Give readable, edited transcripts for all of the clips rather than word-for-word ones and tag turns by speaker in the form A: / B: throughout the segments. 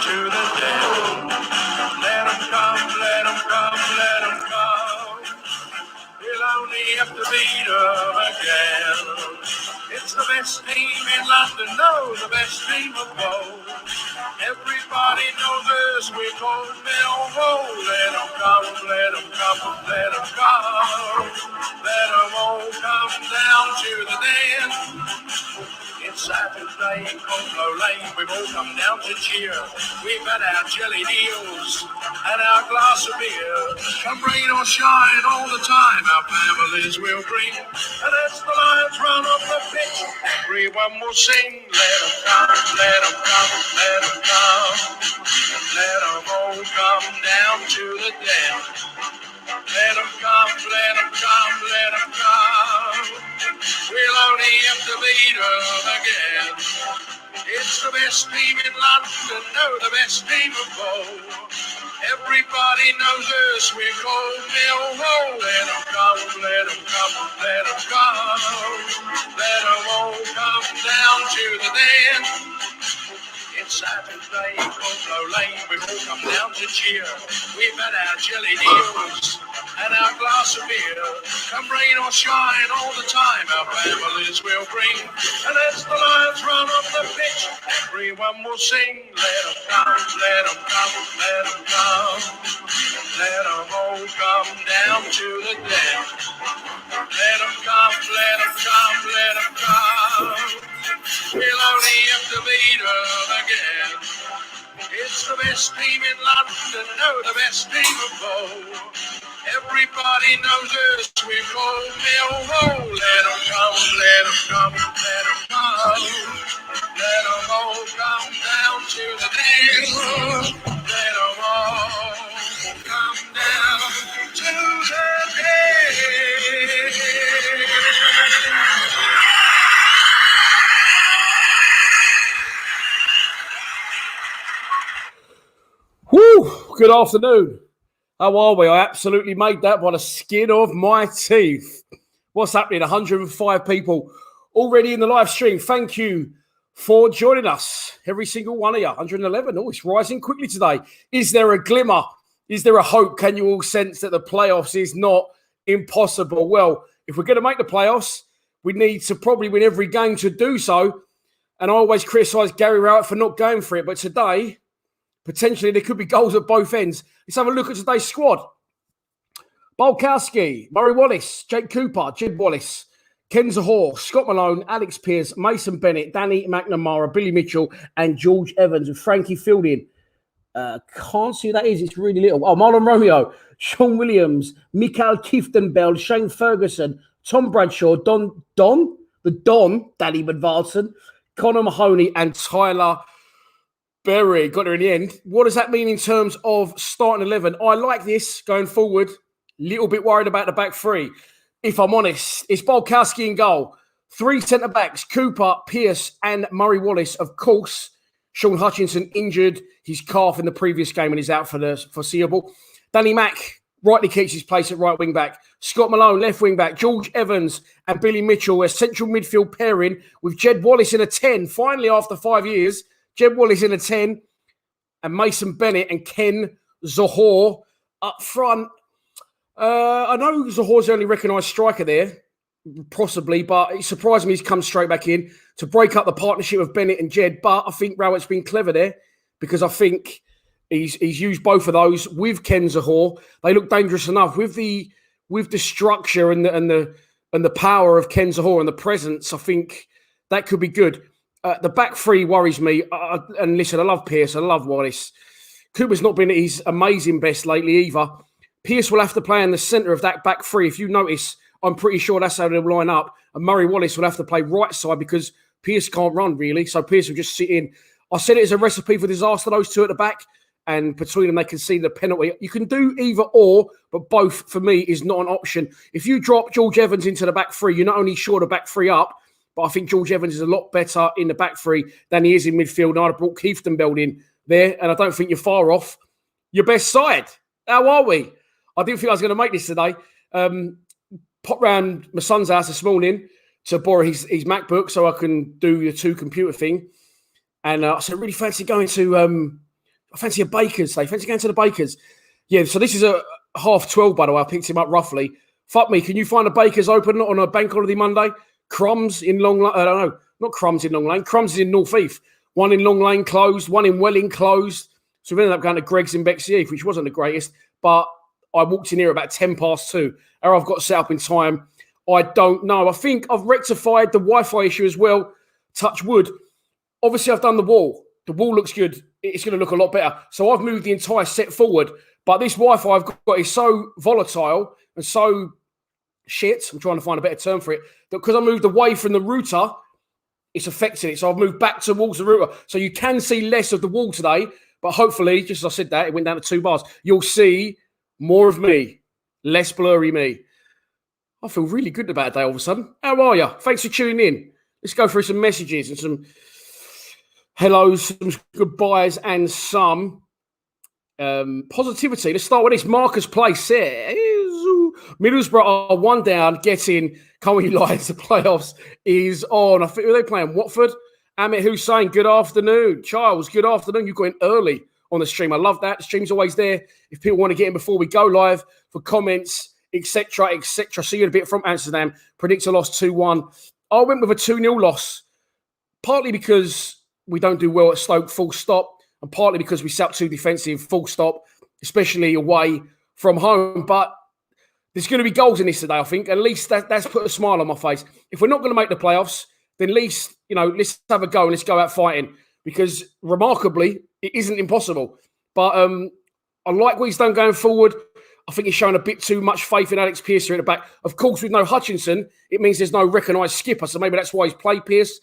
A: to the den. Let them come, let them come, let them come. We'll only have to beat them again. It's the best team in London, no, the best team of both. Everybody knows us, we call Millwall. Let them come, let them come, let them come. Let them all come down to the den. It's Saturday in Conlo Lane, we've all come down to cheer. We've had our jelly deals and our glass of beer. Come rain or shine all the time, our families will bring. And as the Lions run off the pitch, everyone will sing. Let them come, let them come, let them come. Let them all come down to the den. Let them come, let them come, let them come. We'll only have to beat them again. It's the best team in London, no, the best team of all. Everybody knows us, we're called Millwall. Let them come, let them come, let them come. Let them all come down to the den. It's Saturday in Conlo Lane, we've all come down to cheer. We've had our jelly deals and our glass of beer. Come rain or shine all the time, our families will bring. And as the Lions run off the pitch, everyone will sing. Let them come, let them come, let them come. Let them all come down to the den. Let them come, let them come, let them come. We'll only have to beat them again. It's the best team in London, no, the best team of all. Everybody knows us, we're called Millwall. Let them come, let them come, let them come. Let them all come down to the den. Let them all come down to the den.
B: Woo! Good afternoon. How are we? I absolutely made that by the skin of my teeth. What's happening? 105 people already in the live stream. Thank you for joining us. Every single one of you. 111. Oh, it's rising quickly today. Is there a glimmer? Is there a hope? Can you all sense that the playoffs is not impossible? Well, if we're going to make the playoffs, we need to probably win every game to do so. And I always criticise Gary Rowett for not going for it. But today, potentially, there could be goals at both ends. Let's have a look at today's squad. Bulkowski, Murray Wallace, Jake Cooper, Jed Wallace, Ken Zahor, Scott Malone, Alex Pearce, Mason Bennett, Danny McNamara, Billy Mitchell, and George Evans with Frankie Fielding. Can't see who that is. It's really little. Oh, Marlon Romeo, Sean Williams, Mikael Kieftenbell, Shane Ferguson, Tom Bradshaw, Don, Danny Badvarson, Connor Mahoney, and Tyler Berry. Got her in the end. What does that mean in terms of starting 11? I like this going forward. Little bit worried about the back three. If I'm honest, it's Bulkowski in goal. 3 centre-backs, Cooper, Pearce, and Murray Wallace. Of course, Sean Hutchinson injured his calf in the previous game and is out for the foreseeable. Danny Mack rightly keeps his place at right wing-back. Scott Malone, left wing-back. George Evans and Billy Mitchell, a central midfield pairing with Jed Wallace in a 10. Finally, after 5 years, Jed Wallace in a 10, and Mason Bennett and Ken Zahor up front. I know Zahor's the only recognised striker there, possibly, but it surprised me he's come straight back in to break up the partnership of Bennett and Jed. But I think Rowett's been clever there because I think he's used both of those with Ken Zahor. They look dangerous enough with the structure and the power of Ken Zahor and the presence. I think that could be good. The back three worries me. And listen, I love Pearce. I love Wallace. Cooper's not been at his amazing best lately either. Pearce will have to play in the centre of that back three. If you notice, I'm pretty sure that's how they'll line up. And Murray Wallace will have to play right side because Pearce can't run, really. So Pearce will just sit in. I said it as a recipe for disaster, those two at the back. And between them, they can see the penalty. You can do either or, but both, for me, is not an option. If you drop George Evans into the back three, you're not only shore the back three up, but I think George Evans is a lot better in the back three than he is in midfield. And I'd have brought Kieftenbell in there, and I don't think you're far off your best side. How are we? I didn't think I was going to make this today. Popped round my son's house this morning to borrow his MacBook so I can do the two computer thing. And I said, really fancy going to I fancy a Bakers today. Fancy going to the Bakers. Yeah, so this is a 12:30, by the way. I picked him up roughly. Fuck me. Can you find a Bakers open on a bank holiday Monday? Crumbs in Long Lane. I don't know. Not Crumbs in Long Lane. Crumbs is in North Heath. One in Long Lane closed. One in Welling closed. So we ended up going to Greg's in Bexley Heath, which wasn't the greatest. But I walked in here about 2:10. How I've got set up in time, I don't know. I think I've rectified the Wi-Fi issue as well. Touch wood. Obviously, I've done the wall. The wall looks good. It's going to look a lot better. So I've moved the entire set forward. But this Wi-Fi I've got is so volatile and so shit. I'm trying to find a better term for it. That because I moved away from the router, it's affecting it. So I've moved back towards the router. So you can see less of the wall today. But hopefully, just as I said that, it went down to 2 bars. You'll see more of me, less blurry me. I feel really good about that all of a sudden. How are you? Thanks for tuning in. Let's go through some messages and some hellos, some goodbyes, and some positivity. Let's start with this. Marcus Place says Middlesbrough are 1 down, getting Coney Lions to playoffs is on. I think, are they playing Watford? Amit Hussein, good afternoon. Charles, good afternoon. You got in early on the stream. I love that. The stream's always there. If people want to get in before we go live for comments, etc., etc. See you in a bit from Amsterdam. Predict a loss 2-1. I went with a 2-0 loss, partly because we don't do well at Stoke, full stop, and partly because we sat too defensive, full stop, especially away from home. But there's going to be goals in this today, I think. At least that's put a smile on my face. If we're not going to make the playoffs, then at least, let's have a go and let's go out fighting. Because remarkably, it isn't impossible. But I like what he's done going forward. I think he's shown a bit too much faith in Alex Pearce here at the back. Of course, with no Hutchinson, it means there's no recognised skipper. So maybe that's why he's played Pearce.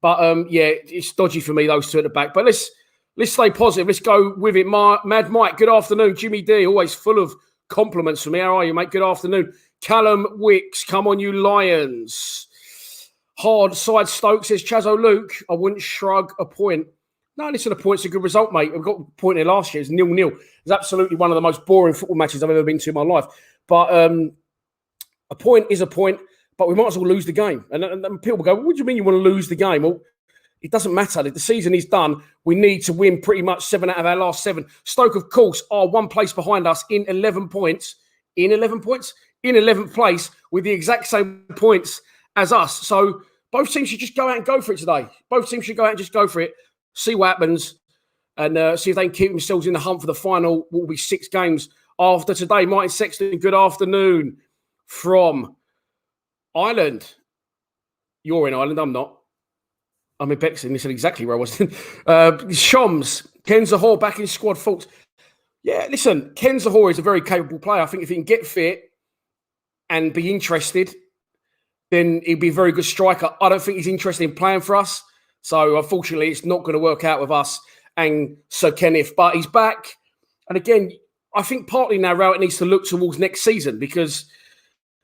B: But it's dodgy for me, those two at the back. But let's stay positive. Let's go with it. Mad Mike, good afternoon. Jimmy D, always full of compliments for me. How are you, mate? Good afternoon. Callum Wicks, come on, you Lions. Hard side Stoke says Chazo Luke, I wouldn't shrug a point. No, listen, a point's a good result, mate. We've got a point here last year. It's 0-0. It's absolutely one of the most boring football matches I've ever been to in my life. But a point is a point, but we might as well lose the game. And people go, what do you mean you want to lose the game? Well, it doesn't matter. The season is done. We need to win pretty much 7 out of our last 7. Stoke, of course, are 1 place behind us in 11 points. In 11 points? In 11th place with the exact same points as us. So both teams should just go out and go for it today. Both teams should go out and just go for it, see what happens, and see if they can keep themselves in the hunt for the final, what will be 6 games after today. Martin Sexton, good afternoon from Ireland. You're in Ireland, I'm not. I'm in Bexley. This is exactly where I was. Shoms, Ken Zahor back in squad thoughts. Yeah, listen, Ken Zahor is a very capable player. I think if he can get fit and be interested, then he'd be a very good striker. I don't think he's interested in playing for us. So, unfortunately, it's not going to work out with us and Sir Kenneth. But he's back. And again, I think partly now Rowett needs to look towards next season because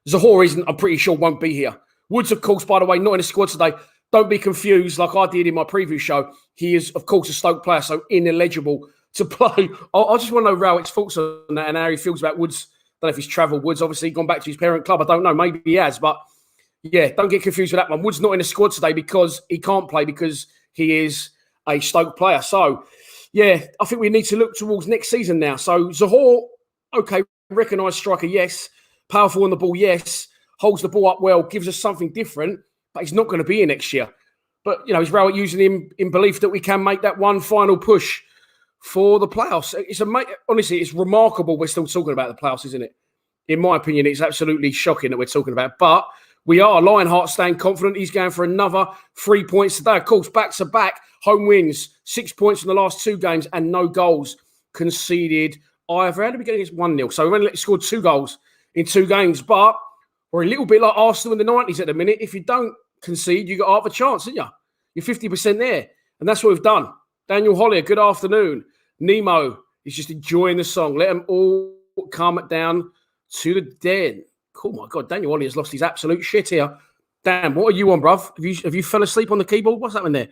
B: Zahor isn't, I'm pretty sure, won't be here. Woods, of course, by the way, not in the squad today. Don't be confused like I did in my preview show. He is, of course, a Stoke player, so ineligible to play. I just want to know Rowett's thoughts on that and how he feels about Woods. I don't know if he's travelled. Woods obviously gone back to his parent club. I don't know. Maybe he has. But, yeah, don't get confused with that one. Woods not in the squad today because he can't play because he is a Stoke player. So, yeah, I think we need to look towards next season now. So, Zahor, okay, recognised striker, yes. Powerful on the ball, yes. Holds the ball up well, gives us something different. But he's not going to be here next year. But, is Rowett using him in belief that we can make that one final push for the playoffs? Honestly, it's remarkable we're still talking about the playoffs, isn't it? In my opinion, it's absolutely shocking that we're talking about it. But we are. Lionheart staying confident. He's going for another 3 points today. Of course, back-to-back home wins. 6 points in the last 2 games and no goals conceded either. How did we get against 1-0? So we've only scored 2 goals in 2 games. But we're a little bit like Arsenal in the 90s at the minute. If you don't concede, you got half a chance, don't you? You're 50% there. And that's what we've done. Daniel Hollier, good afternoon. Nemo is just enjoying the song. Let them all come down to the den. Oh, my God. Daniel Hollier's lost his absolute shit here. Damn, what are you on, bruv? Have you fell asleep on the keyboard? What's happening there?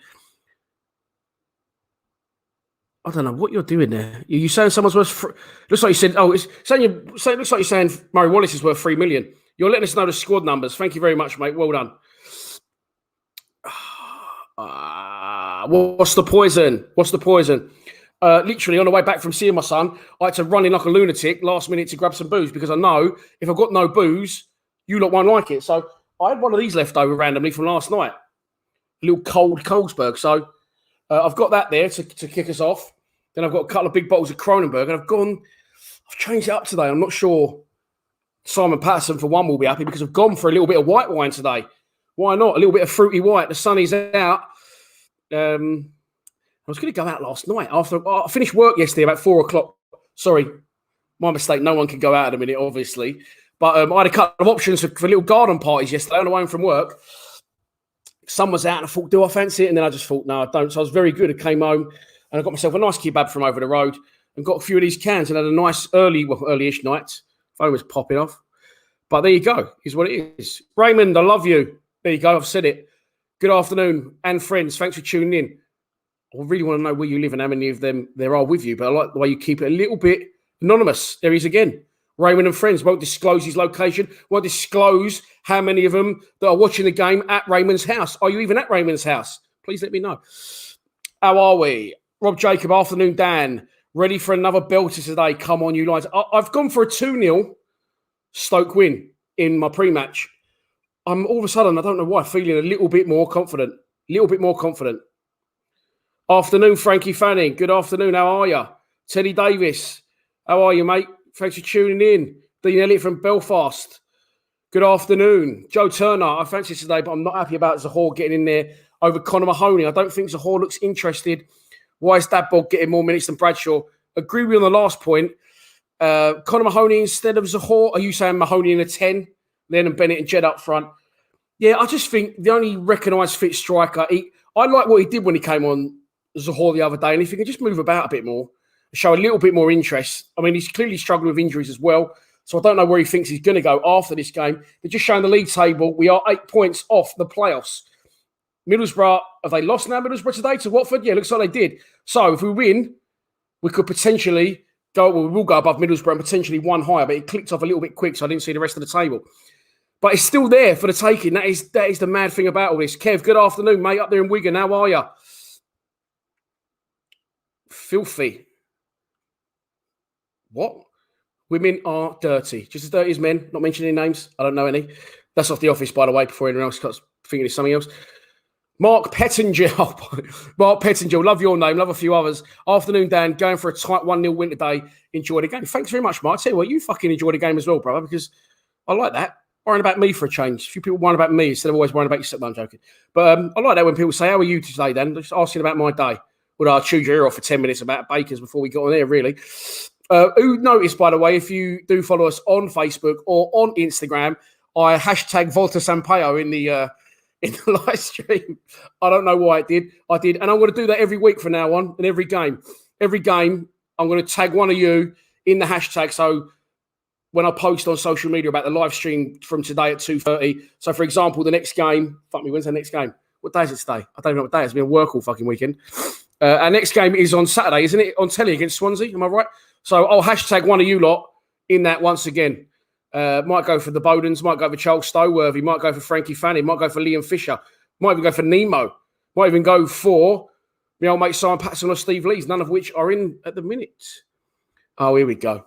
B: I don't know what you're doing there. Are you saying someone's worth... Looks like you said... Oh, looks like you're saying Murray Wallace is worth 3 million. You're letting us know the squad numbers. Thank you very much, mate. Well done. What's the poison? literally on the way back from seeing my son, I had to run in like a lunatic last minute to grab some booze because I know if I've got no booze, you lot won't like it. So I had one of these left over randomly from last night, a little cold Carlsberg. So I've got that there to kick us off. Then I've got a couple of big bottles of Kronenberg, and I've changed it up today. I'm not sure Simon Patterson for one will be happy because I've gone for a little bit of white wine today. Why not? A little bit of fruity white. The sun is out. I was going to go out last night after I finished work yesterday about 4 o'clock. Sorry, my mistake. No one can go out in a minute, obviously. But I had a couple of options for little garden parties yesterday on the way home from work. Sun was out and I thought, do I fancy it? And then I just thought, no, I don't. So I was very good. I came home and I got myself a nice kebab from over the road and got a few of these cans and had a nice early-ish night. Phone was popping off. But there you go. Is what it is. Raymond, I love you. There you go. I've said it. Good afternoon and friends. Thanks for tuning in. I really want to know where you live and how many of them there are with you, but I like the way you keep it a little bit anonymous. There he is again. Raymond and friends won't disclose his location, won't disclose how many of them that are watching the game at Raymond's house. Are you even at Raymond's house? Please let me know. How are we? Rob Jacob, afternoon, Dan. Ready for another belter today. Come on, you lads. I've gone for a 2-0 Stoke win in my pre-match. I'm all of a sudden, I don't know why, feeling a little bit more confident. Afternoon, Frankie Fanning. Good afternoon. How are you? Teddy Davis. How are you, mate? Thanks for tuning in. Dean Elliott from Belfast. Good afternoon. Joe Turner. I fancy today, but I'm not happy about Zahor getting in there over Conor Mahoney. I don't think Zahor looks interested. Why is Dadbog getting more minutes than Bradshaw? Agree with you on the last point. Conor Mahoney instead of Zahor. Are you saying Mahoney in a 10? Then and Bennett and Jed up front. Yeah, I just think the only recognised fit striker. I like what he did when he came on Zahor the other day. And if he can just move about a bit more, show a little bit more interest. I mean, he's clearly struggling with injuries as well. So I don't know where he thinks he's going to go after this game. They're just showing the league table. We are 8 points off the playoffs. Middlesbrough, have they lost now, Middlesbrough, today to Watford? Yeah, looks like they did. So if we win, we could potentially go, well, we will go above Middlesbrough and potentially one higher, but it clicked off a little bit quick, so I didn't see the rest of the table. But it's still there for the taking. That is the mad thing about all this. Kev, good afternoon, mate, up there in Wigan. How are you? Filthy. What? Women are dirty. Just as dirty as men. Not mentioning names. I don't know any. That's off The Office, by the way, before anyone else starts thinking it's something else. Mark Pettinger. Mark Pettinger. Love your name. Love a few others. Afternoon, Dan. Going for a tight 1-0 win today. Enjoy the game. Thanks very much, Mark. I tell you what, you fucking enjoy the game as well, brother, because I like that. Worrying about me for a change. A few people worrying about me instead of always worrying about yourself. No, I'm joking. But I like that when people say, how are you today, Dan? Just asking about my day. Well, I'll chew your ear off for 10 minutes about Bakers before we got on there, really. Who noticed, by the way, if you do follow us on Facebook or on Instagram, I hashtag Volta Sampaio in the live stream. I don't know why I did, and I'm going to do that every week from now on. In every game, I'm going to tag one of you in the hashtag. So when I post on social media about the live stream from today at 2:30, so for example, the next game. When's the next game? What day is it today? I don't even know what day. It's been a work all fucking weekend. Our next game is on Saturday, isn't it? On telly against Swansea. Am I right? So I'll hashtag one of you lot in that once again. Might go for the Bowdens, might go for Charles Stoworthy, might go for Frankie Fanning, might go for Liam Fisher, might even go for Nemo, might even go for my old mate Simon Patterson or Steve Lees, none of which are in at the minute. Oh, here we go.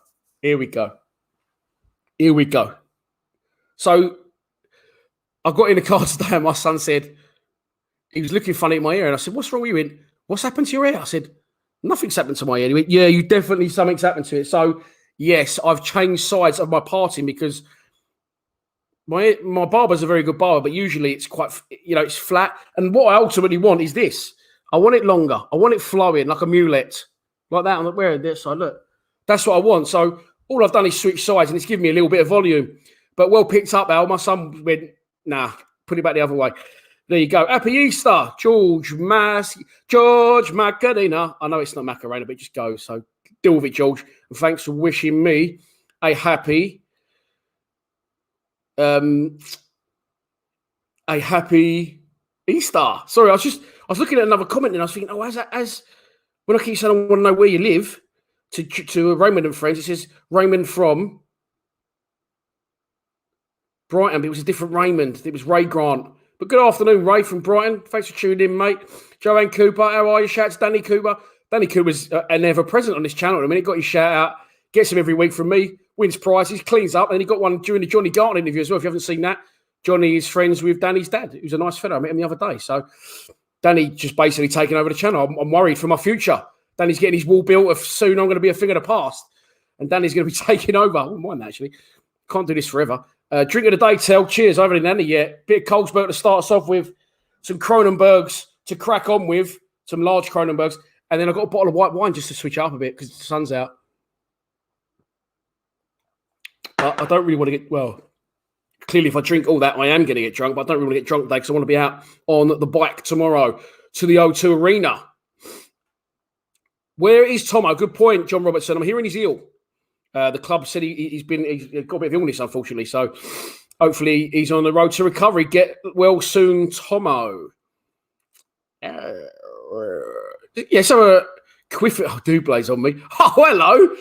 B: So I got in the car today and my son said, he was looking funny at my ear and I said, what's wrong with you? He went, what's happened to your ear? I said, nothing's happened to my ear. He went, yeah, you definitely, something's happened to it. So yes, I've changed sides of my parting because my barber's a very good barber, but usually it's quite, it's flat. And what I ultimately want is this. I want it longer. I want it flowing like a mullet, like that on the wearing this side. Look, that's what I want. So all I've done is switch sides and it's given me a little bit of volume. But well picked up, Al. My son went, nah, put it back the other way. There you go. Happy Easter, George Macarena. I know it's not Macarena, but just go. So deal with it, George. And thanks for wishing me a happy Easter. Sorry, I was looking at another comment and I was thinking, when I keep saying I want to know where you live to Raymond and friends, it says Raymond from Brighton, but it was a different Raymond. It was Ray Grant. But good afternoon, Ray from Brighton. Thanks for tuning in, mate. Joanne Cooper, how are you? Shouts Danny Cooper. Danny Coo was an ever-present on this channel. I mean, he got his shout-out, gets him every week from me, wins prizes, cleans up, and he got one during the Johnny Garton interview as well. If you haven't seen that, Johnny is friends with Danny's dad, who's a nice fellow. I met him the other day. So Danny just basically taking over the channel. I'm worried for my future. Danny's getting his wall built. Soon I'm going to be a thing of the past. And Danny's going to be taking over. I wouldn't mind, actually. Can't do this forever. Drink of the day, Tel. Cheers. I haven't had any yet. Bit of Carlsberg to start us off with. Some Kronenbergs to crack on with. Some large Kronenbergs. And then I've got a bottle of white wine just to switch it up a bit because the sun's out. I don't really want to get... Well, clearly if I drink all that, I am going to get drunk. But I don't really want to get drunk today because I want to be out on the bike tomorrow to the O2 Arena. Where is Tomo? Good point, John Robertson. I'm hearing he's ill. The club said he's got a bit of illness, unfortunately. So hopefully he's on the road to recovery. Get well soon, Tomo. So Quiff. Oh, Dublay's on me. Oh, hello.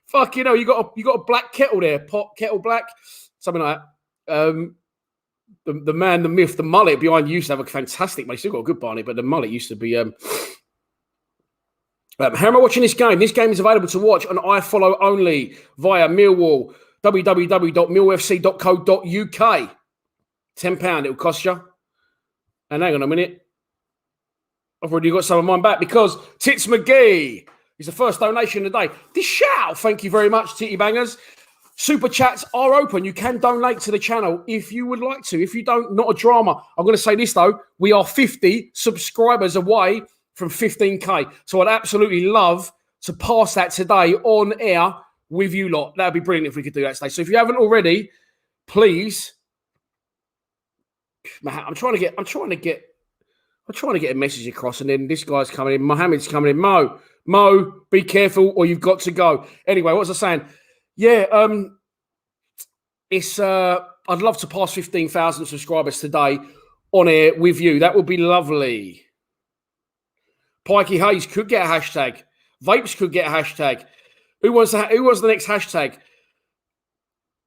B: Fuck, you got a black kettle there. Pot, kettle black. Something like that. The man, the myth, the mullet behind used to have a fantastic, mate. Still got a good Barney, but the mullet used to be... how am I watching this game? This game is available to watch on iFollow only via Millwall, www.millfc.co.uk. £10 it will cost you. And hang on a minute. I've already got some of mine back because Tits McGee is the first donation of the day. This shout, thank you very much, Titty Bangers. Super chats are open. You can donate to the channel if you would like to. If you don't, not a drama. I'm going to say this, though. We are 50 subscribers away from 15K. So I'd absolutely love to pass that today on air with you lot. That'd be brilliant if we could do that today. So if you haven't already, please. I'm trying to get a message across, and then this guy's coming in. Mohammed's coming in. Mo, be careful, or you've got to go. Anyway, what was I saying? Yeah, I'd love to pass 15,000 subscribers today on air with you. That would be lovely. Pikey Hayes could get a hashtag. Vapes could get a hashtag. Who was the next hashtag?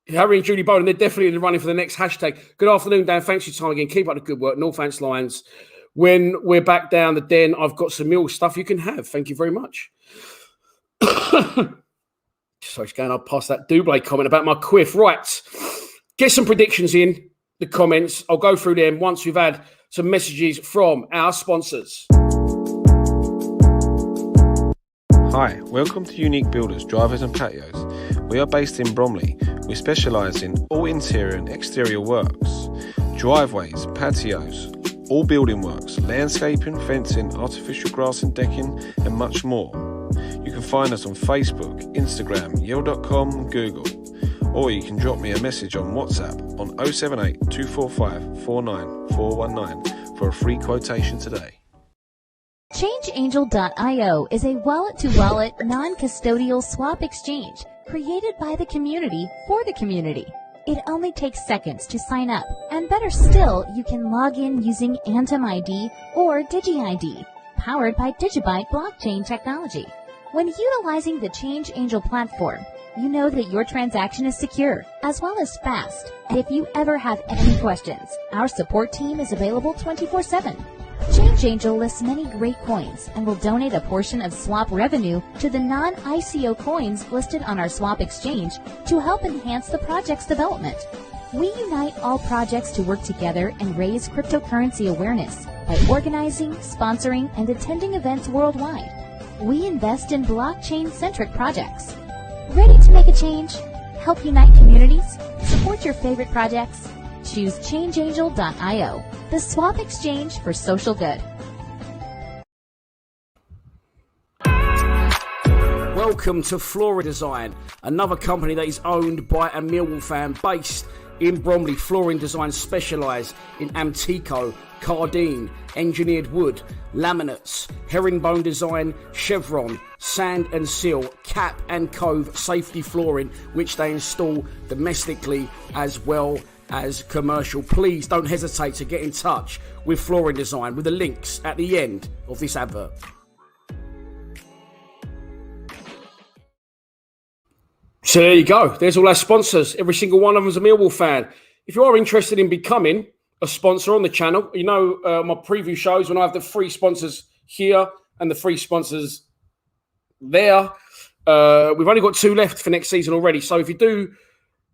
B: Harry and Julie Bowden, they're definitely in the running for the next hashtag. Good afternoon, Dan. Thanks for your time again. Keep up the good work. Northants Lions. When we're back down the den, I've got some meal stuff you can have. Thank you very much. Sorry, going I'll pass that Dublé comment about my quiff. Right. Get some predictions in the comments. I'll go through them once we've had some messages from our sponsors.
C: Hi, welcome to Unique Builders, Drivers and Patios. We are based in Bromley. We specialise in all interior and exterior works, driveways, patios, all building works, landscaping, fencing, artificial grass and decking, and much more. You can find us on Facebook, Instagram, yell.com, Google, or you can drop me a message on WhatsApp on 078 245 49419 for a free quotation today.
D: ChangeAngel.io is a wallet-to-wallet, non-custodial swap exchange created by the community for the community. It only takes seconds to sign up, and better still, you can log in using Atom ID or DigiID, powered by Digibyte blockchain technology. When utilizing the ChangeAngel platform, you know that your transaction is secure, as well as fast. And if you ever have any questions, our support team is available 24/7. ChangeAngel lists many great coins and will donate a portion of swap revenue to the non-ICO coins listed on our swap exchange to help enhance the project's development. We unite all projects to work together and raise cryptocurrency awareness by organizing, sponsoring, and attending events worldwide. We invest in blockchain-centric projects. Ready to make a change? Help unite communities? Support your favorite projects? Choose ChangeAngel.io, the swap exchange for social good.
B: Welcome to Flora Design, another company that is owned by a Millwall fan based in Bromley. Flooring Design specialise in Antico, Cardine, engineered wood, laminates, herringbone design, chevron, sand and seal, cap and cove safety flooring, which they install domestically as well as commercial. Please don't hesitate to get in touch with Flooring Design with the links at the end of this advert. So there you go. There's all our sponsors. Every single one of them is a Millwall fan. If you are interested in becoming a sponsor on the channel, you know my preview shows when I have the free sponsors here and the free sponsors there. We've only got 2 left for next season already. So if you do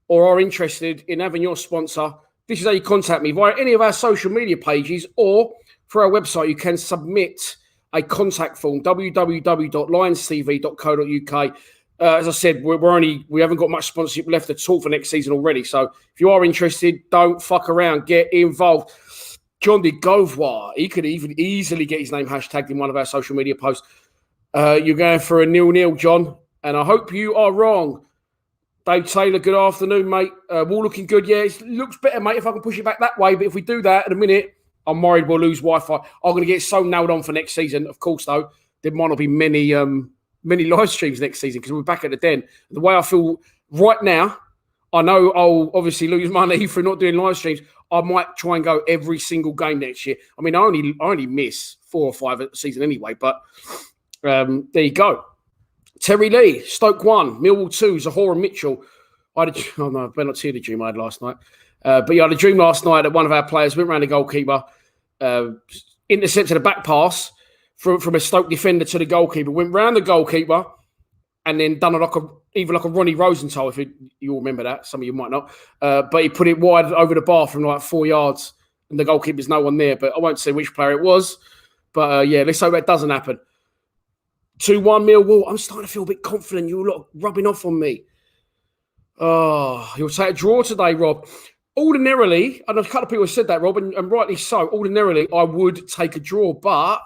B: or are interested in having your sponsor, this is how you contact me via any of our social media pages or for our website. You can submit a contact form, www.lionstv.co.uk. As I said, we haven't got much sponsorship left at all for next season already. So if you are interested, don't fuck around, get involved. John de Gauvois, he could even easily get his name hashtagged in one of our social media posts. You're going for a 0-0, John, and I hope you are wrong. Dave Taylor, good afternoon, mate. Wall looking good. Yeah, it looks better, mate, if I can push it back that way. But if we do that in a minute, I'm worried we'll lose Wi-Fi. I'm going to get so nailed on for next season. Of course, though, there might not be many live streams next season because we're back at the Den. The way I feel right now, I know I'll obviously lose money for not doing live streams. I might try and go every single game next year. I mean, I only miss 4 or 5 a season anyway, but there you go. Terry Lee, Stoke 1, Millwall 2, Zahora Mitchell. I better not see the dream I had last night. But yeah, I had a dream last night that one of our players went around the goalkeeper, intercepted a back pass from a Stoke defender to the goalkeeper, went round the goalkeeper, and then done it like a Ronnie Rosenthal, if you all remember that. Some of you might not. But he put it wide over the bar from like 4 yards, and the goalkeeper's no one there. But I won't say which player it was. But yeah, let's hope that doesn't happen. 2-1 Millwall. I'm starting to feel a bit confident. You're a lot rubbing off on me. Oh, you'll take a draw today, Rob. Ordinarily, and a couple of people have said that, Rob, and rightly so, ordinarily I would take a draw, but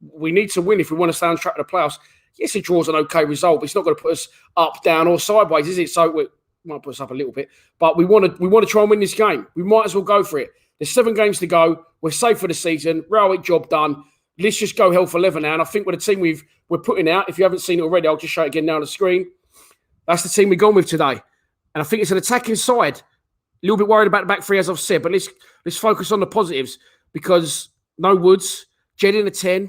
B: we need to win if we want to stay on track of the playoffs. Yes, a draw's an okay result, but it's not going to put us up, down, or sideways, is it? So it might put us up a little bit, but we want to try and win this game. We might as well go for it. There's 7 games to go. We're safe for the season. Railway job done. Let's just go hell for leather now. And I think with the team we're putting out, if you haven't seen it already, I'll just show it again now on the screen. That's the team we've gone with today. And I think it's an attacking side. A little bit worried about the back three, as I've said, but let's focus on the positives because no Woods, Jed in a 10,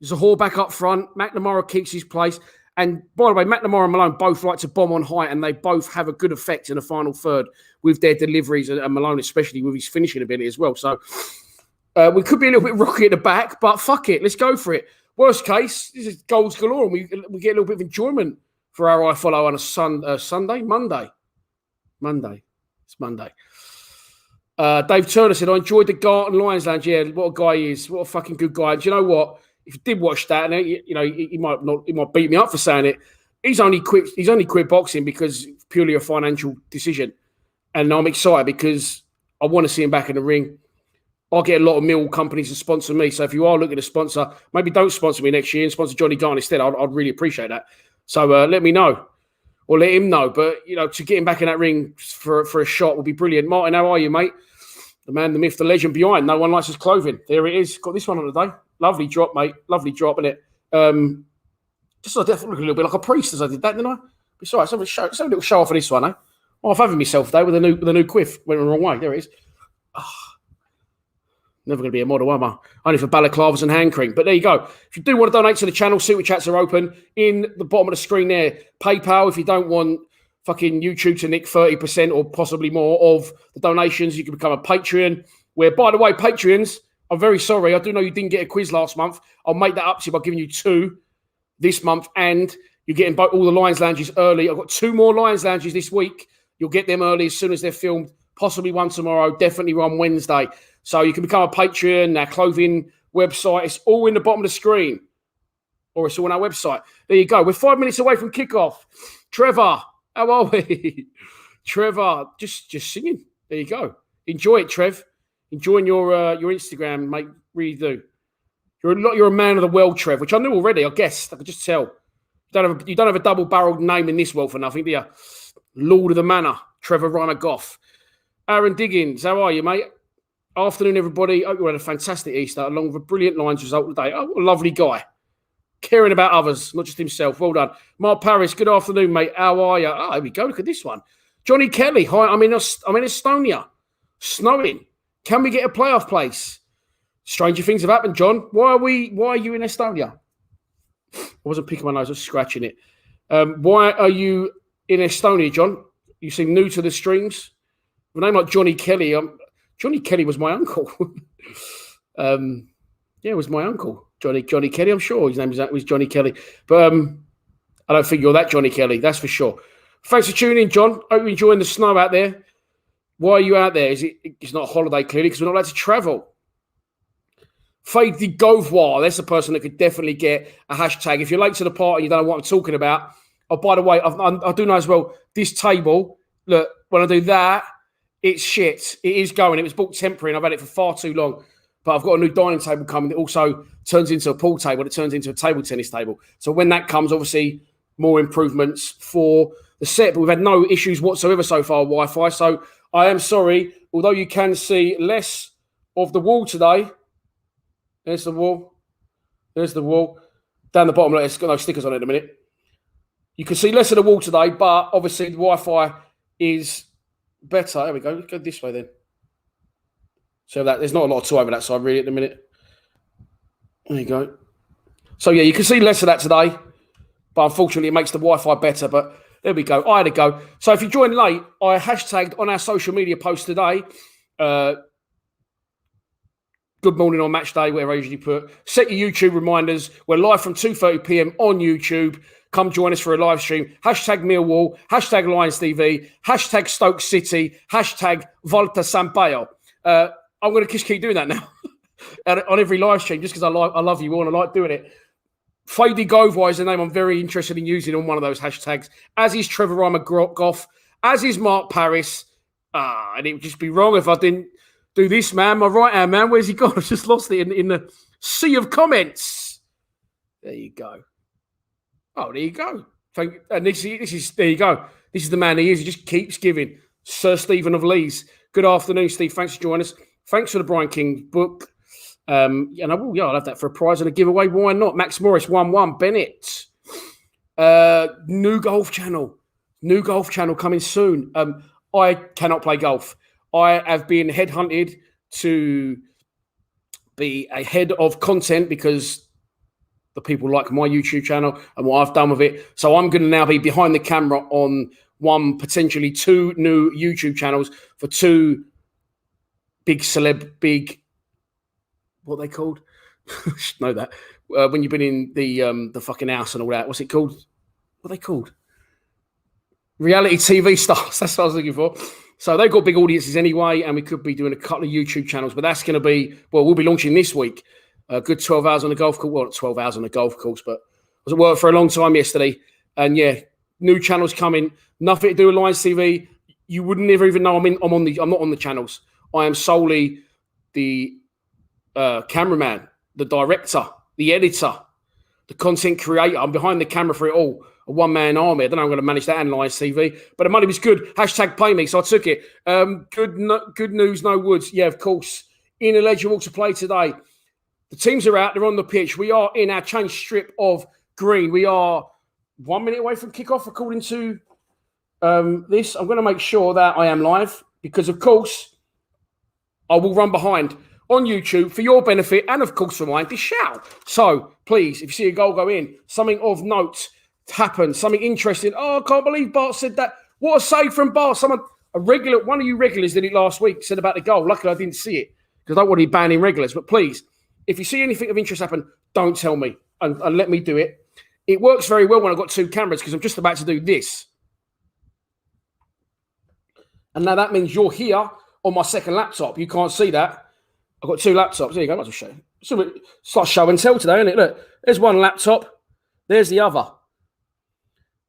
B: Zahor back up front, McNamara keeps his place. And by the way, McNamara and Malone both like to bomb on height, and they both have a good effect in the final third with their deliveries, and Malone especially with his finishing ability as well. So we could be a little bit rocky at the back, but fuck it, let's go for it. Worst case, this is goals galore, and we get a little bit of enjoyment for our I follow on a Monday. It's Monday. Dave Turner said, I enjoyed the Garton Lions Lounge. Yeah, what a guy he is. What a fucking good guy. And do you know what? If you did watch that, and he might beat me up for saying it. He's only quit boxing because purely a financial decision. And I'm excited because I want to see him back in the ring. I'll get a lot of mill companies to sponsor me. So if you are looking to sponsor, maybe don't sponsor me next year and sponsor Johnny Garton instead. I'd really appreciate that. So let me know. Or let him know. But, to get him back in that ring for a shot would be brilliant. Martin, how are you, mate? The man, the myth, the legend behind. No one likes his clothing. There it is. Got this one on today. Lovely drop, mate. Lovely drop, innit? Just I definitely look a little bit like a priest as I did that, didn't I? It's all right. Let's have a little show off of this one, eh? Oh, I'm having myself today with a new quiff. Went the wrong way. There it is. Oh, never going to be a model, am I? Only for balaclavas and hand cream. But there you go. If you do want to donate to the channel, super chats are open. In the bottom of the screen there, PayPal. If you don't want fucking YouTube to nick 30% or possibly more of the donations, you can become a Patreon. Where, by the way, Patreons, I'm very sorry. I do know you didn't get a quiz last month. I'll make that up to you by giving you 2 this month. And you're getting all the Lions Lounges early. I've got 2 more Lions Lounges this week. You'll get them early as soon as they're filmed. Possibly one tomorrow. Definitely one Wednesday. So you can become a Patreon, our clothing website. It's all in the bottom of the screen. Or it's all on our website. There you go. We're 5 minutes away from kickoff. Trevor, how are we? Trevor, just singing. There you go. Enjoy it, Trev. Enjoying your Instagram, mate. Really do. You're a man of the world, Trev, which I knew already. I guessed. I could just tell. You don't have a double-barreled name in this world for nothing, do you? Lord of the Manor, Trevor Reimer Goff. Aaron Diggins, how are you, mate? Afternoon, everybody. Hope you had a fantastic Easter, along with a brilliant Lions result today. Oh, what a lovely guy. Caring about others, not just himself. Well done. Mark Paris, good afternoon, mate. How are you? Oh, here we go. Look at this one. Johnny Kelly, hi. I'm in Estonia. Snowing. Can we get a playoff place? Stranger things have happened, John. Why are you in Estonia? I wasn't picking my nose, I was scratching it. Why are you in Estonia, John? You seem new to the streams. With a name like Johnny Kelly. Johnny Kelly was my uncle. Yeah, it was my uncle, Johnny Kelly. I'm sure his name was Johnny Kelly. But I don't think you're that Johnny Kelly, that's for sure. Thanks for tuning in, John. Hope you're enjoying the snow out there. Why are you out there? It's not a holiday, clearly, because we're not allowed to travel. Fade the Govoir. That's the person that could definitely get a hashtag. If you're late to the party, you don't know what I'm talking about. Oh, by the way, I do know as well, this table, look, when I do that, it's shit. It is going. It was bought temporary, and I've had it for far too long. But I've got a new dining table coming that also turns into a pool table. It turns into a table tennis table. So when that comes, obviously, more improvements for the set. But we've had no issues whatsoever so far, Wi-Fi. So I am sorry, although you can see less of the wall today. There's the wall. There's the wall. Down the bottom, it's got no stickers on it in a minute. You can see less of the wall today, but obviously the Wi-Fi is better. There we go. Let's go this way then. So that there's not a lot to over that side really at the minute. There you go. So yeah, you can see less of that today, but unfortunately it makes the Wi-Fi better. But there we go. I had a go. So if you joined late, I hashtagged on our social media post today. Good morning on match day, whatever I usually put. Set your YouTube reminders. We're live from 2:30 p.m. on YouTube. Come join us for a live stream. Hashtag Millwall. Hashtag Lions TV. Hashtag Stoke City. Hashtag Volta Sampaio. I'm going to just keep doing that now on every live stream just because I love you all and I like doing it. Fady Govar is the name I'm very interested in using on one of those hashtags, as is Trevor Goff, as is Mark Paris. And it would just be wrong if I didn't do this, man. My right hand man, where's he gone? I've just lost it in the sea of comments. There you go. Oh, there you go. And this is there you go. This is the man he is. He just keeps giving. Sir Stephen of Lees. Good afternoon, Steve. Thanks for joining us. Thanks for the Brian King book. And I'll have that for a prize and a giveaway. Why not? Max Morris 1-1. Bennett. New golf channel. New golf channel coming soon. I cannot play golf. I have been headhunted to be a head of content because the people like my YouTube channel and what I've done with it. So I'm going to now be behind the camera on one, potentially two new YouTube channels for two big what are they called? Know that. When you've been in the fucking house and all that. What's it called? What are they called? Reality TV stars. That's what I was looking for. So they've got big audiences anyway, and we could be doing a couple of YouTube channels, but that's going to be, we'll be launching this week. A good 12 hours on the golf course. Well, not 12 hours on the golf course, but I was at work for a long time yesterday. And yeah, new channels coming. Nothing to do with Lions TV. You would never even know I'm not on the channels. I am solely the cameraman, the director, the editor, the content creator. I'm behind the camera for it all. A one-man army. I don't know how I'm going to manage that and Lions TV. But the money was good. Hashtag pay me. So I took it. Good news, no woods. Yeah, of course. Ineligible to play today. The teams are out. They're on the pitch. We are in our change strip of green. We are 1 minute away from kickoff, according to this. I'm going to make sure that I am live because, of course, I will run behind on YouTube for your benefit and, of course, for mine. This shall. So, please, if you see a goal go in, something of note happened, something interesting. Oh, I can't believe Bart said that. What a save from Bart. One of you regulars did it last week, said about the goal. Luckily, I didn't see it because I don't want to be banning regulars. But please, if you see anything of interest happen, don't tell me and let me do it. It works very well when I've got two cameras because I'm just about to do this. And now that means you're here on my second laptop. You can't see that. I've got two laptops. There you go. I might as well show you. So it's like show and tell today, isn't it? Look, there's one laptop. There's the other.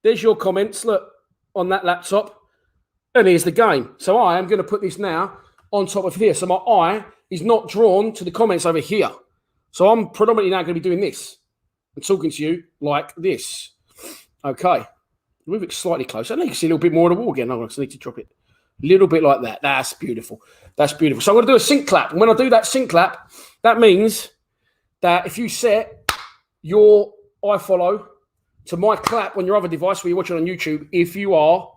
B: There's your comments, look, on that laptop. And here's the game. So I am going to put this now on top of here. So my eye is not drawn to the comments over here. So I'm predominantly now going to be doing this and talking to you like this. Okay. Move it slightly closer. I think you can see a little bit more of the wall again. I need to drop it a little bit like that. That's beautiful. That's beautiful. So I'm going to do a sync clap. And when I do that sync clap, that means that if you set your iFollow to my clap on your other device where you're watching on YouTube, if you are,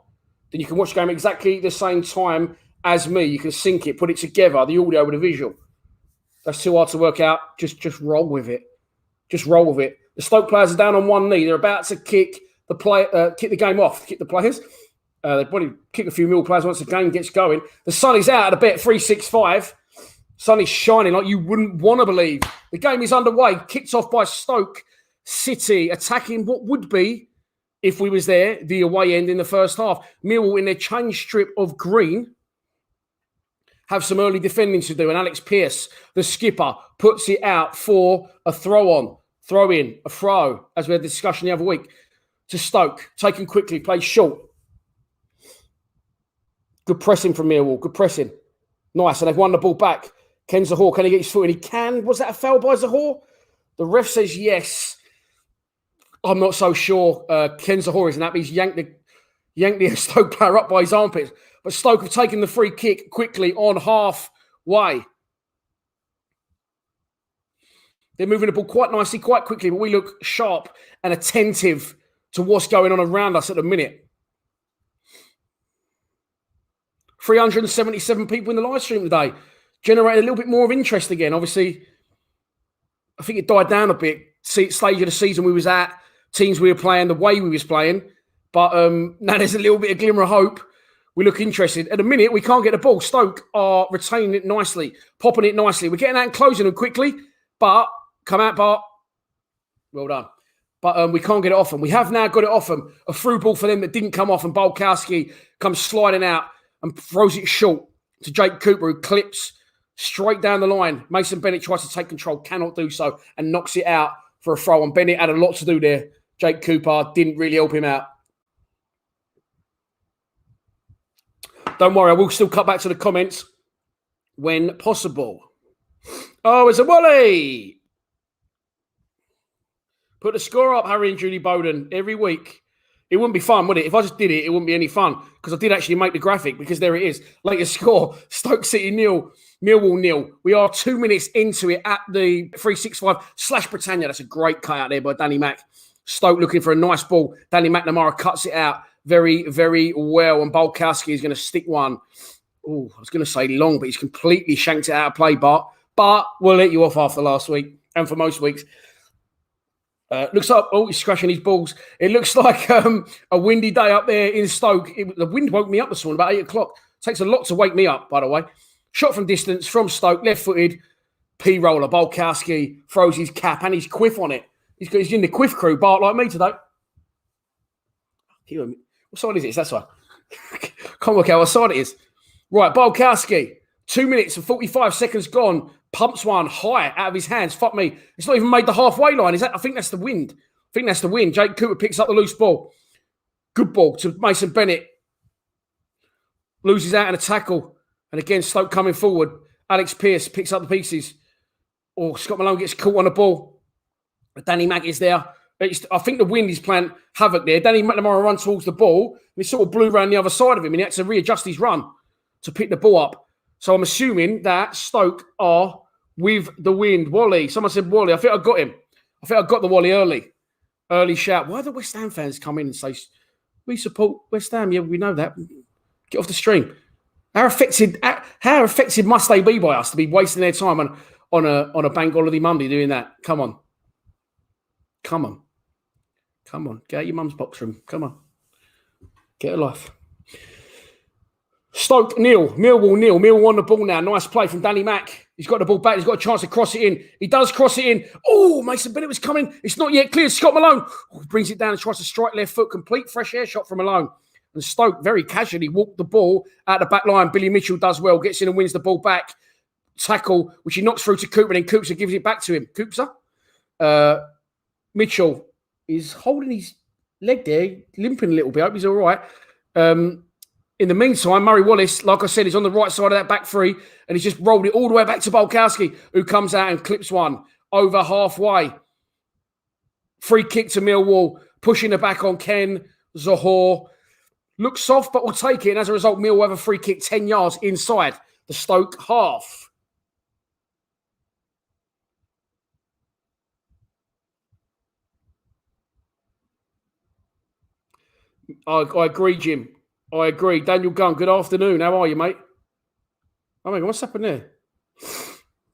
B: then you can watch the game exactly the same time as me. You can sync it, put it together, the audio with the visual. That's too hard to work out. Just roll with it. Just roll with it. The Stoke players are down on one knee. They're about to kick the game off, kick the players. They probably kick a few Millwall players once the game gets going. The sun is out at a bet 365. Sun is shining like you wouldn't want to believe. The game is underway. Kicked off by Stoke City, attacking what would be, if we was there, the away end in the first half. Millwall in their change strip of green have some early defending to do. And Alex Pearce, the skipper, puts it out for a throw-on, throw-in, a throw, as we had a discussion the other week, to Stoke. Taken quickly, plays short. Good pressing from Millwall, good pressing. Nice, and they've won the ball back. Ken Zahor, can he get his foot in? He can. Was that a foul by Zahor? The ref says yes. I'm not so sure. Ken Zahor isn't happy. He's yanked the Stoke player up by his armpits. But Stoke have taken the free kick quickly on halfway. They're moving the ball quite nicely, quite quickly, but we look sharp and attentive to what's going on around us at the minute. 377 people in the live stream today. Generated a little bit more of interest again. Obviously, I think it died down a bit. Stage of the season we was at, teams we were playing, the way we was playing. But now there's a little bit of glimmer of hope. We look interested. At the minute, we can't get the ball. Stoke are retaining it nicely, popping it nicely. We're getting out and closing them quickly. But, come out, Bart. Well done. But we can't get it off them. We have now got it off them. A through ball for them that didn't come off. And Bulkowski comes sliding out and throws it short to Jake Cooper, who clips straight down the line. Mason Bennett tries to take control, cannot do so, and knocks it out for a throw. And Bennett had a lot to do there. Jake Cooper didn't really help him out. Don't worry, I will still cut back to the comments when possible. Oh, it's a volley. Put the score up, Harry and Julie Bowden, every week. It wouldn't be fun, would it? If I just did it, it wouldn't be any fun because I did actually make the graphic because there it is. Latest score, Stoke City 0, Millwall 0. We are 2 minutes into it at the 365/Britannia. That's a great cut out there by Danny Mack. Stoke looking for a nice ball. Danny McNamara cuts it out very, very well. And Bulkowski is going to stick one. Oh, I was going to say long, but he's completely shanked it out of play, Bart. But we'll let you off after last week and for most weeks. Looks like, he's scratching his balls. It looks like a windy day up there in Stoke. The wind woke me up this morning about 8 o'clock. Takes a lot to wake me up, by the way. Shot from distance from Stoke, left-footed, P-roller. Bulkowski throws his cap and his quiff on it. He's in the quiff crew, Bart, like me today. What side is it? That's why. Can't work out what side it is. Right, Bulkowski. 2 minutes and 45 seconds gone. Pumps one high out of his hands. Fuck me. It's not even made the halfway line. I think that's the wind. Jake Cooper picks up the loose ball. Good ball to Mason Bennett. Loses out in a tackle. And again, Stoke coming forward. Alex Pearce picks up the pieces. Scott Malone gets caught on the ball. Danny Mack is there. I think the wind is playing havoc there. Danny McNamara runs towards the ball. And he sort of blew around the other side of him. And he had to readjust his run to pick the ball up. So I'm assuming that Stoke are with the wind. Wally. Someone said Wally. I think I got him. I think I got the Wally early. Early shout. Why do West Ham fans come in and say, we support West Ham? Yeah, we know that. Get off the stream. How affected must they be by us to be wasting their time on a bank holiday Monday doing that? Come on. Get out your mum's box room. Come on. Get a life. Stoke 0, Millwall 0. Millwall on the ball now. Nice play from Danny Mack. He's got the ball back. He's got a chance to cross it in. He does cross it in. Oh, Mason Bennett was coming. It's not yet cleared. Scott Malone brings it down and tries to strike left foot. Complete fresh air shot from Malone. And Stoke very casually walked the ball out the back line. Billy Mitchell does well. Gets in and wins the ball back. Tackle, which he knocks through to Cooper. And then Cooper gives it back to him. Cooper? Mitchell is holding his leg there. Limping a little bit. I hope he's all right. In the meantime, Murray Wallace, like I said, is on the right side of that back three, and he's just rolled it all the way back to Bulkowski, who comes out and clips one over halfway. Free kick to Millwall, pushing the back on Ken Zahor. Looks soft, but we'll take it. And as a result, Millwall have a free kick 10 yards inside the Stoke half. I agree, Jim. I agree. Daniel Gunn, good afternoon. How are you, mate? Oh, my God, what's happened there?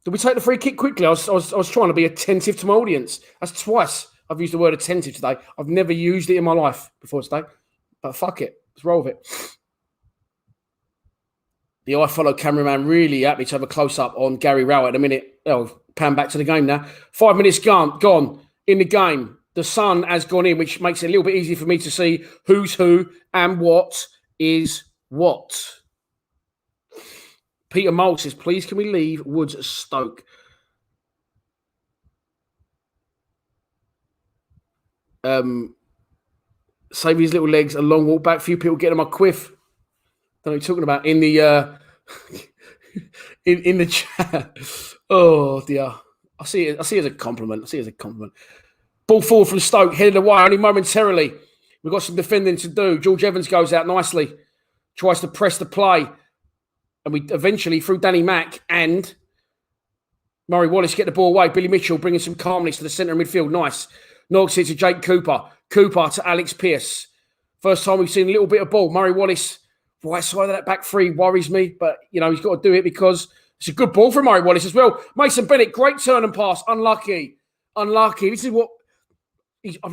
B: Did we take the free kick quickly? I was trying to be attentive to my audience. That's twice I've used the word attentive today. I've never used it in my life before today. But fuck it. Let's roll with it. The iFollow cameraman really happy to have a close-up on Gary Rowett in a minute. Oh, pan back to the game now. 5 minutes gone in the game. The sun has gone in, which makes it a little bit easier for me to see who's who and what is what. Peter Mole says, please can we leave Woods at Stoke? Save his little legs, a long walk back. Few people getting on my quiff. Don't know what you're talking about in the in the chat. Oh dear. I see it as a compliment. Ball forward from Stoke, headed away only momentarily. We've got some defending to do. George Evans goes out nicely, tries to press the play, and we eventually, through Danny Mack and Murray Wallace, get the ball away. Billy Mitchell bringing some calmness to the centre of midfield. Nice. Knocks it to Jake Cooper. Cooper to Alex Pearce. First time we've seen a little bit of ball. Murray Wallace, right side of that back three, worries me. But, he's got to do it because it's a good ball from Murray Wallace as well. Mason Bennett, great turn and pass. Unlucky. This is what...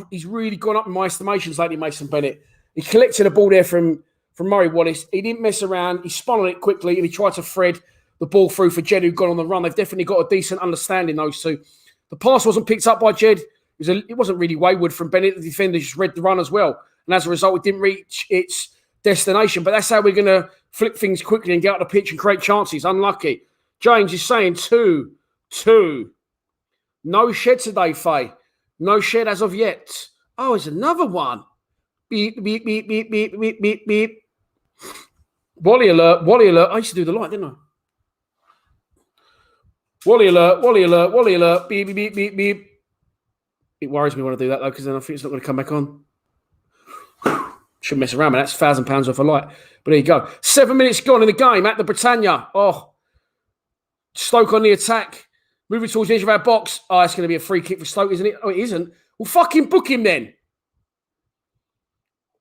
B: He's really gone up in my estimations lately, Mason Bennett. He collected a ball there from Murray Wallace. He didn't mess around. He spun on it quickly and he tried to thread the ball through for Jed, who got on the run. They've definitely got a decent understanding, those two. The pass wasn't picked up by Jed. It wasn't really wayward from Bennett. The defender just read the run as well. And as a result, it didn't reach its destination. But that's how we're going to flip things quickly and get out the pitch and create chances. Unlucky. James is saying 2-2. No Shed today, Faye. No Shed as of yet. Oh, there's another one. Beep, beep, beep, beep, beep, beep, beep, beep. Wally alert. I used to do the light, didn't I? Wally alert. Beep, beep, beep, beep, beep. It worries me when I do that, though, because then I think it's not going to come back on. Shouldn't mess around, man. That's £1,000 off a light. But there you go. 7 minutes gone in the game at the Britannia. Oh, Stoke on the attack. Moving towards the edge of our box. Oh, it's going to be a free kick for Stoke, isn't it? Oh, it isn't. Well, fucking book him then.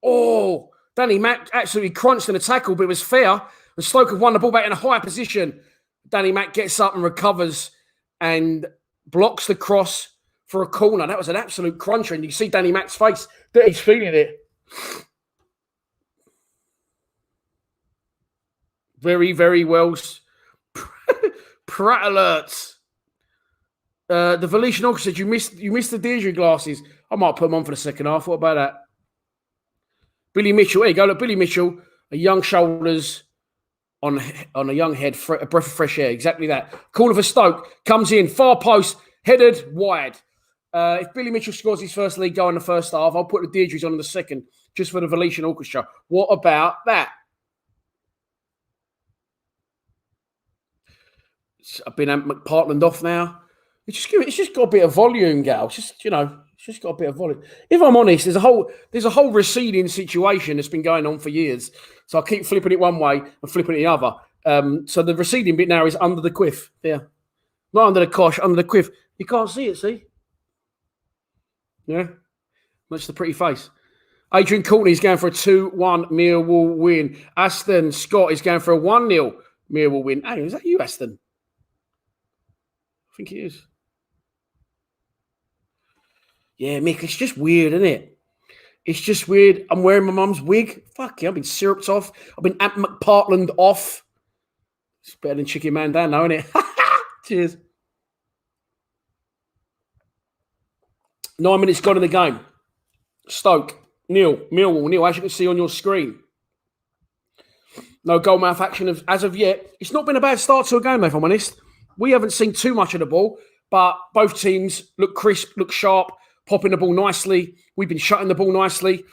B: Oh, Danny Mack absolutely crunched in the tackle, but it was fair. And Stoke have won the ball back in a high position. Danny Mack gets up and recovers and blocks the cross for a corner. That was an absolute cruncher. And you see Danny Mack's face that he's feeling it. Very, very well. Pratt alerts. The Valetian Orchestra said you missed the Deirdre glasses. I might put them on for the second half. What about that? Billy Mitchell. There you go. Look, Billy Mitchell. A young shoulders on a young head. A breath of fresh air. Exactly that. Corner for Stoke. Comes in. Far post. Headed wide. If Billy Mitchell scores his first league goal in the first half, I'll put the Deirdres on in the second, just for the Valetian Orchestra. What about that? I've been at McPartland off now. It's just got a bit of volume, Gal. It's just got a bit of volume. If I'm honest, there's a whole receding situation that's been going on for years. So I keep flipping it one way and flipping it the other. So the receding bit now is under the quiff. There. Not under the cosh, under the quiff. You can't see it, see? Yeah. Much the pretty face. Adrian Courtney is going for a 2-1 Millwall win. Aston Scott is going for a 1-0 Millwall win. Hey, is that you, Aston? I think it is. Yeah, Mick, it's just weird, isn't it? It's just weird. I'm wearing my mum's wig. Fuck yeah, I've been syruped off. I've been at McPartland off. It's better than Chicken Man down now, isn't it? Cheers. 9 minutes gone in the game. Stoke, nil. Millwall, nil, as you can see on your screen. No goalmouth action as of yet. It's not been a bad start to a game, if I'm honest. We haven't seen too much of the ball, but both teams look crisp, look sharp, popping the ball nicely. We've been shutting the ball nicely.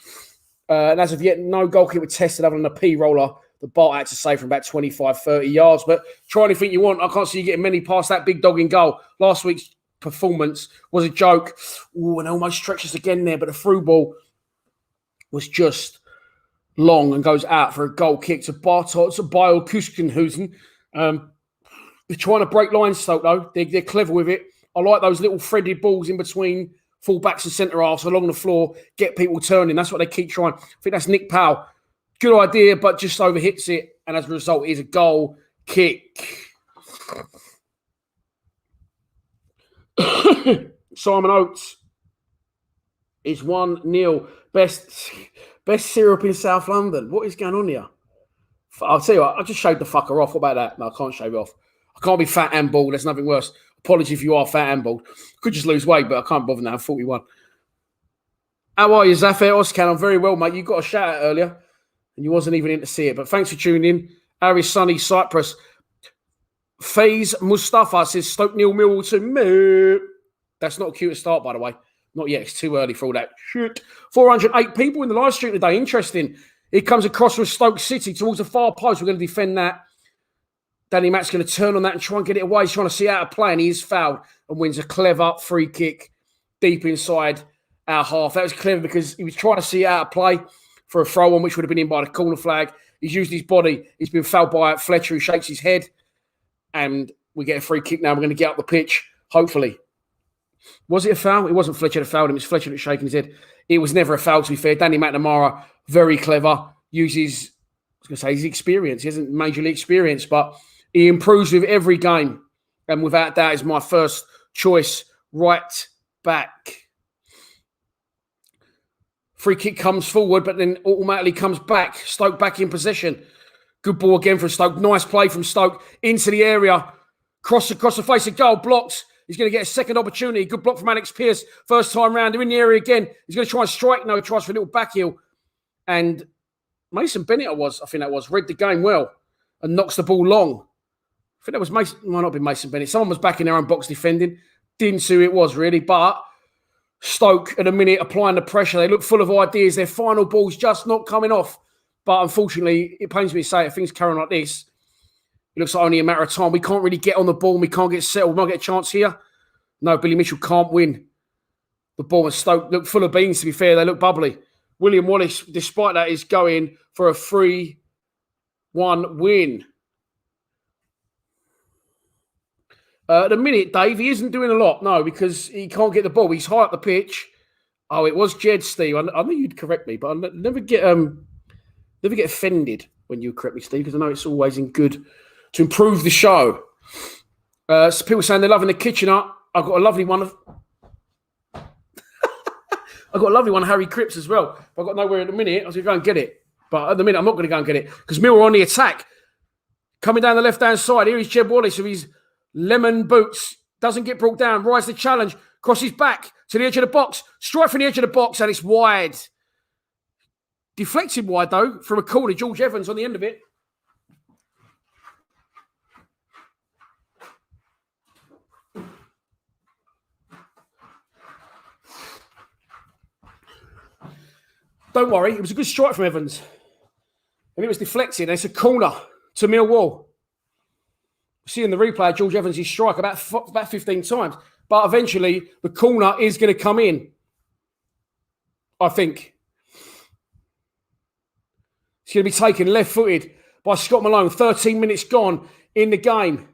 B: And as of yet, no goalkeeper tested other than a P-roller that Bart had to save from about 25, 30 yards. But try anything you want. I can't see you getting many past that big dog in goal. Last week's performance was a joke. Ooh, and almost stretches again there, but the through ball was just long and goes out for a goal kick to Bartot, to Bile Kuskenhusen. They're trying to break lines, Stoke, though. They're clever with it. I like those little threaded balls in between full-backs and centre-halves along the floor, get people turning. That's what they keep trying. I think that's Nick Powell. Good idea, but just overhits it. And as a result, it is a goal kick. Simon Oates is 1-0. Best syrup in South London. What is going on here? I'll tell you what, I just shaved the fucker off. What about that? No, I can't shave it off. I can't be fat and bald. There's nothing worse. Apology if you are fat and bald. Could just lose weight, but I can't bother now. I'm 41. How are you, Zafir Oscan? I'm very well, mate. You got a shout out earlier, and you wasn't even in to see it. But thanks for tuning in. Harry Sunny Cyprus. Faze Mustafa says Stoke nil Millwall to me. That's not a cute start, by the way. Not yet. It's too early for all that shit. 408 people in the live stream today. Interesting. It comes across from Stoke City towards the far post. We're going to defend that. Danny Mack's going to turn on that and try and get it away. He's trying to see how to play, and he is fouled and wins a clever free kick deep inside our half. That was clever because he was trying to see how to play for a throw-on, which would have been in by the corner flag. He's used his body. He's been fouled by Fletcher, who shakes his head. And we get a free kick now. We're going to get up the pitch, hopefully. Was it a foul? It wasn't Fletcher that fouled him. It's Fletcher that's shaking his head. It was never a foul, to be fair. Danny McNamara, very clever, uses, I was going to say, his experience. He hasn't majorly experienced, but he improves with every game. And without doubt, is my first choice right back. Free kick comes forward, but then automatically comes back. Stoke back in possession. Good ball again from Stoke. Nice play from Stoke into the area. Cross across the face of goal. Blocks. He's going to get a second opportunity. Good block from Alex Pearce. First time round. They're in the area again. He's going to try and strike. No, he tries for a little back heel. And Mason Bennett, I think that was, read the game well and knocks the ball long. I think that was Mason. Might not be Mason Bennett. Someone was back in their own box defending. Didn't see who it was really. But Stoke at a minute applying the pressure. They look full of ideas. Their final ball's just not coming off. But unfortunately, it pains me to say, if things carry on like this, it looks like only a matter of time. We can't really get on the ball. We can't get settled. We might get a chance here. No, Billy Mitchell can't win. The ball and Stoke look full of beans, to be fair. They look bubbly. William Wallace, despite that, is going for a 3-1 win. At the minute, Dave, he isn't doing a lot. No, because he can't get the ball. He's high up the pitch. Oh, it was Jed, Steve. I know you'd correct me, but I never get offended when you correct me, Steve, because I know it's always in good to improve the show. So people saying they're loving the kitchen up. I've got a lovely one of Harry Cripps as well. I've got nowhere at the minute. I was going to go and get it. But at the minute, I'm not going to go and get it because Millwall are on the attack. Coming down the left-hand side. Here is Jeb Wallace with his lemon boots. Doesn't get brought down. Rise the challenge. Crosses back to the edge of the box. Strike from the edge of the box, and it's wide. Deflected wide, though, from a corner. George Evans on the end of it. Don't worry, it was a good strike from Evans. And it was deflected, and it's a corner to Millwall. See in the replay, George Evans' strike about 15 times. But eventually, the corner is going to come in, I think. It's going to be taken left-footed by Scott Malone. 13 minutes gone in the game.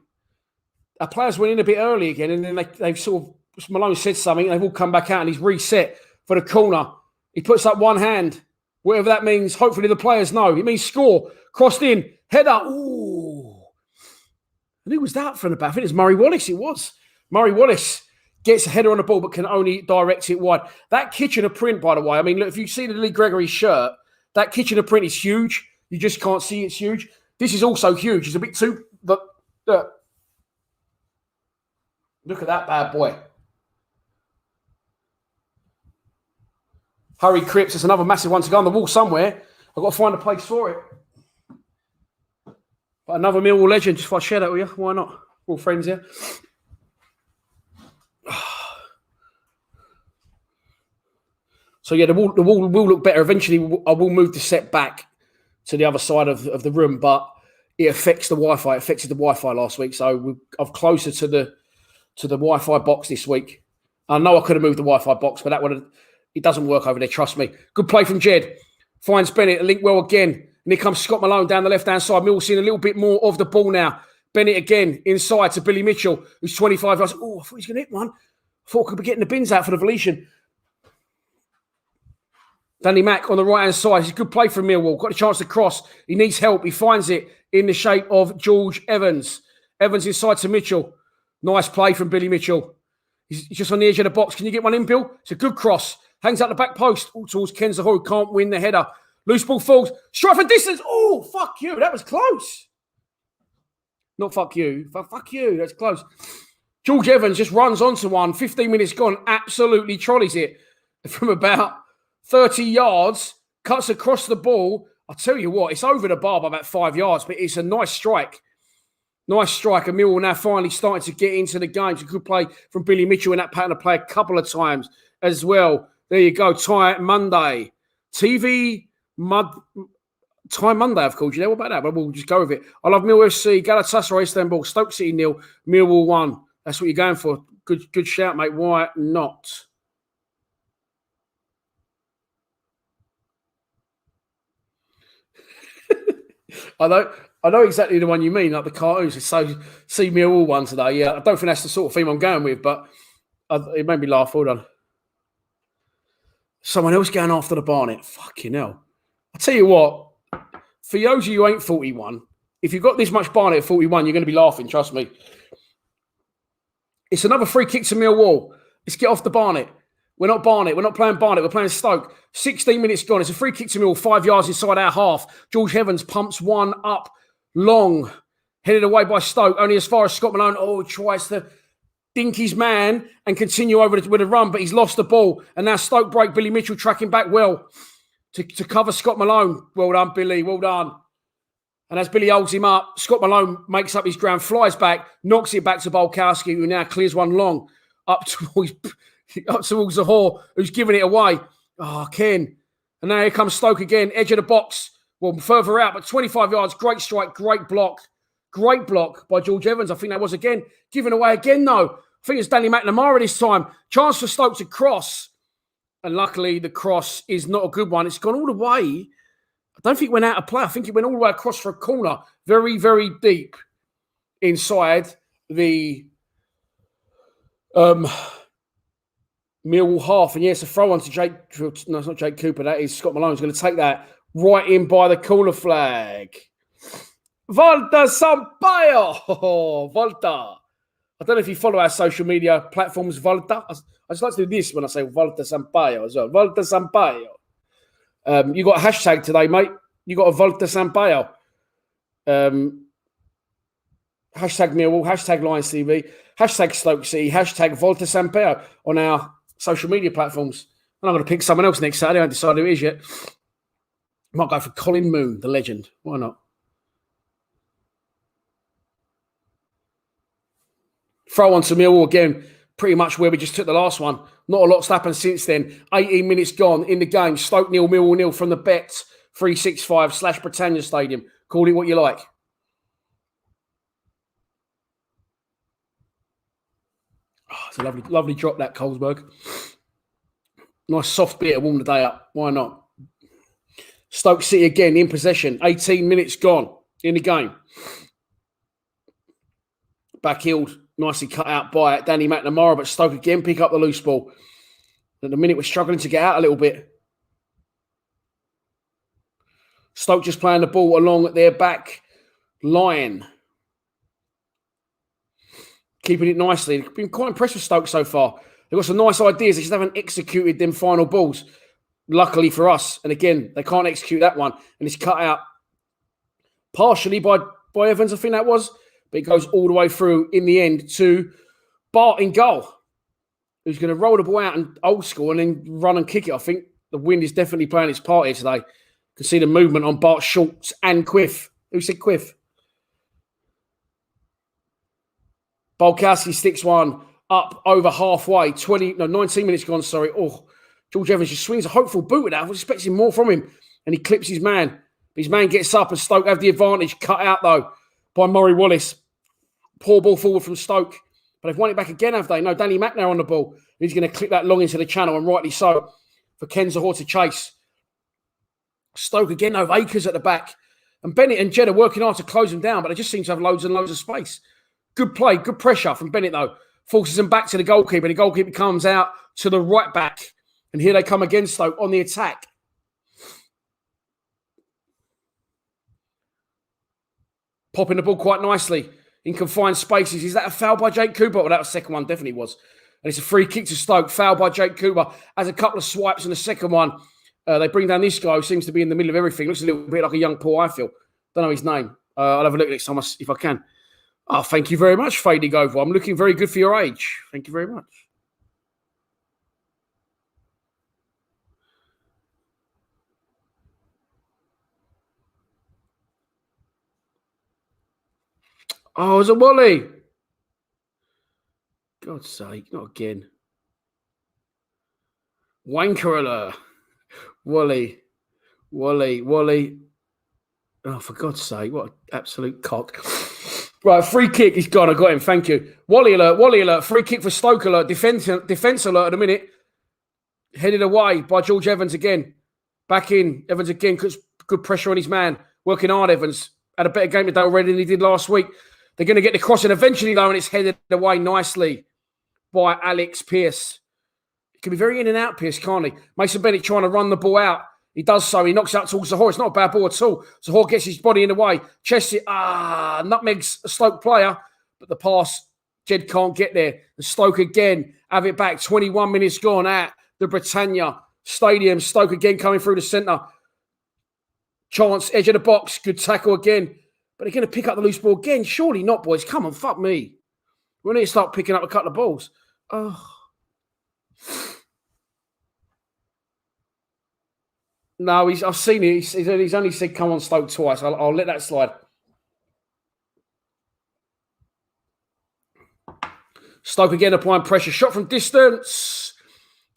B: Our players went in a bit early again, and then they've sort of, Malone said something, and they've all come back out, and he's reset for the corner. He puts up one hand, whatever that means. Hopefully the players know. It means score. Crossed in. Header. Ooh. And who was that from the back? I think it's Murray Wallace. It was. Murray Wallace gets a header on the ball but can only direct it wide. That Kitchener print, by the way, I mean, look, if you see the Lee Gregory shirt, that Kitchener print is huge. You just can't see it's huge. This is also huge. It's a bit too... Look at that bad boy. Harry Cripps, it's another massive one to go on the wall somewhere. I've got to find a place for it. But another Millwall legend, just if I share that with you, why not? We're all friends here. So yeah, the wall will look better. Eventually, I will move the set back to the other side of the room, but it affects the Wi-Fi. It affected the Wi-Fi last week, so I'm closer to the Wi-Fi box this week. I know I could have moved the Wi-Fi box, but that would have... It doesn't work over there, trust me. Good play from Jed. Finds Bennett. Link well again. And here comes Scott Malone down the left-hand side. Millwall seeing a little bit more of the ball now. Bennett again inside to Billy Mitchell, who's 25 yards. Oh, I thought he was going to hit one. I thought I could be getting the bins out for the Venetian. Danny Mack on the right-hand side. It's a good play from Millwall. Got a chance to cross. He needs help. He finds it in the shape of George Evans. Evans inside to Mitchell. Nice play from Billy Mitchell. He's just on the edge of the box. Can you get one in, Bill? It's a good cross. Hangs out the back post. All towards Ken Zahor, who can't win the header. Loose ball falls. Strike for distance. Oh, fuck you. That was close. Not fuck you. Fuck you. That's close. George Evans just runs onto one. 15 minutes gone. Absolutely trolleys it from about 30 yards. Cuts across the ball. I'll tell you what, it's over the bar by about 5 yards, but it's a nice strike. Nice strike. And Millwall now finally starting to get into the game. It's a good play from Billy Mitchell in that pattern of play a couple of times as well. There you go. Tie Monday. Time Monday, I've called you there. What about that? But we'll just go with it. I love Millwall FC, Galatasaray, Istanbul, Stoke City 0, Millwall 1. That's what you're going for. Good shout, mate. Why not? I know exactly the one you mean, like the cartoons. So see Millwall 1 today. Yeah, I don't think that's the sort of theme I'm going with, but it made me laugh. Hold on. Someone else going after the Barnet. Fucking hell. I tell you what, for those of you who ain't 41, if you've got this much Barnet at 41, you're going to be laughing, trust me. It's another free kick to Millwall. Let's get off the Barnet. We're not Barnet. We're not playing Barnet. We're playing Stoke. 16 minutes gone. It's a free kick to Millwall, 5 yards inside our half. George Evans pumps one up long, headed away by Stoke, only as far as Scott Malone. Oh, tries to dink his man and continue over with a run, but he's lost the ball. And now Stoke break. Billy Mitchell tracking back well to cover Scott Malone. Well done, Billy. Well done. And as Billy holds him up, Scott Malone makes up his ground, flies back, knocks it back to Bolkowski, who now clears one long up towards Zahor, who's giving it away. Oh, Ken. And now here comes Stoke again, edge of the box. Well, further out, but 25 yards. Great strike, great block. Great block by George Evans. I think that was again. Given away again, though. I think it's Danny McNamara this time. Chance for Stoke to cross. And luckily, the cross is not a good one. It's gone all the way. I don't think it went out of play. I think it went all the way across for a corner. Very, very deep inside the Millwall half. And yes, a throw on to Jake. No, it's not Jake Cooper. That is Scott Malone. He's going to take that right in by the corner flag. Volta Sampaio. Oh, Volta. I don't know if you follow our social media platforms, Volta. I just like to do this when I say Volta Sampaio as well. Volta Sampaio. You got a hashtag today, mate. You got a Volta Sampaio. Hashtag Millwall, hashtag Lions TV, hashtag Stoke City, hashtag Volta Sampaio on our social media platforms. And I'm going to pick someone else next Saturday. I haven't decided who it is yet. Might go for Colin Moon, the legend. Why not? Throw on to Millwall again, pretty much where we just took the last one. Not a lot's happened since then. 18 minutes gone in the game. Stoke 0, Millwall 0 from the Bet 365 / Britannia Stadium. Call it what you like. Oh, it's a lovely drop, that Colesberg. Nice soft beer to warm the day up. Why not? Stoke City again in possession. 18 minutes gone in the game. Backheeled. Nicely cut out by Danny McNamara, but Stoke again pick up the loose ball. At the minute, we're struggling to get out a little bit. Stoke just playing the ball along at their back line. Keeping it nicely. Been quite impressed with Stoke so far. They've got some nice ideas. They just haven't executed them final balls. Luckily for us. And again, they can't execute that one. And it's cut out partially by Evans, I think that was. But it goes all the way through in the end to Bart in goal, who's going to roll the ball out and old school and then run and kick it. I think the wind is definitely playing its part here today. You can see the movement on Bart Schultz and Quiff. Who said Quiff? Bolkowski sticks one up over halfway. 19 minutes gone, sorry. Oh, George Evans just swings a hopeful boot with that. I was expecting more from him. And he clips his man. His man gets up and Stoke have the advantage. Cut out, though, by Murray Wallace. Poor ball forward from Stoke. But they've won it back again, have they? No, Danny McNamara on the ball. He's going to clip that long into the channel, and rightly so, for Ken Zahor to chase. Stoke again, though, acres at the back. And Bennett and Jed are working hard to close them down, but they just seem to have loads and loads of space. Good play, good pressure from Bennett, though. Forces them back to the goalkeeper. The goalkeeper comes out to the right back. And here they come again, Stoke, on the attack. Popping the ball quite nicely in confined spaces. Is that a foul by Jake Cooper? Well, that was the second one, definitely was. And it's a free kick to Stoke. Foul by Jake Cooper. Has a couple of swipes in the second one. They bring down this guy who seems to be in the middle of everything. Looks a little bit like a young Paul Ifill. Don't know his name. I'll have a look next time if I can. Oh, thank you very much, Fading Over. I'm looking very good for your age. Thank you very much. Oh, it's a Wally. God's sake, not again. Wanker alert. Wally. Oh, for God's sake, what an absolute cock. Right, free kick. He's gone. I got him. Thank you. Wally alert. Free kick for Stoke alert. Defence alert at a minute. Headed away by George Evans again. Back in. Evans again. Good pressure on his man. Working hard, Evans. Had a better game today already than he did last week. They're going to get the crossing eventually, though, and it's headed away nicely by Alex Pearce. He can be very in and out, Pearce, can't he? Mason Bennett trying to run the ball out. He does so. He knocks out towards Zahor. It's not a bad ball at all. Zahor gets his body in the way. Chests it. Nutmegs a Stoke player. But the pass, Jed can't get there. And Stoke again have it back. 21 minutes gone at the Britannia Stadium. Stoke again coming through the centre. Chance, edge of the box. Good tackle again. But they're going to pick up the loose ball again. Surely not, boys. Come on, fuck me. We need to start picking up a couple of balls. Oh. No, I've seen it. He's only said come on Stoke twice. I'll let that slide. Stoke again applying pressure. Shot from distance.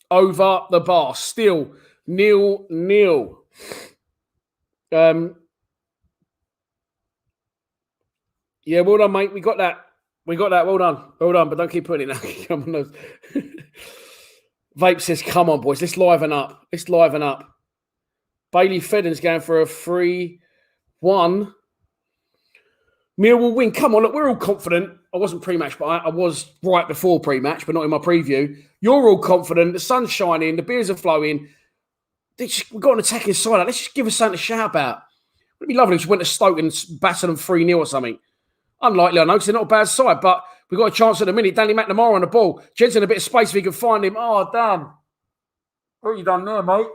B: Over the bar. Still 0-0. Yeah, well done, mate. We got that. Well done. But don't keep putting it now. Come on. Vape says, come on, boys. Let's liven up. Bailey Fedden's going for a 3-1. Millwall win. Come on, look, we're all confident. I wasn't pre-match, but I was right before pre-match, but not in my preview. You're all confident. The sun's shining. The beers are flowing. We've got an attacking side. Let's just give us something to shout about. It'd be lovely if we went to Stoke and battered them 3-0 or something. Unlikely, I know, because they're not a bad side, but we've got a chance at the minute. Danny McNamara on the ball. Jed's in a bit of space if he can find him. Oh, damn. What have you done there, mate?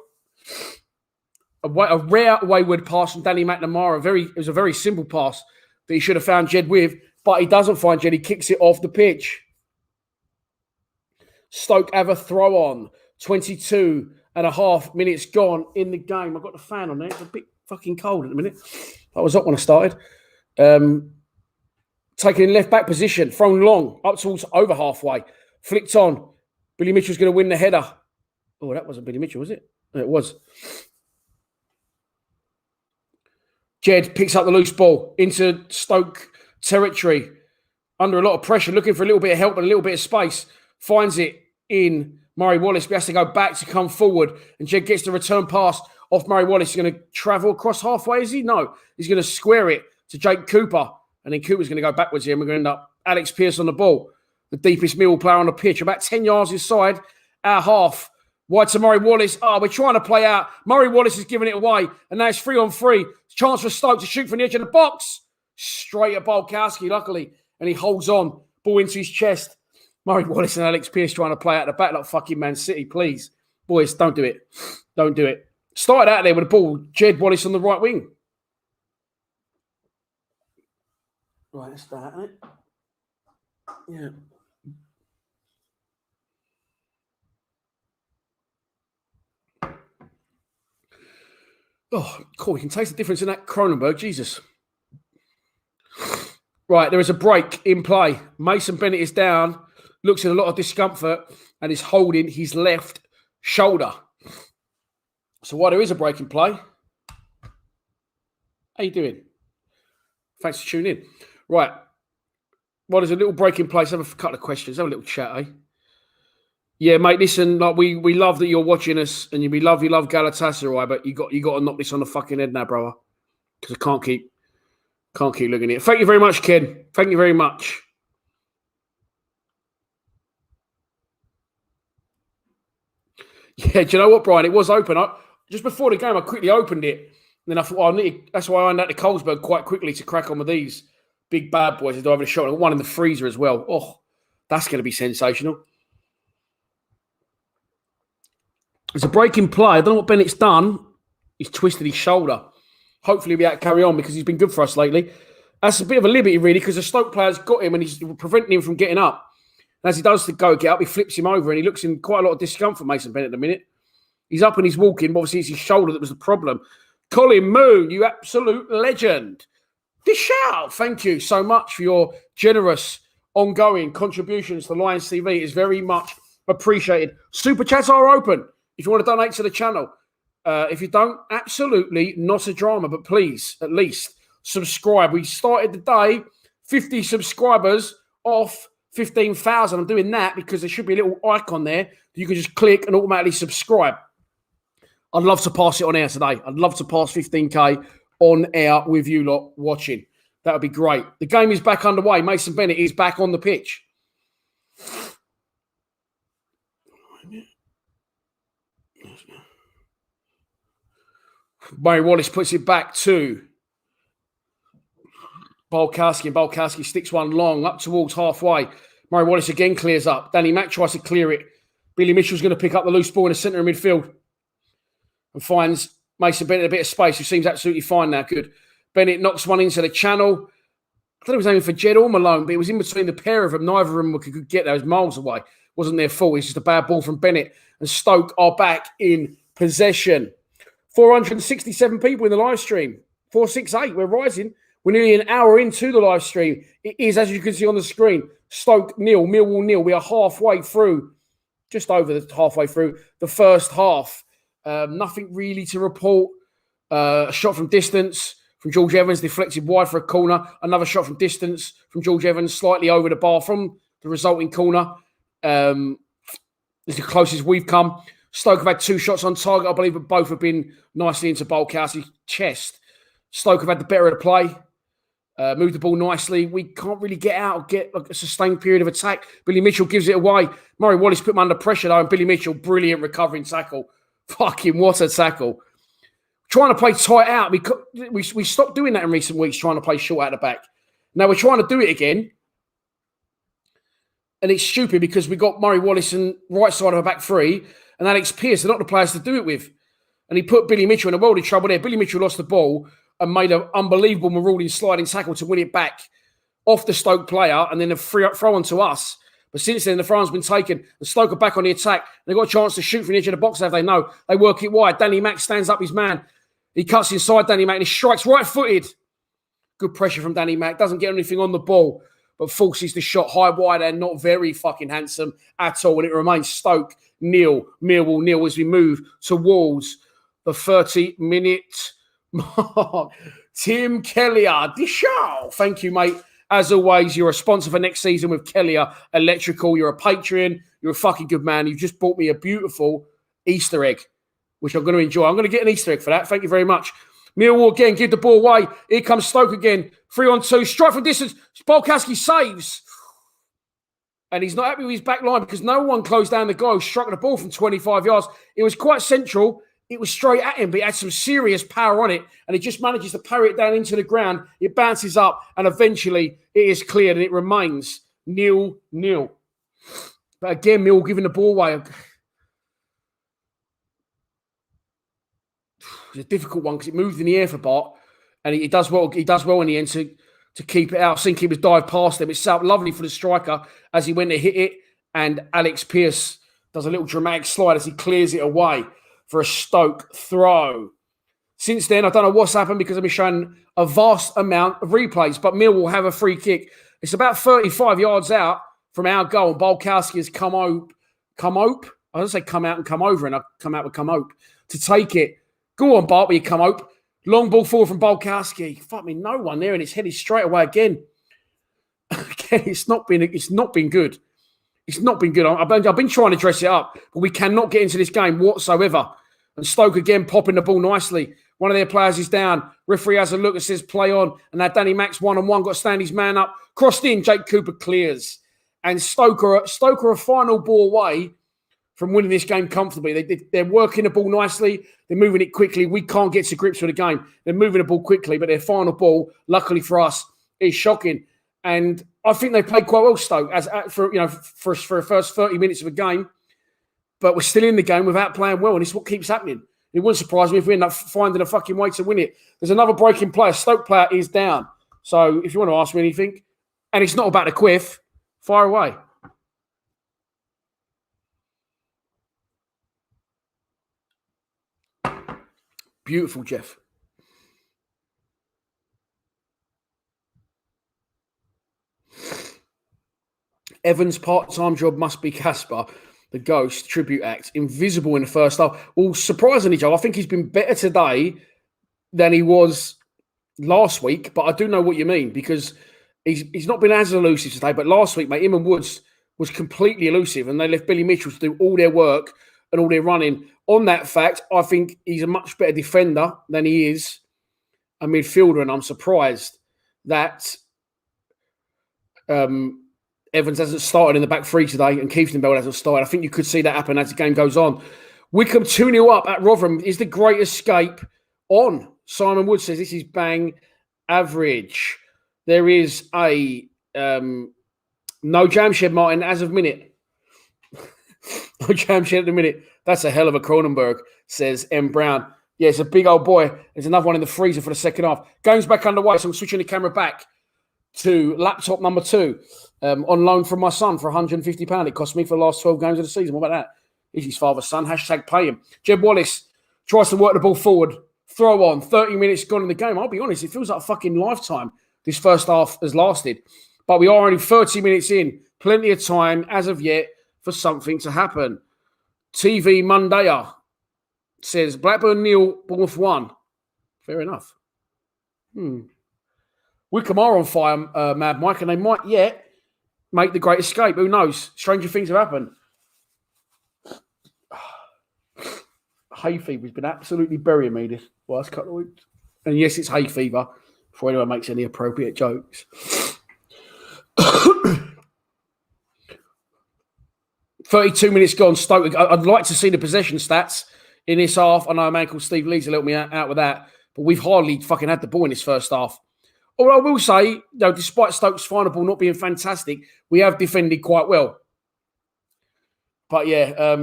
B: A rare wayward pass from Danny McNamara. It was a very simple pass that he should have found Jed with, but he doesn't find Jed. He kicks it off the pitch. Stoke have a throw on. 22 and a half minutes gone in the game. I've got the fan on there. It's a bit fucking cold at the minute. I was up when I started. Taken in left back position. Thrown long. Up towards over halfway. Flicked on. Billy Mitchell's going to win the header. Oh, that wasn't Billy Mitchell, was it? It was. Jed picks up the loose ball into Stoke territory. Under a lot of pressure. Looking for a little bit of help and a little bit of space. Finds it in Murray Wallace. But he has to go back to come forward. And Jed gets the return pass off Murray Wallace. He's going to travel across halfway, is he? No. He's going to square it to Jake Cooper. And then Cooper's going to go backwards here. And we're going to end up Alex Pearce on the ball. The deepest Millwall player on the pitch. About 10 yards inside our half. Wide to Murray Wallace. We're trying to play out. Murray Wallace is giving it away. And now it's 3-on-3. Chance for Stoke to shoot from the edge of the box. Straight at Bolkowski, luckily. And he holds on. Ball into his chest. Murray Wallace and Alex Pearce trying to play out the back like fucking Man City. Please. Boys, don't do it. Don't do it. Started out there with the ball. Jed Wallace on the right wing. Right, that's that, isn't it? Yeah. Oh, cool. You can taste the difference in that Cronenberg. Jesus. Right, there is a break in play. Mason Bennett is down, looks in a lot of discomfort, and is holding his left shoulder. So while there is a break in play, how you doing? Thanks for tuning in. Right. Well, there's a little break in play. Let's have a couple of questions. Have a little chat, eh? Yeah, mate, listen, like we love that you're watching us, and you love Galatasaray, but you got to knock this on the fucking head now, brother. Because I can't keep looking at it. Thank you very much, Ken. Thank you very much. Yeah, do you know what, Brian? It was open. Just before the game, I quickly opened it. And then I thought, that's why I went out to Colesberg quite quickly to crack on with these big bad boys. I do have a shot. One in the freezer as well. Oh, that's going to be sensational. It's a breaking play. I don't know what Bennett's done. He's twisted his shoulder. Hopefully he'll be able to carry on because he's been good for us lately. That's a bit of a liberty, really, because the Stoke player's got him and he's preventing him from getting up. And as he does to go get up, he flips him over and he looks in quite a lot of discomfort, Mason Bennett, at the minute. He's up and he's walking, but obviously it's his shoulder that was the problem. Colin Moon, you absolute legend. Dish out. Thank you so much for your generous, ongoing contributions to Lions TV. It is very much appreciated. Super chats are open if you want to donate to the channel. If you don't, absolutely not a drama, but please, at least, subscribe. We started the day 50 subscribers off 15,000. I'm doing that because there should be a little icon there that you can just click and automatically subscribe. I'd love to pass it on air today. I'd love to pass 15K on air with you lot watching. That would be great. The game is back underway. Mason Bennett is back on the pitch. Murray Wallace puts it back to Balkowski, and Balkowski sticks one long up towards halfway. Murray Wallace again clears up. Danny Mack tries to clear it. Billy Mitchell's going to pick up the loose ball in the centre of midfield and finds Mason Bennett a bit of space, who seems absolutely fine now. Good. Bennett knocks one into the channel. I thought it was aiming for Jed or Malone, but it was in between the pair of them. Neither of them could get there. It was miles away. It wasn't their fault. It's just a bad ball from Bennett. And Stoke are back in possession. 467 people in the live stream. 468. We're rising. We're nearly an hour into the live stream. It is, as you can see on the screen, Stoke 0, Millwall 0. We are halfway through, just over the halfway through the first half. Nothing really to report. A shot from distance from George Evans, deflected wide for a corner. Another shot from distance from George Evans, slightly over the bar from the resulting corner. It's the closest we've come. Stoke have had 2 shots on target, I believe, but both have been nicely into Balkowski's chest. Stoke have had the better of the play. Moved the ball nicely. We can't really get out or get a sustained period of attack. Billy Mitchell gives it away. Murray Wallace put him under pressure, though, and Billy Mitchell, brilliant recovering tackle. Fucking what a tackle. Trying to play tight out. We stopped doing that in recent weeks, trying to play short out the back. Now we're trying to do it again. And it's stupid because we got Murray Wallace and right side of a back three, and Alex Pearce are not the players to do it with. And he put Billy Mitchell in a world of trouble there. Billy Mitchell lost the ball and made an unbelievable marauding sliding tackle to win it back off the Stoke player and then a throw on to us. But since then, the throw-on's been taken. The Stoke are back on the attack. They've got a chance to shoot from the edge of the box if they know. They work it wide. Danny Mack stands up his man. He cuts inside Danny Mack and he strikes right-footed. Good pressure from Danny Mack. Doesn't get anything on the ball, but forces the shot high wide and not very fucking handsome at all. And it remains Stoke 0, Millwall 0 as we move towards the 30-minute mark. Tim Kellier, Dishaw. Thank you, mate. As always, you're a sponsor for next season with Kellier Electrical. You're a Patreon. You're a fucking good man. You've just bought me a beautiful Easter egg, which I'm going to enjoy. I'm going to get an Easter egg for that. Thank you very much. Millwall again, give the ball away. Here comes Stoke again. 3-on-2, strike from distance. Balkowski saves. And he's not happy with his back line because no one closed down the guy who struck the ball from 25 yards. It was quite central. It was straight at him, but it had some serious power on it. And he just manages to parry it down into the ground. It bounces up, and eventually it is cleared, and it remains 0-0. But again, Mill giving the ball away. It's a difficult one because it moved in the air for Bart, and he does well. He does well in the end to keep it out. I've seen keepers dive past him. It's lovely for the striker as he went to hit it, and Alex Pearce does a little dramatic slide as he clears it away for a Stoke throw. Since then, I don't know what's happened because I've been showing a vast amount of replays, but Mill will have a free kick. It's about 35 yards out from our goal. Balkowski has come out and come over, and I come out with come up to take it. Go on, Bart, you come up. Long ball forward from Balkowski. Fuck me, no one there, and it's headed straight away again. Again, it's not been good. It's not been good. I've been trying to dress it up, but we cannot get into this game whatsoever. And Stoke again popping the ball nicely. One of their players is down. Referee has a look and says play on. And now Danny Mack's one-on-one. Got to stand his man up. Crossed in. Jake Cooper clears. And Stoke are a final ball away from winning this game comfortably. They're working the ball nicely. They're moving it quickly. We can't get to grips with the game. They're moving the ball quickly, but their final ball, luckily for us, is shocking. And I think they played quite well, Stoke, for the first 30 minutes of a game. but we're still in the game without playing well, and it's what keeps happening. It wouldn't surprise me if we end up finding a fucking way to win it. There's another breaking player. Stoke player is down. So if you want to ask me anything, and it's not about the quiff, fire away. Beautiful, Jeff. Evans' part-time job must be Casper, the Ghost tribute act, invisible in the first half. Well, surprisingly, Joe, I think he's been better today than he was last week. But I do know what you mean, because he's not been as elusive today. But last week, mate, him and Woods was completely elusive, and they left Billy Mitchell to do all their work and all their running. On that fact, I think he's a much better defender than he is a midfielder, and I'm surprised that Evans hasn't started in the back three today, and Keefenbell hasn't started. I think you could see that happen as the game goes on. Wickham 2-0 up at Rotherham. Is the great escape on? Simon Wood says this is bang average. There is a no jam shed, Martin, as of minute. No jam shed at the minute. That's a hell of a Cronenberg, says M. Brown. Yeah, it's a big old boy. There's another one in the freezer for the second half. Game's back underway, so I'm switching the camera back to laptop number 2. On loan from my son for £150. It cost me for the last 12 games of the season. What about that? He's his father's son. Hashtag pay him. Jeb Wallace tries to work the ball forward. Throw on. 30 minutes gone in the game. I'll be honest, it feels like a fucking lifetime this first half has lasted. But we are only 30 minutes in. Plenty of time, as of yet, for something to happen. TV Monday says Blackburn 0, Bournemouth 1. Fair enough. Wickham are on fire, Mad Mike, and they might yet make the great escape. Who knows? Stranger things have happened. Hay fever's been absolutely burying me this last couple of weeks. And yes, it's hay fever, before anyone makes any appropriate jokes. 32 minutes gone. Stoke. I'd like to see the possession stats in this half. I know a man called Steve Lee's will help me out with that, but we've hardly fucking had the ball in this first half. Although I will say, despite Stoke's final ball not being fantastic, we have defended quite well. But yeah,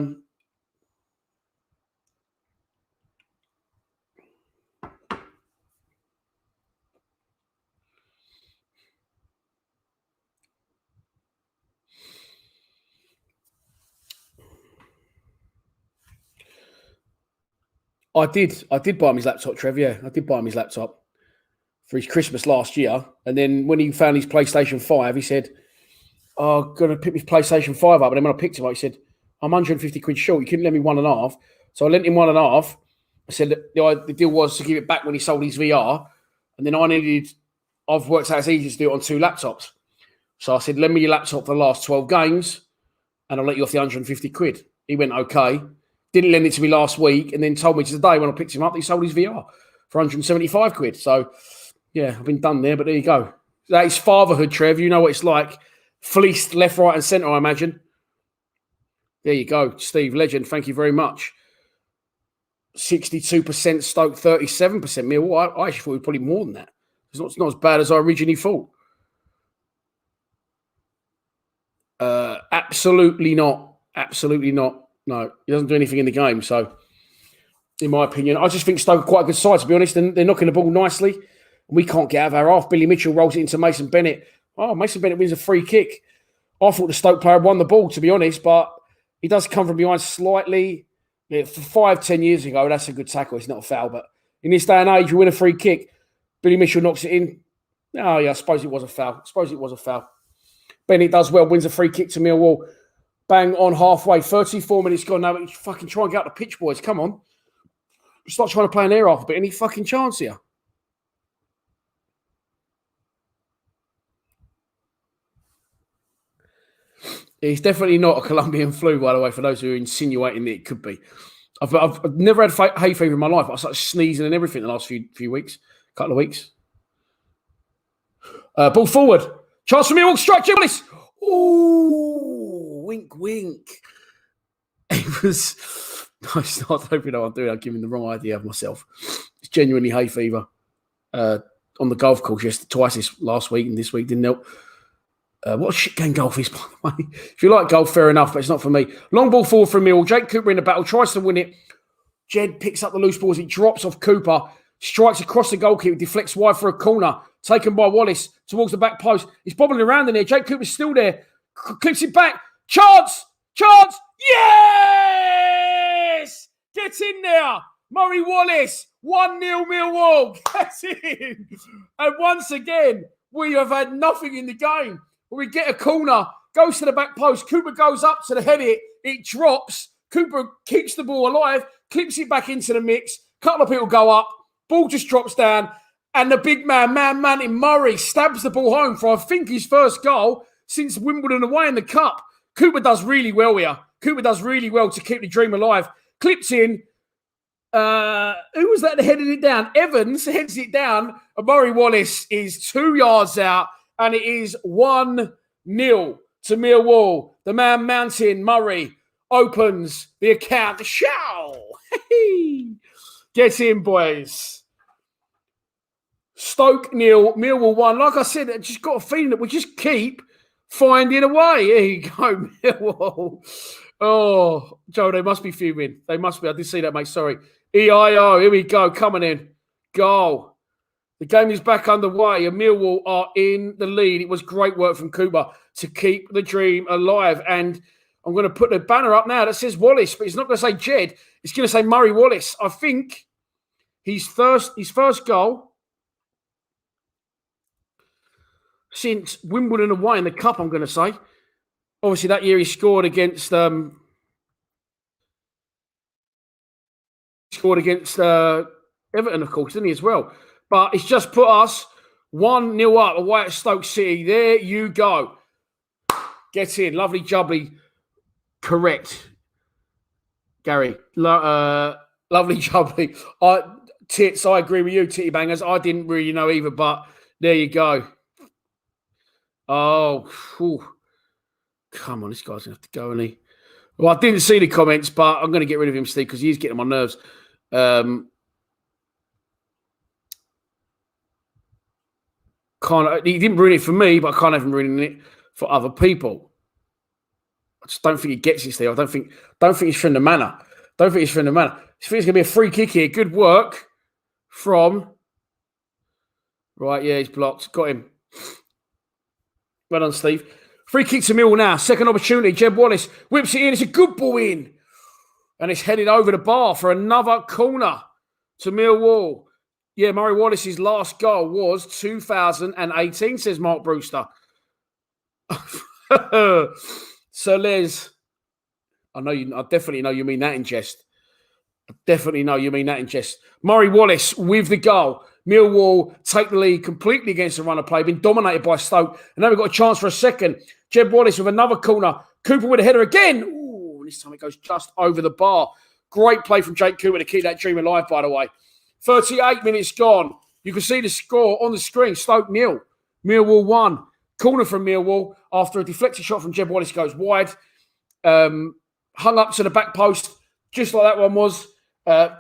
B: I did buy him his laptop, Trev. Yeah, I did buy him his laptop for his Christmas last year. And then when he found his PlayStation 5, he said, "Oh, I'm going to pick his PlayStation 5 up." And then when I picked him up, he said, "I'm 150 quid short. You couldn't lend me 1.5." So I lent him 1.5. I said the deal was to give it back when he sold his VR. And then I've worked out it's easy to do it on 2 laptops. So I said, "Lend me your laptop for the last 12 games and I'll let you off the 150 quid. He went, okay. Didn't lend it to me last week, and then told me today when I picked him up that he sold his VR for 175 quid. So, yeah, I've been done there, but there you go. That is fatherhood, Trev. You know what it's like. Fleeced left, right, and centre, I imagine. There you go, Steve, legend. Thank you very much. 62% Stoke, 37% Millwall. I actually thought it was probably more than that. It's not as bad as I originally thought. Absolutely not. Absolutely not. No, he doesn't do anything in the game. So, in my opinion, I just think Stoke are quite a good side, to be honest. And they're knocking the ball nicely. We can't get out of our half. Billy Mitchell rolls it into Mason Bennett. Oh, Mason Bennett wins a free kick. I thought the Stoke player won the ball, to be honest, but he does come from behind slightly. Yeah, 5-10 years ago, that's a good tackle. It's not a foul. But in this day and age, you win a free kick. Billy Mitchell knocks it in. Oh, yeah, I suppose it was a foul. Bennett does well, wins a free kick to Millwall. Bang on halfway. 34 minutes gone. Now, fucking try and get out the pitch, boys. Come on. Start trying to play an air off a bit. Any fucking chance here? It's definitely not a Colombian flu, by the way, for those who are insinuating that it could be. I've never had hay fever in my life. I started sneezing and everything the last few weeks, couple of weeks. Ball forward. Chance for Millwall. Strike, Jim Willis. Ooh, wink, wink. It was... No, it's not. I don't think I'm doing. I'm giving the wrong idea of myself. It's genuinely hay fever. On the golf course twice this last week, and this week didn't help. What a shit game golf is, by the way. If you like golf, fair enough, but it's not for me. Long ball forward from Millwall. Jake Cooper in the battle, tries to win it. Jed picks up the loose balls. It drops off Cooper. Strikes across the goalkeeper. Deflects wide for a corner. Taken by Wallace towards the back post. He's bobbling around in there. Jake Cooper's still there. Clips it back. Chance! Chance! Yes! Get in there. Murray Wallace. 1-0 Millwall. Get in. And once again, we have had nothing in the game. We get a corner, goes to the back post. Cooper goes up to the head it drops. Cooper keeps the ball alive, clips it back into the mix. Couple of people go up. Ball just drops down. And the big man in Murray, stabs the ball home for, I think, his first goal since Wimbledon away in the Cup. Cooper does really well here. Cooper does really well to keep the dream alive. Clips in. Who was that that headed it down? Evans heads it down. And Murray Wallace is 2 yards out. And it is 1-0 to Millwall. The man mountain, Murray, opens the account. Show! Get in, boys. Stoke 0, Millwall 1. Like I said, I just got a feeling that we just keep finding a way. Here you go, Millwall. Oh, Joe, they must be fuming. They must be. I did see that, mate. Sorry. EIO, here we go. Coming in. Goal. The game is back underway and Millwall are in the lead. It was great work from Cooper to keep the dream alive. And I'm going to put the banner up now that says Wallace, but it's not going to say Jed. It's going to say Murray Wallace. I think his first goal since Wimbledon away in the Cup, I'm going to say. Obviously, that year he scored against Everton, of course, didn't he, as well? But it's just put us 1-0 up away at Stoke City. There you go. Get in. Lovely jubbly. Correct. Gary. Lovely jubbly. Tits, I agree with you, Titty Bangers. I didn't really know either, but there you go. Oh, whew. Come on, this guy's going to have to go, isn't he? Well, I didn't see the comments, but I'm going to get rid of him, Steve, because he's getting on my nerves. He didn't ruin it for me, but I can't have him ruining it for other people. I just don't think he gets it, Steve. I don't think he's from the manner. I think it's going to be a free kick here. Good work from... Right, yeah, he's blocked. Got him. Well done, Steve. Free kick to Millwall now. Second opportunity. Jeb Wallace whips it in. It's a good ball in. And it's headed over the bar for another corner to Millwall. Yeah, Murray Wallace's last goal was 2018, says Mark Brewster. So, Les, I definitely know you mean that in jest. Murray Wallace with the goal. Millwall take the lead completely against the run of play, been dominated by Stoke. And now we've got a chance for a second. Jeb Wallace with another corner. Cooper with a header again. Ooh, this time it goes just over the bar. Great play from Jake Cooper to keep that dream alive, by the way. 38 minutes gone. You can see the score on the screen. Stoke 0. Millwall 1. Corner from Millwall after a deflected shot from Jeb Wallace goes wide. Hung up to the back post, just like that one was.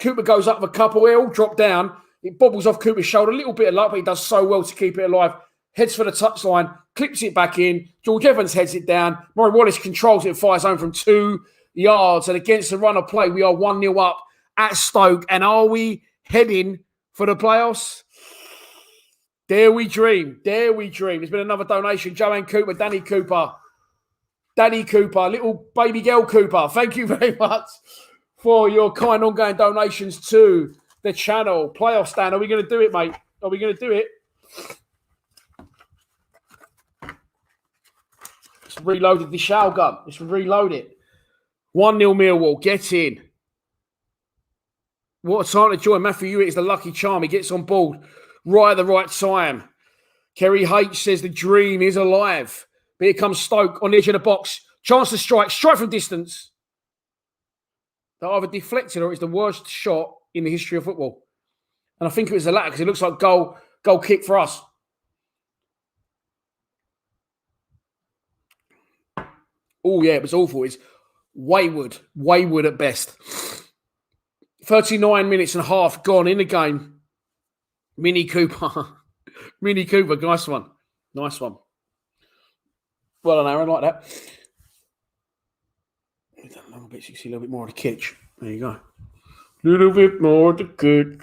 B: Cooper goes up with a couple. They all drop down. It bobbles off Cooper's shoulder. A little bit of luck, but he does so well to keep it alive. Heads for the touchline. Clips it back in. George Evans heads it down. Murray Wallace controls it and fires home from 2 yards. And against the run of play, we are 1-0 up at Stoke. And are we heading for the playoffs? Dare we dream. There's been another donation. Joanne Cooper, Danny Cooper, little baby girl Cooper. Thank you very much for your kind ongoing donations to the channel. Playoff stand. Are we going to do it, mate? Are we going to do it? Let's reload the shell gun. Let's reload it. 1-0 Millwall. Get in. What a time to join. Matthew Hewitt is the lucky charm. He gets on board right at the right time. Kerry H says the dream is alive. But here comes Stoke on the edge of the box. Chance to strike. Strike from distance. That either deflected or it's the worst shot in the history of football. And I think it was the latter because it looks like goal kick for us. Oh, yeah, it was awful. It's wayward at best. 39 minutes and a half gone in the game. Mini Cooper. Nice one. Well, an Aaron, like that. A little bit, so you see a little bit more of the kitch. There you go. A little bit more of the kitch.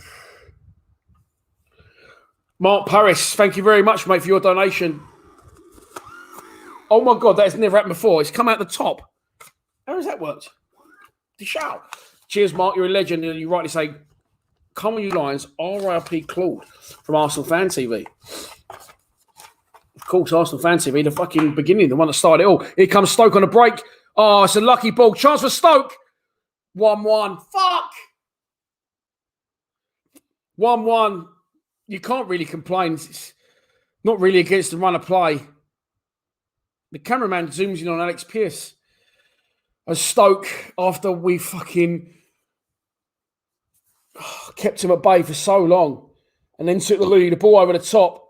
B: Mark Paris, thank you very much, mate, for your donation. Oh my God, that has never happened before. It's come out the top. How has that worked? The shout. Cheers, Mark. You're a legend. And you rightly say, come on, you lines. R.I.P. Claude from Arsenal Fan TV. Of course, Arsenal Fan TV, the fucking beginning, the one that started it all. Here comes Stoke on a break. Oh, it's a lucky ball. Chance for Stoke. 1-1. Fuck. 1-1. You can't really complain. It's not really against the run of play. The cameraman zooms in on Alex Pearce. As Stoke, after we fucking kept him at bay for so long and then took the lead, the ball over the top.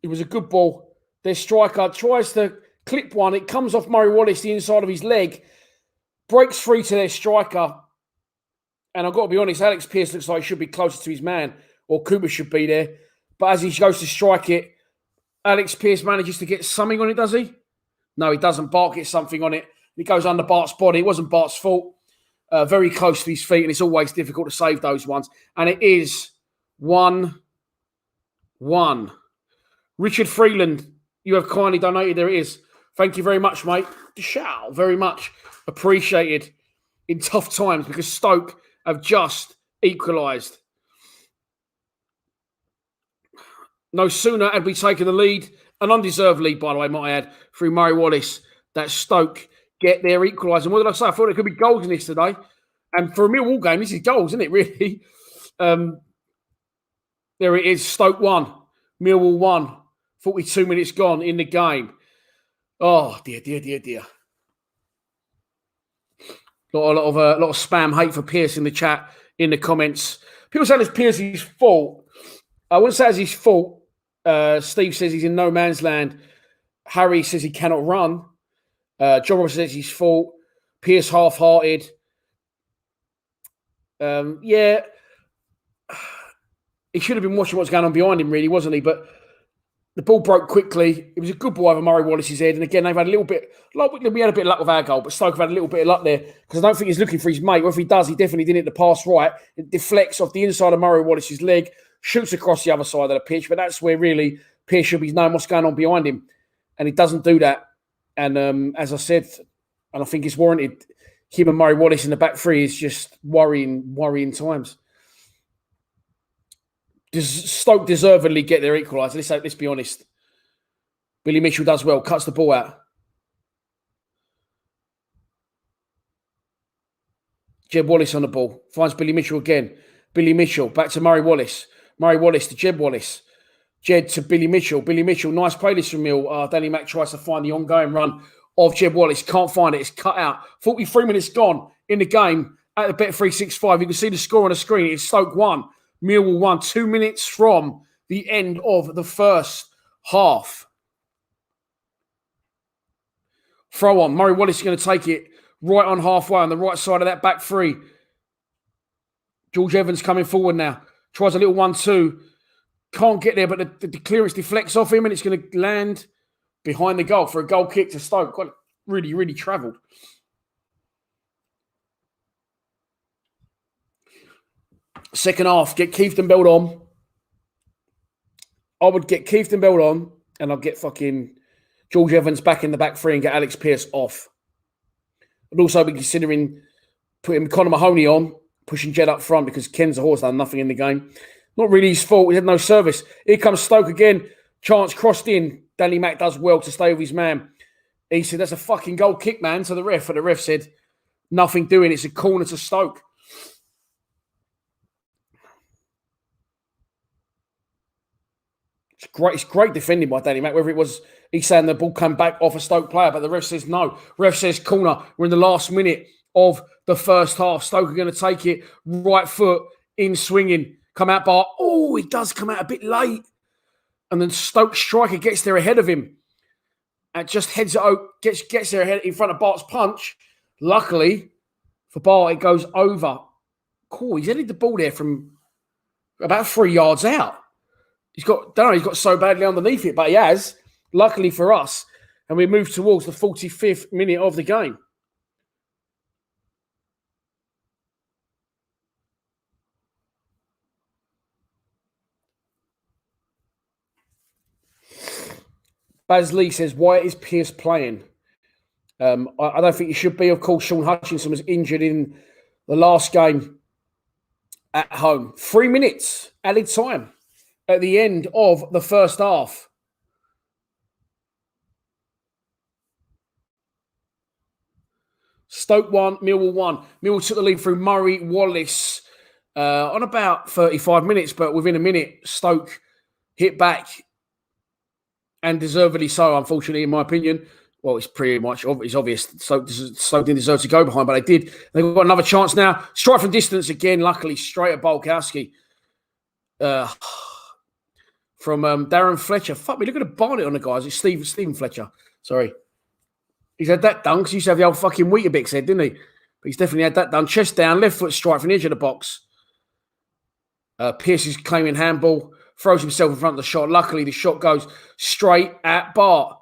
B: It was a good ball. Their striker tries to clip one. It comes off Murray Wallace, the inside of his leg. Breaks free to their striker. And I've got to be honest, Alex Pearce looks like he should be closer to his man, or Cooper should be there. But as he goes to strike it, Alex Pearce manages to get something on it, does he? No, he doesn't. Bart gets something on it. It goes under Bart's body. It wasn't Bart's fault. Very close to his feet, and it's always difficult to save those ones. And it is 1-1. Richard Freeland, you have kindly donated. There it is. Thank you very much, mate. Shout, very much appreciated in tough times because Stoke have just equalised. No sooner had we taken the lead, an undeserved lead, by the way, might I add, through Murray Wallace, that Stoke get their equaliser. And what did I say? I thought there could be goals in this today. And for a Millwall game, this is goals, isn't it, really? There it is, Stoke 1, Millwall 1, 42 minutes gone in the game. Oh, dear. A lot of spam hate for Pearce in the chat, in the comments. People saying it's Pearce's fault. I wouldn't say it's his fault. Steve says he's in no man's land. Harry says he cannot run. John Roberts says it's his fault. Pearce half-hearted. Yeah. He should have been watching what's going on behind him, really, wasn't he? But the ball broke quickly. It was a good ball over Murray Wallace's head. And again, they've had a little bit, we had a bit of luck with our goal, but Stoke have had a little bit of luck there because I don't think he's looking for his mate. Or if he does, he definitely didn't hit the pass right. It deflects off the inside of Murray Wallace's leg, shoots across the other side of the pitch. But that's where really Pearce should be knowing what's going on behind him. And he doesn't do that. And as I said, and I think it's warranted, him and Murray Wallace in the back three is just worrying times. Does Stoke deservedly get their equaliser? Let's be honest. Billy Mitchell does well, cuts the ball out. Jeb Wallace on the ball. Finds Billy Mitchell again. Billy Mitchell back to Murray Wallace. Murray Wallace to Jeb Wallace. Jed to Billy Mitchell. Billy Mitchell, nice play this from Mill. Danny Mack tries to find the ongoing run of Jeb Wallace. Can't find it. It's cut out. 43 minutes gone in the game at the Bet365. You can see the score on the screen. It's Stoke 1. Millwall 1, 2 minutes from the end of the first half. Throw on. Murray Wallace is going to take it right on halfway on the right side of that back three. George Evans coming forward now. Tries a little 1-2. Can't get there, but the clearance deflects off him and it's going to land behind the goal for a goal kick to Stoke. Quite really travelled. Second half, get Kieftenbeld on. I would get Kieftenbeld on and I'd get fucking George Evans back in the back three and get Alex Pearce off. I'd also be considering putting Conor Mahoney on, pushing Jed up front because Ken Zahor's done nothing in the game. Not really his fault. He had no service. Here comes Stoke again. Chance crossed in. Danny Mack does well to stay with his man. He said, that's a fucking goal kick, man, to the ref. And the ref said, nothing doing. It's a corner to Stoke. It's great defending by Danny Mack. Whether it was, he's saying the ball came back off a Stoke player, but the ref says no. Ref says corner. We're in the last minute of the first half. Stoke are going to take it. Right foot in swinging. Come out bar. Oh, he does come out a bit late. And then Stoke striker gets there ahead of him. And just heads it out, gets there ahead in front of Bart's punch. Luckily for Bart, it goes over. Cool. He's headed the ball there from about 3 yards out. He's got so badly underneath it, but he has. Luckily for us, And we move towards the 45th minute of the game. Baz Lee says, why is Pearce playing? I don't think he should be. Of course, Sean Hutchinson was injured in the last game at home. 3 minutes added time at the end of the first half. Stoke 1, Millwall 1. Millwall took the lead through Murray Wallace on about 35 minutes, but within a minute, Stoke hit back. And deservedly so, unfortunately, in my opinion. Well, it's pretty much it's obvious. Stoke didn't deserve to go behind, but they did. They've got another chance now. Strike from distance again, luckily, straight at Bolkowski. From Darren Fletcher. Fuck me, look at the bonnet on the guys. It's Stephen Fletcher. Sorry. He's had that done because he used to have the old fucking Weetabix head, didn't he? But he's definitely had that done. Chest down, left foot strike from the edge of the box. Pearce is claiming handball. Throws himself in front of the shot. Luckily, the shot goes straight at Bart.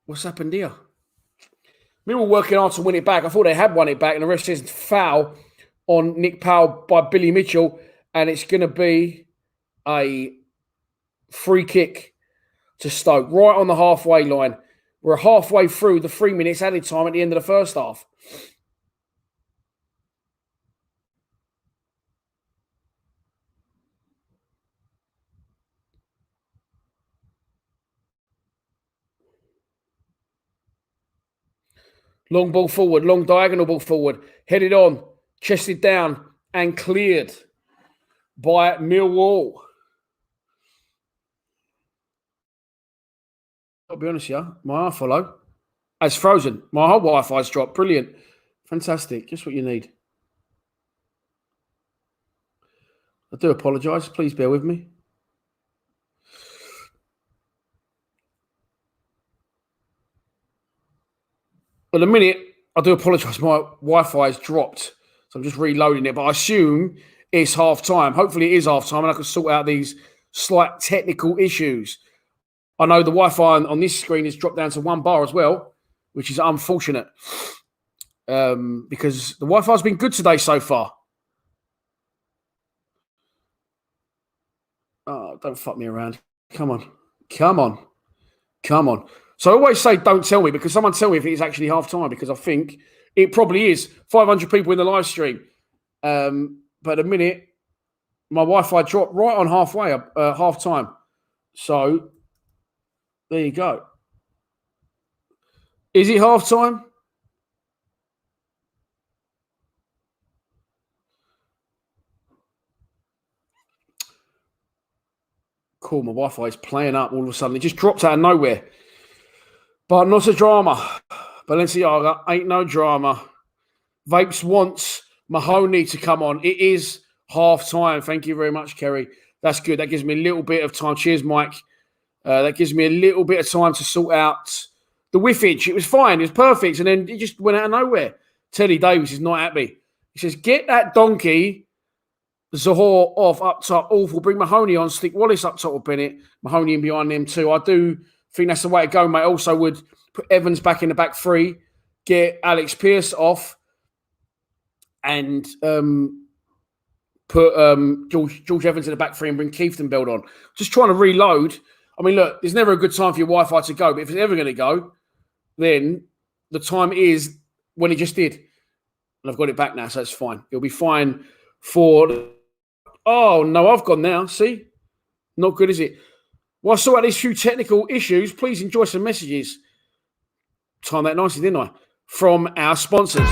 B: What's happened here? Millwall working hard to win it back. I thought they had won it back, and the ref says foul on Nick Powell by Billy Mitchell, and it's going to be a free kick to Stoke, right on the halfway line. We're halfway through the 3 minutes added time at the end of the first half. Long ball forward, long diagonal ball forward, headed on, chested down, and cleared by Millwall. I'll be honest here, my iFollow has frozen. My whole Wi-Fi's dropped. Brilliant. Fantastic. Just what you need. I do apologise. Please bear with me. Well, the minute, I do apologise, my Wi-Fi has dropped. So I'm just reloading it. But I assume it's half-time. Hopefully it is half-time and I can sort out these slight technical issues. I know the Wi-Fi on this screen has dropped down to 1 bar as well, which is unfortunate. Because the Wi-Fi's been good today so far. Oh, don't fuck me around. Come on. Come on. Come on. So I always say don't tell me because someone tell me if it's actually half-time because I think it probably is. 500 people in the live stream. But a minute, my Wi-Fi dropped right on half-time. So there you go. Is it half-time? Cool, my Wi-Fi is playing up all of a sudden. It just dropped out of nowhere. But not a drama. Balenciaga, ain't no drama. Vapes wants Mahoney to come on. It is half-time. Thank you very much, Kerry. That's good. That gives me a little bit of time. Cheers, Mike. That gives me a little bit of time to sort out the whiffage. It was fine. It was perfect. And then it just went out of nowhere. Teddy Davis is not happy. He says, get that donkey Zahor off up top. Awful. Bring Mahoney on. Stick Wallace up top with Bennett. Mahoney in behind them too. I do think that's the way to go, mate. Also would put Evans back in the back three. Get Alex Pearce off. And put George Evans in the back three and bring Keefton-Beld on. Just trying to reload. I mean, look, there's never a good time for your Wi-Fi to go, but if it's ever going to go, then the time is when it just did. And I've got it back now, so it's fine. It'll be fine for... Oh, no, I've gone now. See? Not good, is it? Well, I saw out these few technical issues. Please enjoy some messages. Timed that nicely, didn't I? From our sponsors.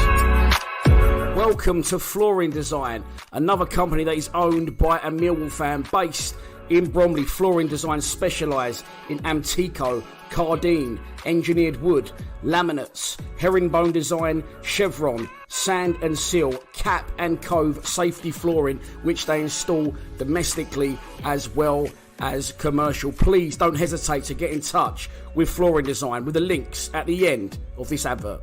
B: Welcome to Flooring Design, another company that is owned by a Millwall fan based in Bromley. Flooring Design specialise in Antico, Cardine, engineered wood, laminates, herringbone design, chevron, sand and seal, cap and cove safety flooring, which they install domestically as well as commercial. Please don't hesitate to get in touch with Flooring Design with the links at the end of this advert.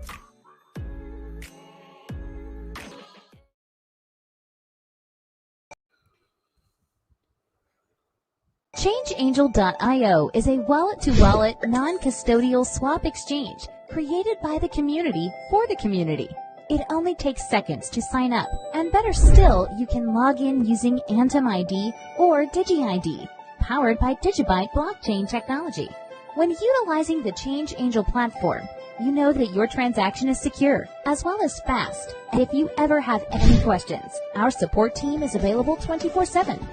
D: ChangeAngel.io is a wallet-to-wallet, non-custodial swap exchange created by the community for the community. It only takes seconds to sign up, and better still, you can log in using Atom ID or DigiID, powered by Digibyte blockchain technology. When utilizing the Change Angel platform, you know that your transaction is secure, as well as fast. And if you ever have any questions, our support team is available 24/7.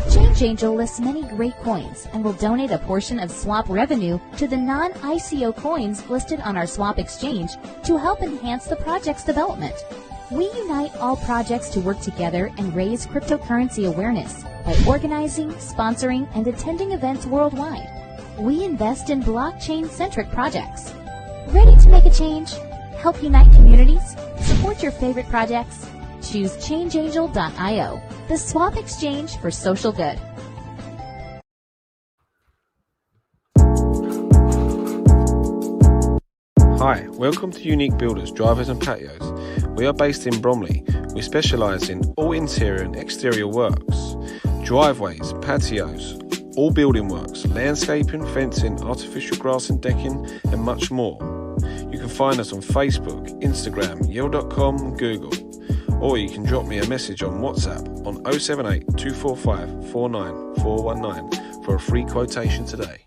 D: Change Angel lists many great coins and will donate a portion of swap revenue to the non-ICO coins listed on our swap exchange to help enhance the project's development. We unite all projects to work together and raise cryptocurrency awareness by organizing, sponsoring, and attending events worldwide. We invest in blockchain-centric projects. Ready to make a change? Help unite communities? Support your favorite projects? Choose ChangeAngel.io, the swap exchange for social good.
C: Hi, welcome to Unique Builders, Drivers and Patios. We are based in Bromley. We specialise in all interior and exterior works, driveways, patios, all building works, landscaping, fencing, artificial grass and decking, and much more. You can find us on Facebook, Instagram, yell.com, Google, or you can drop me a message on WhatsApp on 078 245 49419 for a free quotation today.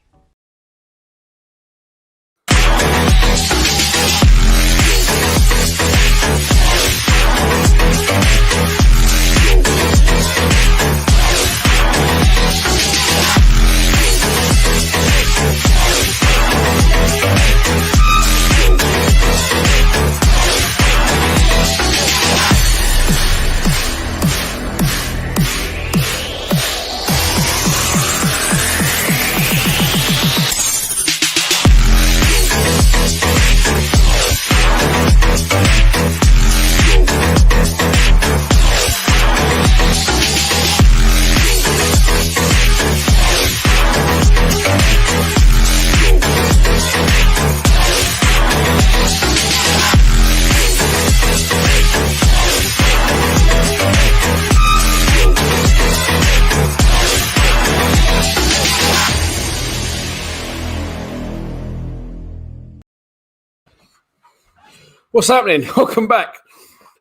B: What's happening? Welcome back.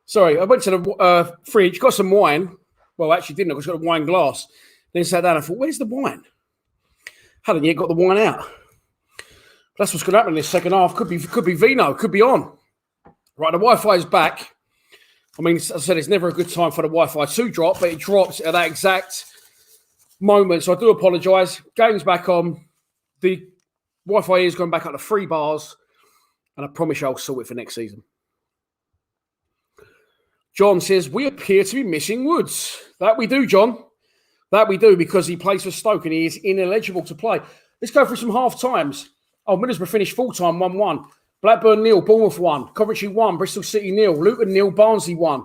B: Sorry, I went to the fridge, got some wine. Well, actually didn't. I just got a wine glass. Then sat down and thought, where's the wine? Hadn't yet got the wine out. That's what's going to happen in this second half. Could be vino, could be on. Right, the Wi-Fi is back. I mean, as I said, it's never a good time for the Wi-Fi to drop, but it drops at that exact moment. So I do apologise. Game's back on. The Wi-Fi is going back up to 3 bars. And I promise you I'll sort it for next season. John says, we appear to be missing Woods. That we do, John. That we do, because he plays for Stoke and he is ineligible to play. Let's go through some half times. Oh, Middlesbrough finished full-time 1-1. Blackburn 0, Bournemouth 1. Coventry 1, Bristol City 0. Luton 0, Barnsley 1.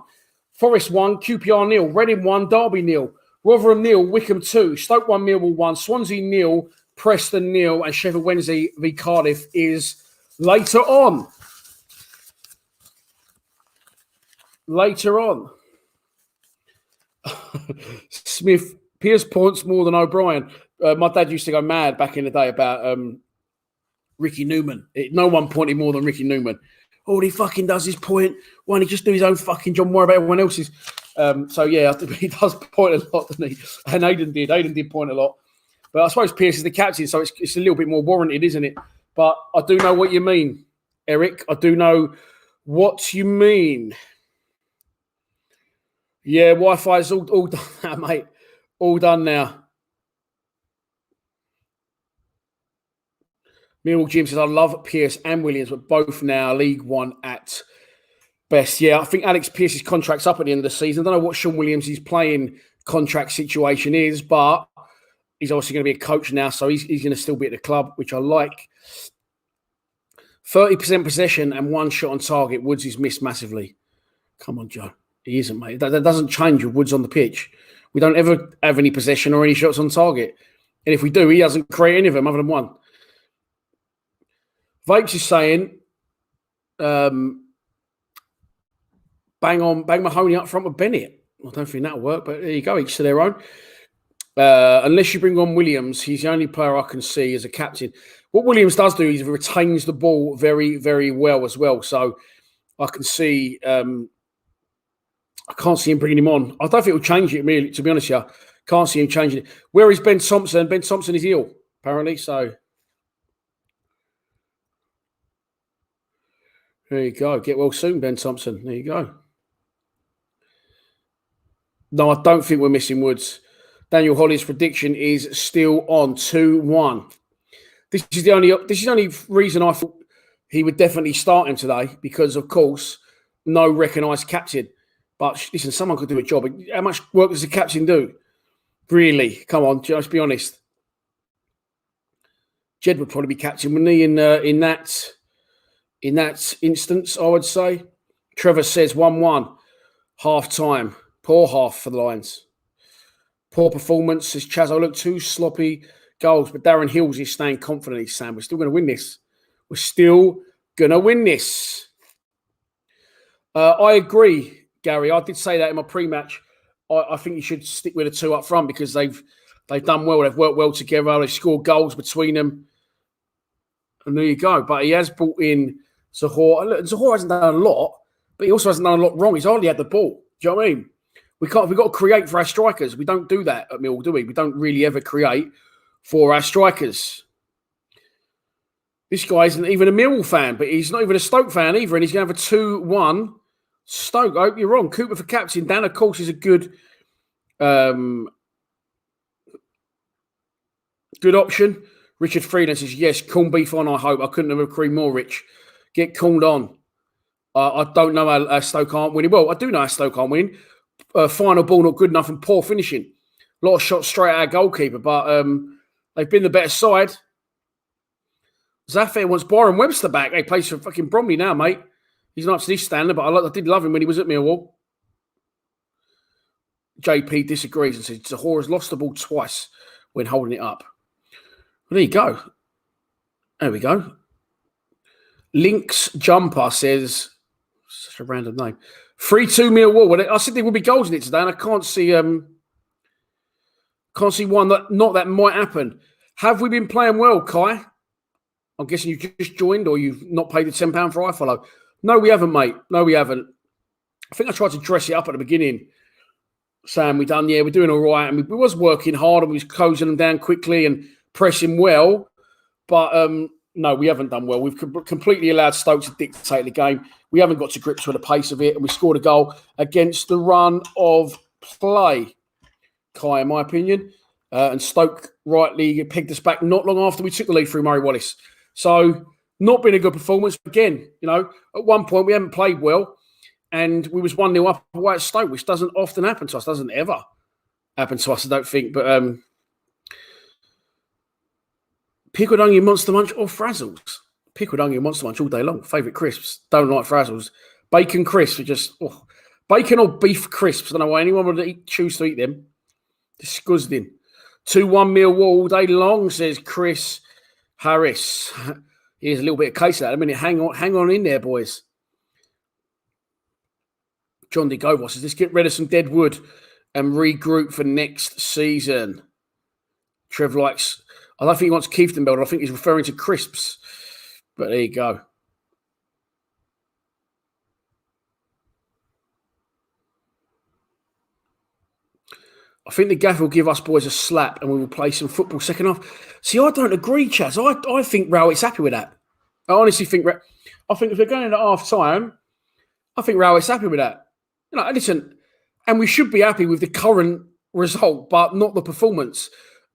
B: Forest 1, QPR 0. Reading 1, Derby 0. Rotherham 0, Wickham 2. Stoke 1, Millwall 1. Swansea 0, Preston 0. And Sheffield Wednesday v Cardiff is later on. Smith, Pierce points more than O'Brien. My dad used to go mad back in the day about Ricky Newman. No one pointed more than Ricky Newman. All he fucking does is point. Why don't he just do his own fucking job and worry about everyone else's? So, yeah, I think he does point a lot, doesn't he? And Aidan did. Aidan did point a lot. But I suppose Pierce is the captain, so it's a little bit more warranted, isn't it? But I do know what you mean, Eric. I do know what you mean. Yeah, Wi-Fi's all done now, mate. All done now. Millwall Jim says, I love Pierce and Williams, but both now League One at best. Yeah, I think Alex Pierce's contract's up at the end of the season. I don't know what Sean Williams' playing contract situation is, but he's obviously going to be a coach now, so he's going to still be at the club, which I like. 30% possession and 1 shot on target. Woods is missed massively. Come on, Joe. He isn't, mate. That doesn't change with Woods on the pitch. We don't ever have any possession or any shots on target. And if we do, he doesn't create any of them other than 1. Vapes is saying, bang Mahoney up front with Bennett. I don't think that'll work, but there you go. Each to their own. Unless you bring on Williams, he's the only player I can see as a captain. What Williams does do is he retains the ball very, very well as well. So I can see, I can't see him bringing him on. I don't think it'll change it, really, to be honest with you. Can't see him changing it. Where is Ben Thompson? Ben Thompson is ill, apparently. So there you go. Get well soon, Ben Thompson. There you go. No, I don't think we're missing Woods. Daniel Holly's prediction is still on 2-1. This is the only reason I thought he would definitely start him today, because of course no recognised captain. But listen, someone could do a job. How much work does the captain do? Really? Come on, just be honest. Jed would probably be captain, wouldn't he? In that instance, I would say. Trevor says 1-1, half time. Poor half for the Lions. Poor performance, says Chazzo. Look, 2 sloppy goals, but Darren Hills is staying confident. He's saying, we're still going to win this. We're still going to win this. I agree, Gary. I did say that in my pre-match. I think you should stick with the 2 up front because they've done well. They've worked well together. They've scored goals between them. And there you go. But he has brought in Zahor. Look, Zahor hasn't done a lot, but he also hasn't done a lot wrong. He's hardly had the ball. Do you know what I mean? We've got to create for our strikers. We don't do that at Millwall, do we? We don't really ever create for our strikers. This guy isn't even a Millwall fan, but he's not even a Stoke fan either, and he's going to have a 2-1 Stoke. I hope you're wrong. Cooper for captain. Dan, of course, is a good option. Richard Freeland says, yes, corned beef on, I hope. I couldn't have agreed more, Rich. Get corned on. I don't know how Stoke aren't winning. Well, I do know how Stoke aren't winning. Final ball not good enough and poor finishing. A lot of shots straight at our goalkeeper, but they've been the better side. Zafir wants Byron Webster back. He plays for fucking Bromley now, mate. He's not to this standard, but I did love him when he was at Millwall. JP disagrees and says Zahor has lost the ball twice when holding it up. Well, there you go. There we go. Lynx Jumper says, such a random name, 3-2 Millwall. Well, I said there will be goals in it today, and I can't see one that might happen. Have we been playing well, Kai? I'm guessing you just joined, or you've not paid the £10 for iFollow. No, we haven't, mate. No, we haven't. I think I tried to dress it up at the beginning, saying we're doing all right, and we was working hard, and we was closing them down quickly and pressing well. But no, we haven't done well. We've completely allowed Stoke to dictate the game. We haven't got to grips with the pace of it, and we scored a goal against the run of play, Kai, in my opinion. And Stoke rightly pegged us back not long after we took the lead through Murray Wallace. So, not been a good performance. Again, at one point we haven't played well, and we was 1-0 up away at Stoke, which doesn't often happen to us. Doesn't ever happen to us, I don't think. But pickled onion monster munch or Frazzles? Pickled onion monster munch all day long. Favourite crisps. Don't like Frazzles. Bacon crisps are just bacon or beef crisps. I don't know why anyone would choose to eat them. Disgusting. 2-1 Millwall all day long, says Chris Harris. Here's a little bit of case of that. Hang on in there, boys. John D. Govos says, let's get rid of some dead wood and regroup for next season. Trev likes, I don't think he wants Kieftenbeld. I think he's referring to crisps. But there you go. I think the gaffer will give us boys a slap and we will play some football second half. See, I don't agree, Chaz. I think Rowett's happy with that. I honestly think if they're going into half time, I think Rowett's happy with that. Listen, and we should be happy with the current result, but not the performance.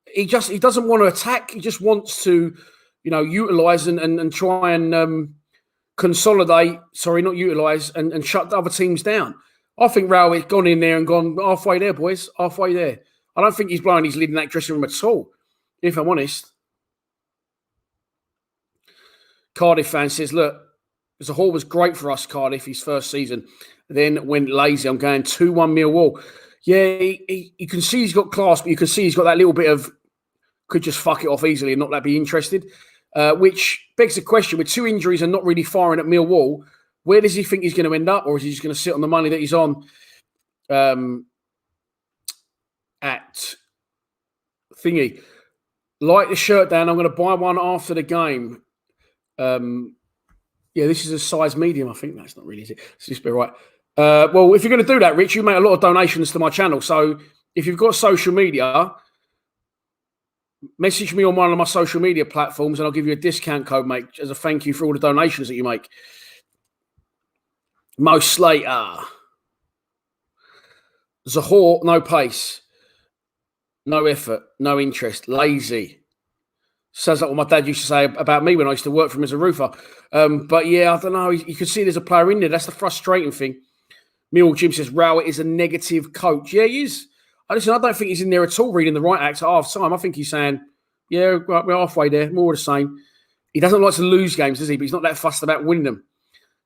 B: He doesn't want to attack. He just wants to, utilise and try and consolidate. Sorry, not utilise and shut the other teams down. I think Rowett's gone in there and gone halfway there, boys. Halfway there. I don't think he's blowing his lid in that dressing room at all, if I'm honest. Cardiff fan says, look, Zahor was great for us, Cardiff, his first season. Then went lazy. I'm going 2-1 Millwall. Yeah, you can see he's got class, but you can see he's got that little bit of could just fuck it off easily and not that be interested. Which begs the question, with 2 injuries and not really firing at Millwall, where does he think he's going to end up? Or is he just going to sit on the money that he's on at thingy. Light the shirt down. I'm going to buy one after the game. Yeah, this is a size medium. I think that's not really, is it? It's just be right. Well, if you're going to do that, Rich, you make a lot of donations to my channel. So if you've got social media, message me on one of my social media platforms and I'll give you a discount code, mate, as a thank you for all the donations that you make. Mo Slater. Zahor, no pace. No effort. No interest. Lazy. Sounds like what my dad used to say about me when I used to work for him as a roofer. But yeah, I don't know. You can see there's a player in there. That's the frustrating thing. Millwall Jim says, Rowett is a negative coach. Yeah, he is. I don't think he's in there at all reading the right act at half time. I think he's saying, yeah, we're halfway there. More of the same. He doesn't like to lose games, does he? But he's not that fussed about winning them.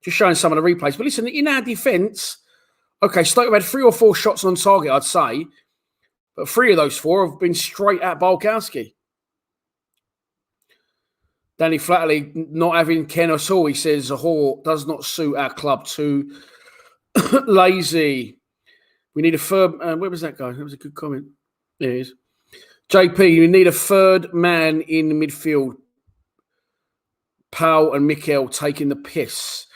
B: Just showing some of the replays. But listen, in our defence, okay, Stoke have had 3 or 4 shots on target, I'd say. But 3 of those 4 have been straight at Bulkowski. Danny Flatterly not having Ken at all. He says Zahor does not suit our club. Too lazy. We need a third. Where was that guy? That was a good comment. There he is. JP, we need a third man in the midfield. Powell and Mikel taking the piss.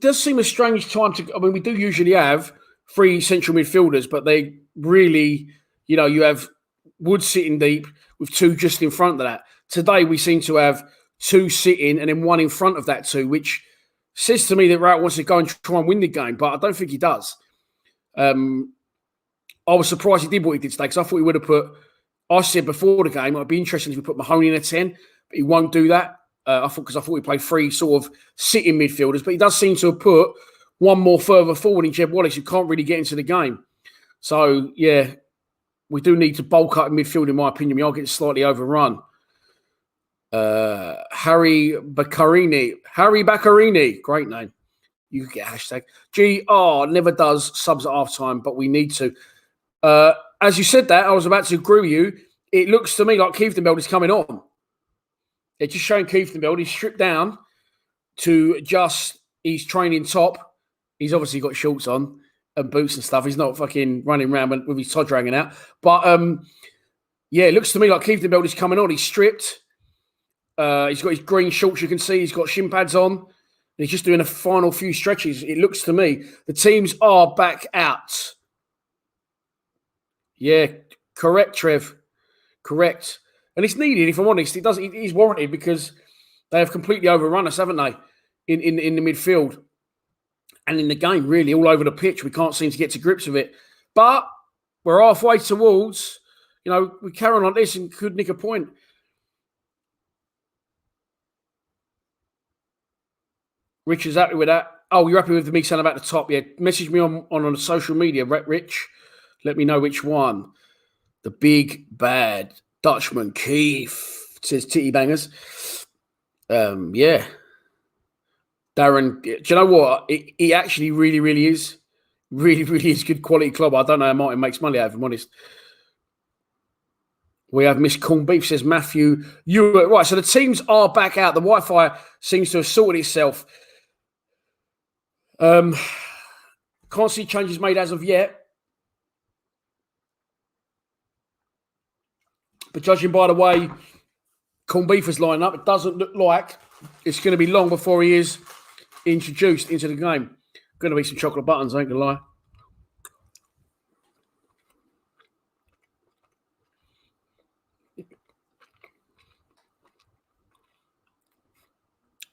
B: Does seem a strange time to. I mean, we do usually have 3 central midfielders, but they really, you have Wood sitting deep with 2 just in front of that. Today, we seem to have 2 sitting and then 1 in front of that 2, which says to me that Rowett wants to go and try and win the game, but I don't think he does. I was surprised he did what he did today because I thought he would have put, I said before the game, it would be interesting if we put Mahoney in a 10, but he won't do that. I thought he played 3 sort of sitting midfielders, but he does seem to have put 1 more further forward in Jed Wallace, who can't really get into the game. So, yeah, we do need to bulk up in midfield, in my opinion. We are getting slightly overrun. Harry Baccarini, great name. You could get a hashtag. GR never does subs at half time, but we need to. As you said that, I was about to agree with you. It looks to me like Kieftenbeld is coming on. They're just showing Kieftenbeld. He's stripped down to just, he's training top. He's obviously got shorts on and boots and stuff. He's not fucking running around with his Todd dragging out. But yeah, it looks to me like Kieftenbeld is coming on. He's stripped. He's got his green shorts, you can see. He's got shin pads on. And he's just doing a final few stretches. It looks to me the teams are back out. Yeah, correct, Trev. Correct. And it's needed, if I'm honest. It is warranted because they have completely overrun us, haven't they? In the midfield. And in the game, really, all over the pitch. We can't seem to get to grips with it. But we're halfway towards, we carry on like this and could nick a point. Richard's happy with that. Oh, you're happy with me saying about the top? Yeah. Message me on social media, Rich. Let me know which one. The big bad Dutchman Keith says Titty Bangers. Yeah. Darren, do you know what? He actually really, really is. Really, really is good quality club. I don't know how Martin makes money out of him, honest. We have Miss Corn Beef, says Matthew. Right, so the teams are back out. The Wi-Fi seems to have sorted itself. Can't see changes made as of yet. But judging by the way Corn Beef is lining up, it doesn't look like it's going to be long before he is introduced into the game. Going to be some chocolate buttons, I ain't going to lie.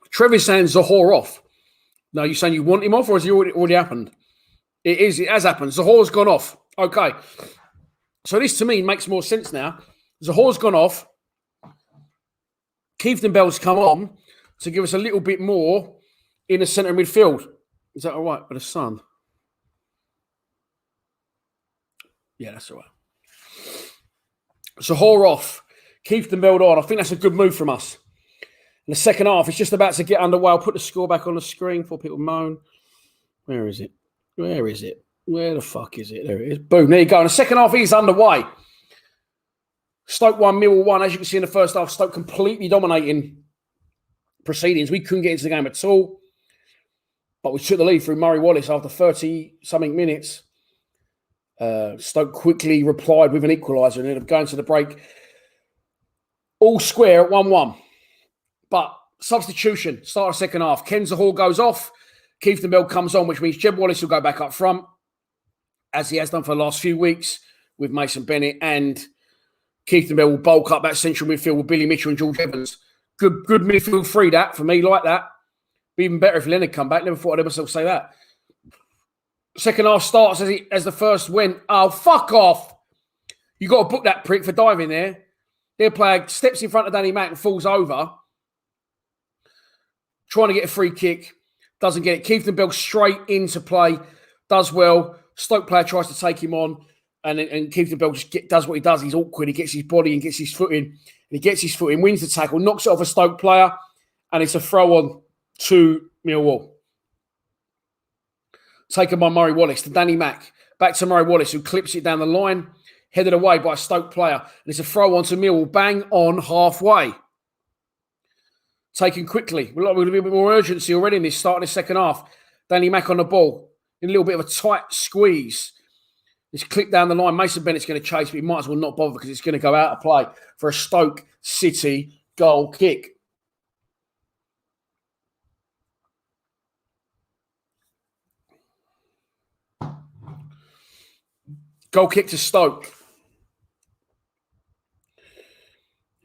B: Trevor's saying Zahor off. No, you're saying you want him off, or has it already happened? It has happened. Zahor's gone off. Okay. So this, to me, makes more sense now. Zahor's gone off. Kieftenbeld's come on to give us a little bit more in the centre midfield. Is that all right with the sun? Yeah, that's all right. Zahor off. Kieftenbeld on. I think that's a good move from us. In the second half, it's just about to get underway. I'll put the score back on the screen before people moan. Where is it? Where is it? Where the fuck is it? There it is. Boom, there you go. And the second half is underway. Stoke 1, Millwall 1. As you can see in the first half, Stoke completely dominating proceedings. We couldn't get into the game at all. But we took the lead through Murray Wallace after 30-something minutes. Stoke quickly replied with an equaliser and ended up going to the break. All square at 1-1. But substitution, start of second half. Ken Zahor goes off. Keith Bell comes on, which means Jed Wallace will go back up front, as he has done for the last few weeks with Mason Bennett. And Keith Bell will bulk up that central midfield with Billy Mitchell and George Evans. Good midfield three, that, for me, like that. Be even better if Leonard come back. Never thought I'd ever myself say that. Second half starts as the first went. Oh, fuck off. You got to book that prick for diving there. Their player steps in front of Danny Mack and falls over. Trying to get a free kick. Doesn't get it. Keith Bell straight into play. Does well. Stoke player tries to take him on. And Keith Bell just does what he does. He's awkward. He gets his body and gets his foot in. And he gets his foot in, wins the tackle, knocks it off a Stoke player. And it's a throw on to Millwall. Taken by Murray Wallace to Danny Mack. Back to Murray Wallace, who clips it down the line. Headed away by a Stoke player. And it's a throw on to Millwall. Bang on halfway. Taken quickly. We're a little bit more urgency already in this start of the second half. Danny Mack on the ball. In a little bit of a tight squeeze. It's clipped down the line. Mason Bennett's going to chase, but he might as well not bother because it's going to go out of play for a Stoke City goal kick. Goal kick to Stoke.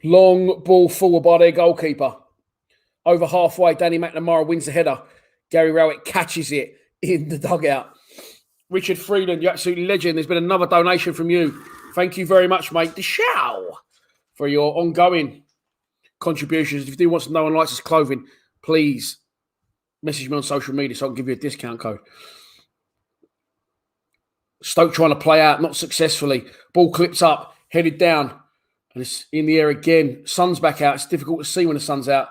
B: Long ball forward by their goalkeeper. Over halfway, Danny McNamara wins the header. Gary Rowett catches it in the dugout. Richard Freeland, you absolute legend. There's been another donation from you. Thank you very much, mate. The show for your ongoing contributions. If you do want some No One Likes Us clothing, please message me on social media so I can give you a discount code. Stoke trying to play out, not successfully. Ball clips up, headed down, and it's in the air again. Sun's back out. It's difficult to see when the sun's out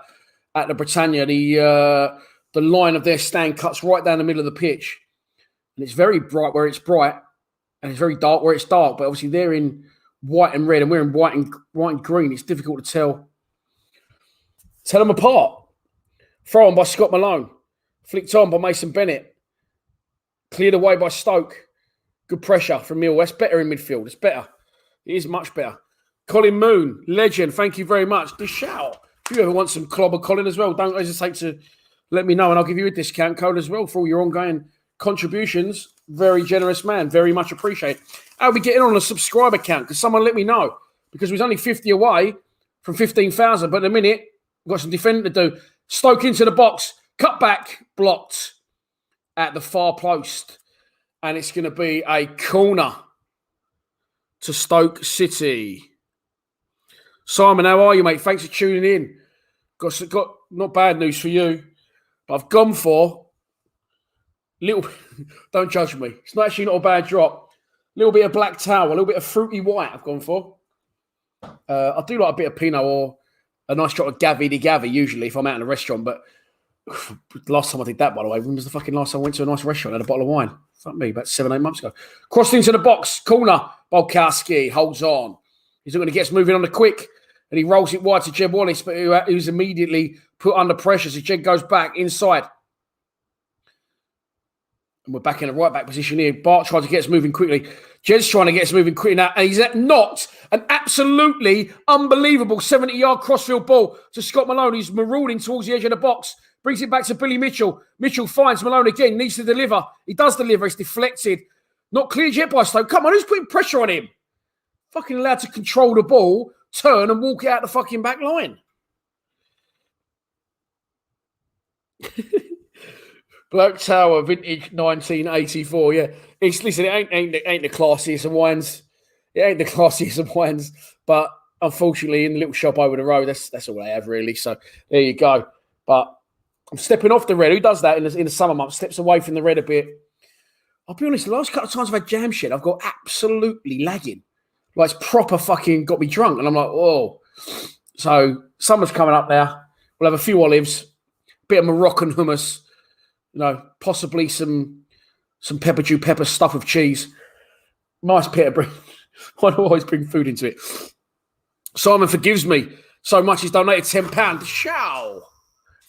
B: at the Britannia. The line of their stand cuts right down the middle of the pitch. And it's very bright where it's bright, and it's very dark where it's dark. But obviously they're in white and red, and we're in white and green. It's difficult to tell them apart. Throw on by Scott Malone. Flicked on by Mason Bennett. Cleared away by Stoke. Good pressure from Millwall. That's better in midfield. It's better. It is much better. Colin Moon, legend. Thank you very much. The shout. If you ever want some clobber Colin as well, don't hesitate to let me know, and I'll give you a discount code as well for all your ongoing contributions. Very generous man. Very much appreciated. How are we getting on a subscriber count? Because someone let me know. Because we was only 50 away from 15,000. But in a minute, we've got some defending to do. Stoke into the box. Cut back. Blocked at the far post. And it's going to be a corner to Stoke City. Simon, how are you, mate? Thanks for tuning in. Got not bad news for you. But I've gone for little, don't judge me. It's not actually not a bad drop. A little bit of black towel, a little bit of fruity white I've gone for. I do like a bit of Pinot or a nice drop of Gavi de Gavi usually if I'm out in a restaurant. But last time I did that, by the way, when was the fucking last time I went to a nice restaurant and had a bottle of wine? Fuck me, about 7-8 months ago. Crossed into the box, corner. Bolkowski holds on. He's not going to get us moving on the quick. And he rolls it wide to Jed Wallace, but who's immediately put under pressure. So Jed goes back inside. And we're back in a right-back position here. Bart tries to get us moving quickly. Jed's trying to get us moving quickly now. And he's knocked an absolutely unbelievable 70-yard crossfield ball to Scott Malone, who's marauding towards the edge of the box. Brings it back to Billy Mitchell. Mitchell finds Malone again. Needs to deliver. He does deliver. It's deflected. Not cleared yet by Stoke. Come on, who's putting pressure on him? Fucking allowed to control the ball, turn and walk it out the fucking back line. Black Tower, vintage 1984. Yeah, listen. It ain't the classiest of wines. It ain't the classiest of wines. But unfortunately, in the little shop over the road, that's all they have really. So there you go. But I'm stepping off the red. Who does that in the summer months? Steps away from the red a bit. I'll be honest. The last couple of times I've had jam shit, I've got absolutely lagging. Like it's proper fucking got me drunk, and I'm like, oh. So summer's coming up now. We'll have a few olives, a bit of Moroccan hummus. You know, possibly some pepper stuff with cheese. Nice bit of bring. I always bring food into it. Simon forgives me so much. He's donated £10. Show.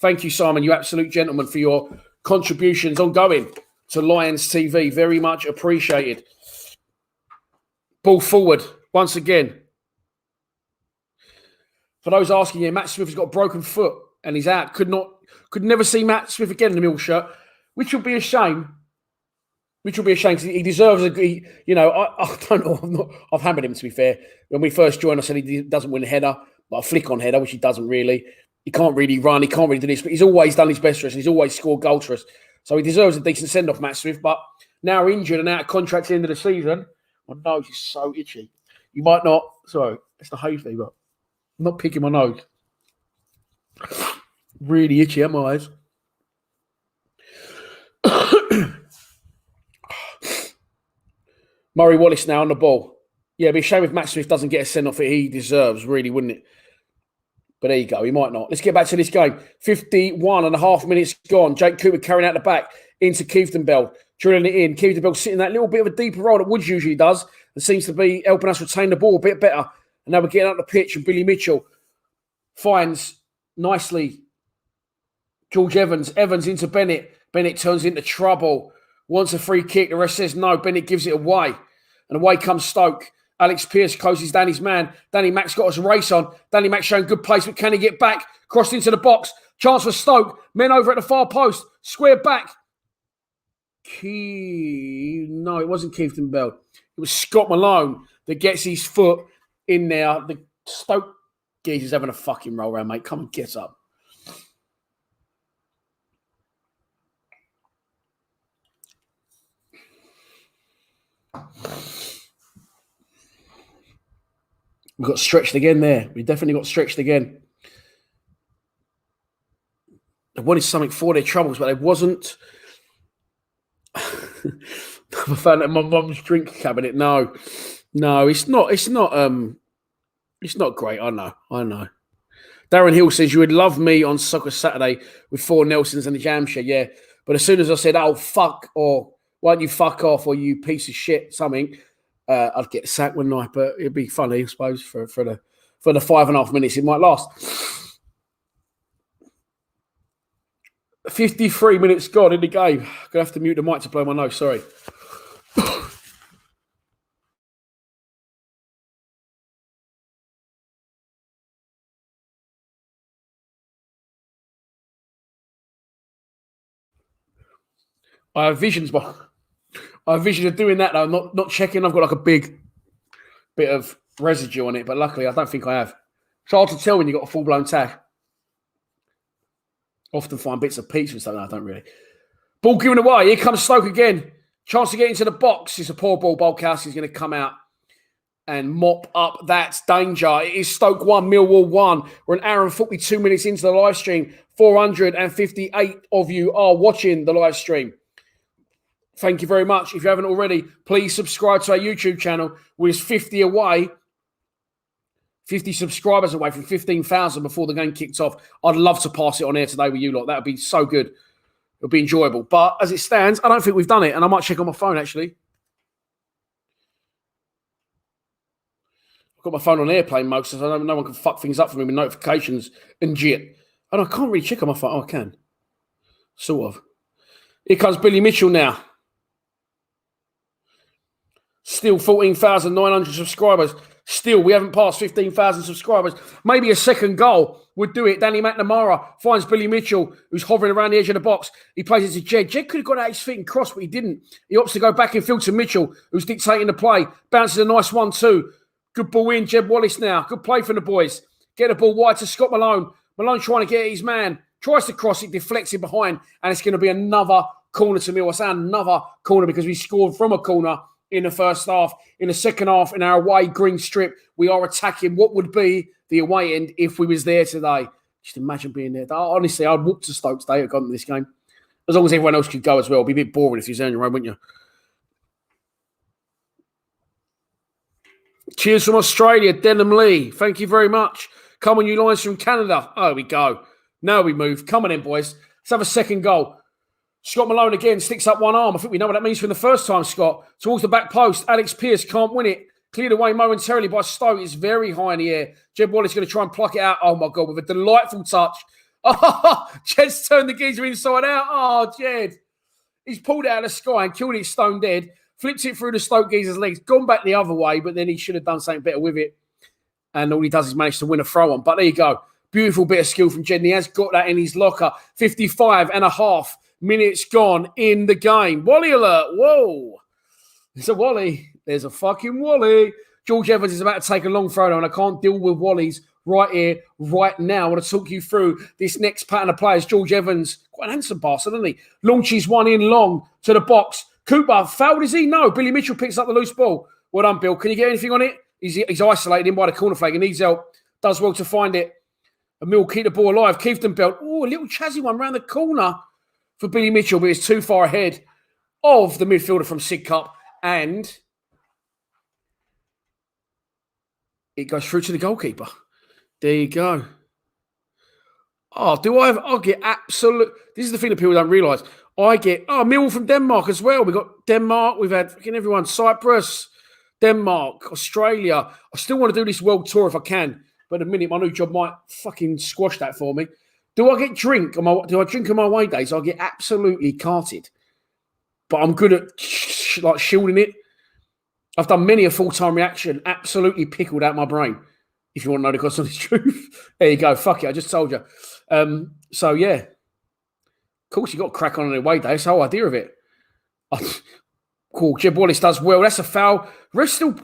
B: Thank you, Simon. You absolute gentleman for your contributions ongoing to Lions TV. Very much appreciated. Ball forward once again. For those asking, Matt Smith has got a broken foot and he's out. Could never see Matt Smith again in the Mill shirt, which will be a shame. Because he deserves I don't know. I've hammered him, to be fair. When we first joined, I said he doesn't win a header, but a flick on header, which he doesn't really. He can't really run. He can't really do this, but he's always done his best for us. And he's always scored goals for us. So he deserves a decent send-off, Matt Smith. But now injured and out of contract at the end of the season, my nose is so itchy. You might not. Sorry, it's the hay fever. I'm not picking my nose. Really itchy, am my eyes? Murray Wallace now on the ball. Yeah, it'd be a shame if Matt Smith doesn't get a send-off that he deserves, really, wouldn't it? But there you go. He might not. Let's get back to this game. 51 and a half minutes gone. Jake Cooper carrying out the back into Kieftenbeld, drilling it in. Kieftenbeld sitting that little bit of a deeper role that Woods usually does and seems to be helping us retain the ball a bit better. And now we're getting out the pitch and Billy Mitchell finds nicely George Evans. Evans into Bennett. Bennett turns into trouble. Wants a free kick. The rest says no. Bennett gives it away. And away comes Stoke. Alex Pearce closes down his man. Danny Mack's got us a race on. Danny Mack showing good pace, but can he get back? Crossed into the box. Chance for Stoke. Men over at the far post. Square back. No, it wasn't Kieftenbeld. It was Scott Malone that gets his foot in there. The Stoke geezer's having a fucking roll around, mate. Come and get up. We got stretched again there. We definitely got stretched again. They wanted something for their troubles, but it wasn't. I found that in my mum's drink cabinet. No, it's not. It's not great. I know. Darren Hill says you would love me on Soccer Saturday with 4 Nelsons and the Jamshire. Yeah, but as soon as I said, "Oh fuck," or "Why don't you fuck off," or "You piece of shit," something. I'd get sacked one night, but it'd be funny, I suppose, for the 5.5 minutes it might last. 53 minutes gone in the game. Gonna have to mute the mic to blow my nose. Sorry. I have visions of doing that though. Not checking. I've got like a big bit of residue on it, but luckily I don't think I have. It's hard to tell when you've got a full-blown tag. Often find bits of pizza and stuff. No, I don't really. Ball given away. Here comes Stoke again. Chance to get into the box. It's a poor ball. Bolkowski's going to come out and mop up that danger. It is Stoke 1, Millwall 1. We're an hour and 42 minutes into the live stream. 458 of you are watching the live stream. Thank you very much. If you haven't already, please subscribe to our YouTube channel. We're 50 subscribers away from 15,000 before the game kicked off. I'd love to pass it on air today with you lot. That would be so good. It'll be enjoyable. But as it stands, I don't think we've done it. And I might check on my phone, actually. I've got my phone on airplane mode, so I know no one can fuck things up for me with notifications and jit. And I can't really check on my phone. Oh, I can. Sort of. Here comes Billy Mitchell now. Still 14,900 subscribers. Still, we haven't passed 15,000 subscribers. Maybe a second goal would do it. Danny McNamara finds Billy Mitchell, who's hovering around the edge of the box. He plays it to Jed. Jed could have got out his feet and crossed, but he didn't. He opts to go back in field to Mitchell, who's dictating the play. Bounces a nice 1-2. Good ball in. Jed Wallace now. Good play from the boys. Get the ball wide to Scott Malone. Malone trying to get his man. Tries to cross it, deflects it behind, and it's going to be another corner to Mill. I say another corner because we scored from a corner in the first half. In the second half, in our away green strip, we are attacking what would be the away end if we was there today. Just imagine being there. Honestly, I'd walk to Stoke today. I'd gone to this game. As long as everyone else could go as well. It'd be a bit boring if you was on your own, wouldn't you? Cheers from Australia, Denham Lee. Thank you very much. Come on, you lines from Canada. Oh, we go. Now we move. Come on in, boys. Let's have a second goal. Scott Malone again sticks up one arm. I think we know what that means from the first time, Scott. Towards the back post. Alex Pearce can't win it. Cleared away momentarily by Stoke. It's very high in the air. Jed Wallace is going to try and pluck it out. Oh, my God, with a delightful touch. Oh, Jed's turned the geezer inside out. Oh, Jed. He's pulled it out of the sky and killed it stone dead. flips it through the Stoke geezer's legs, gone back the other way, but then he should have done something better with it. And all he does is manage to win a throw on. But there you go. Beautiful bit of skill from Jed. He has got that in his locker. 55 and a half minutes gone in the game. Wally alert. Whoa. It's a Wally. There's a fucking Wally. George Evans is about to take a long throw and I can't deal with Wallies right here, right now. I want to talk you through this next pattern of players. George Evans, quite a handsome bastard, isn't he? Launches one in long to the box. Cooper, fouled is he? No. Billy Mitchell picks up the loose ball. Well done, Bill. Can you get anything on it? He's isolated him by the corner flag and needs help. Does well to find it. A Mill keep the ball alive. Kieftenbelt. Oh, a little chazzy one round the corner for Billy Mitchell, but it's too far ahead of the midfielder from Sid Cup. And it goes through to the goalkeeper. There you go. Oh, I'll get absolute... This is the thing that people don't realise. I get... Oh, Millwall from Denmark as well. We've got Denmark. We've had fucking everyone. Cyprus, Denmark, Australia. I still want to do this world tour if I can. But in a minute, my new job might fucking squash that for me. Do I drink on my away days? I'll get absolutely carted. But I'm good at shielding it. I've done many a full-time reaction, absolutely pickled out my brain. If you want to know the cost of the truth. There you go. Fuck it. I just told you. So, yeah. Of course, you've got to crack on an away day. That's the whole idea of it. Cool. Jeb Wallace does well. That's a foul. Ref still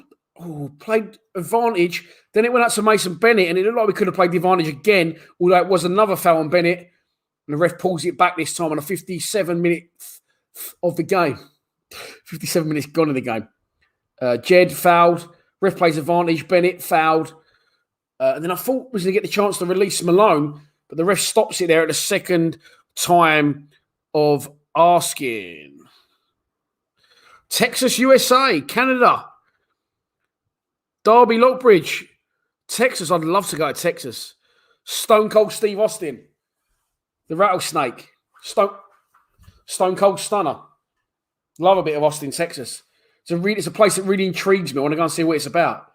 B: played advantage. Then it went out to Mason Bennett, and it looked like we could have played the advantage again, although it was another foul on Bennett. And the ref pulls it back this time on a 57-minute of the game. 57 minutes gone in the game. Jed fouled. Ref plays advantage. Bennett fouled. And then I thought was going to get the chance to release Malone, but the ref stops it there at the second time of asking. Texas, USA, Canada. Derby, Lockbridge, Texas. I'd love to go to Texas. Stone Cold Steve Austin. The Rattlesnake. Stone Cold Stunner. Love a bit of Austin, Texas. It's a place that really intrigues me. I want to go and see what it's about.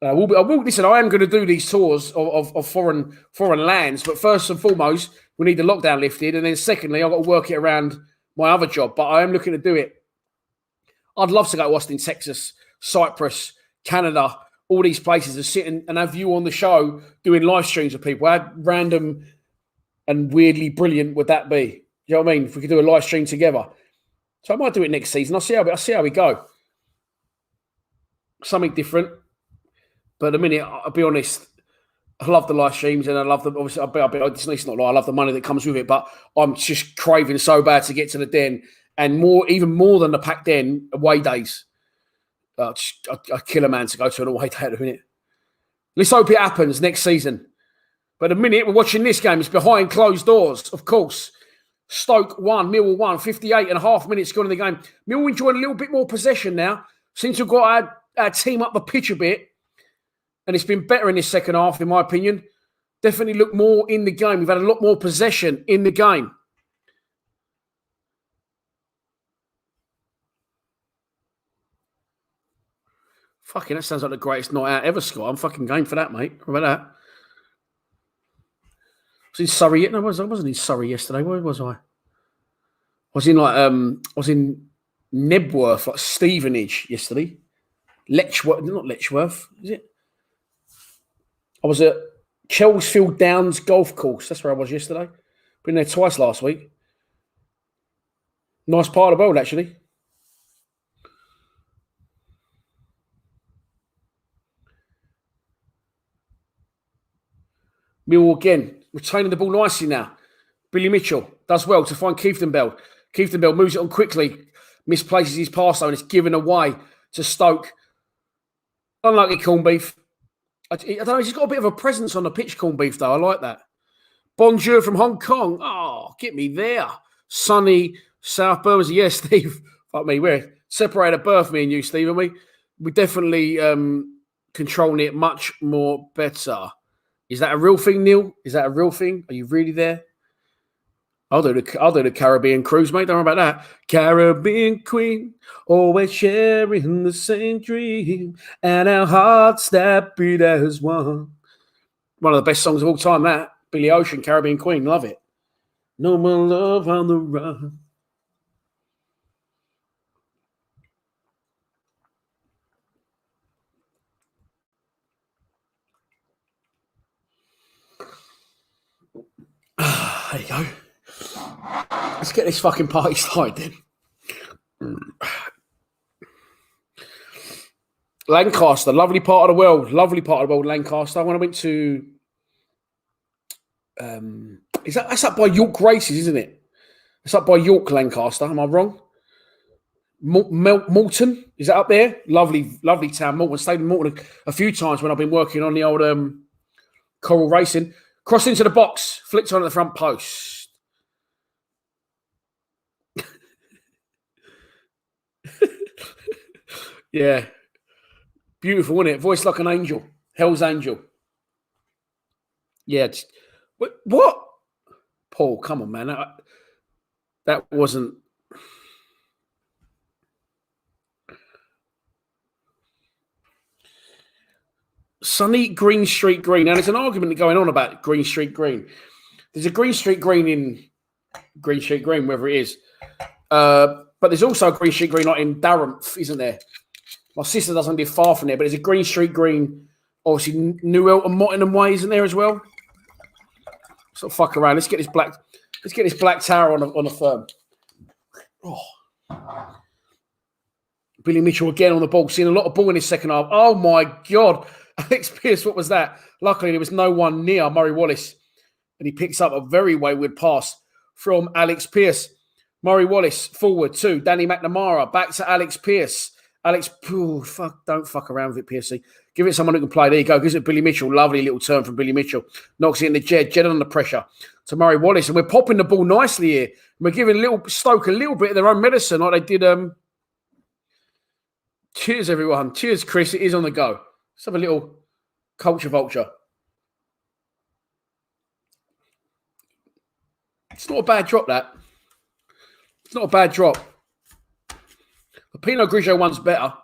B: Listen, I am going to do these tours of foreign lands, but first and foremost, we need the lockdown lifted, and then secondly, I've got to work it around my other job, but I am looking to do it. I'd love to go to Austin, Texas, Cyprus, Canada, all these places, and sit and have you on the show doing live streams with people. How random and weirdly brilliant would that be? You know what I mean? If we could do a live stream together. So I might do it next season. I'll see how we go. Something different. But at the minute, I'll be honest, I love the live streams and I love them. Obviously, it's not like I love the money that comes with it, but I'm just craving so bad to get to the den and even more than the packed den, away days. I'd kill a man to go to an away day at a minute. Let's hope it happens next season. But at the minute, we're watching this game. It's behind closed doors, of course. Stoke 1, Millwall 1, 58 and a half minutes gone in the game. Millwall enjoying a little bit more possession now. Seems to have got our team up the pitch a bit. And it's been better in this second half, in my opinion. Definitely look more in the game. We've had a lot more possession in the game. Fucking, that sounds like the greatest night out ever, Scott. I'm fucking game for that, mate. How about that? I was in Surrey. No, I wasn't in Surrey yesterday. Where was I? I was in Nebworth, like Stevenage yesterday. Letchworth, not Letchworth, is it? I was at Chelsfield Downs Golf Course. That's where I was yesterday. Been there twice last week. Nice part of the world, actually. Millwall again, retaining the ball nicely now. Billy Mitchell does well to find Kieftenbeld. Kieftenbeld moves it on quickly, misplaces his pass though, and it's given away to Stoke. Unlucky Corned Beef. I don't know, he's got a bit of a presence on the pitch, Corned Beef, though. I like that. Bonjour from Hong Kong. Oh, get me there. Sunny South Bermondsey. Yeah, Steve. Fuck me. We're separated at birth, me and you, Steve, aren't we? We definitely controlling it much more better. Is that a real thing, Neil? Is that a real thing? Are you really there? I'll do the Caribbean cruise, mate. Don't worry about that. Caribbean queen, always sharing the same dream, and our hearts that beat as one. One of the best songs of all time, that. Billy Ocean, Caribbean Queen. Love it. No more love on the run. There you go. Let's get this fucking party started then. Lancaster, lovely part of the world. Lovely part of the world, Lancaster. When I went to... that's up by York Races, isn't it? It's up by York, Lancaster. Am I wrong? Moulton, is that up there? Lovely, lovely town. Moulton. Stayed in Moulton a few times when I've been working on the old Coral Racing. Crossed into the box, flicked on at the front post. Yeah. Beautiful, isn't it? Voice like an angel. Hell's angel. Yeah. What? Paul, come on, man. That wasn't... Sunny Green Street Green. Now, there's an argument going on about Green Street Green. There's a Green Street Green in Green Street Green, wherever it is. But there's also a Green Street Green like in Durham, isn't there? My sister doesn't live far from there, but there's a Green Street Green, obviously New Elton, Mottingham Way, isn't there as well? Sort of fuck around. Let's get this black tower on the firm. Oh. Billy Mitchell again on the ball, seeing a lot of ball in his second half. Oh my God. Alex Pearce, what was that? Luckily, there was no one near Murray Wallace. And he picks up a very wayward pass from Alex Pearce. Murray Wallace forward to Danny McNamara. Back to Alex Pearce. Don't fuck around with it, Piercy. Give it someone who can play. There you go. Gives it Billy Mitchell. Lovely little turn from Billy Mitchell. Knocks it in the Jed. Jed under pressure to Murray Wallace. And we're popping the ball nicely here. We're giving Stoke a little bit of their own medicine like they did. Cheers, everyone. Cheers, Chris. It is on the go. Let's have a little culture vulture. It's not a bad drop, that. It's not a bad drop. The Pinot Grigio one's better. God,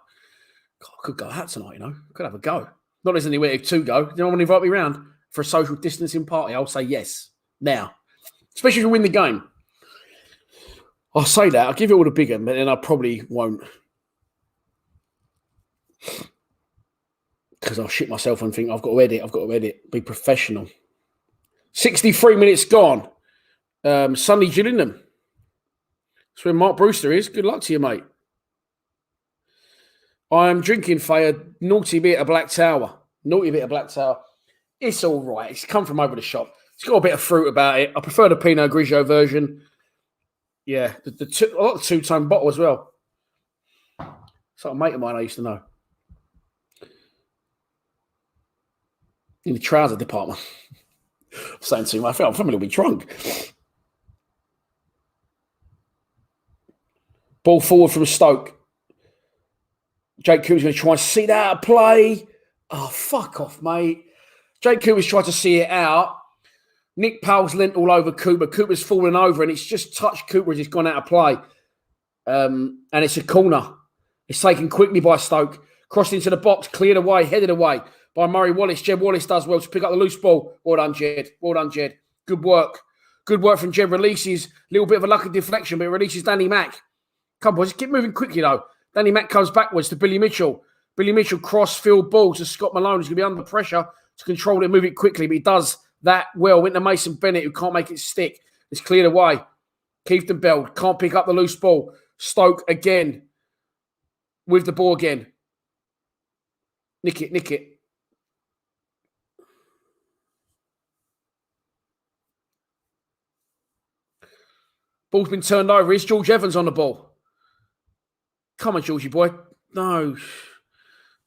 B: I could go out tonight, you know. Could have a go. Not there's anywhere to go. Do you want to invite me round for a social distancing party? I'll say yes. Now. Especially if you win the game. I'll say that. I'll give it all the big one, but then I probably won't. Because I'll shit myself and think, I've got to edit. Be professional. 63 minutes gone. Sunny Gillingham. That's where Mark Brewster is. Good luck to you, mate. I am drinking, Faye, a naughty bit of Black Tower. It's all right. It's come from over the shop. It's got a bit of fruit about it. I prefer the Pinot Grigio version. Yeah, I like the two-tone bottle as well. It's like a mate of mine I used to know. In the trouser department. I'm saying to him, I'm a little bit drunk. Ball forward from Stoke. Jake Cooper's going to try and see that out of play. Oh, fuck off, mate. Jake Cooper's tried to see it out. Nick Powell's lent all over Cooper. Cooper's fallen over and it's just touched Cooper as it's gone out of play. And it's a corner. It's taken quickly by Stoke. Crossed into the box, cleared away, headed away by Murray Wallace. Jed Wallace does well to pick up the loose ball. Well done, Jed. Good work. Good work from Jed. Releases. A little bit of a lucky deflection, but it releases Danny Mack. Come on, just keep moving quickly, though. Danny Mack comes backwards to Billy Mitchell. Billy Mitchell cross-field ball to Scott Malone, who's going to be under pressure to control it and move it quickly, but he does that well. Went to Mason Bennett, who can't make it stick. It's cleared away. Keithton Bell can't pick up the loose ball. Stoke again with the ball again. Nick it. Ball's been turned over. Is George Evans on the ball? Come on, Georgie boy. No.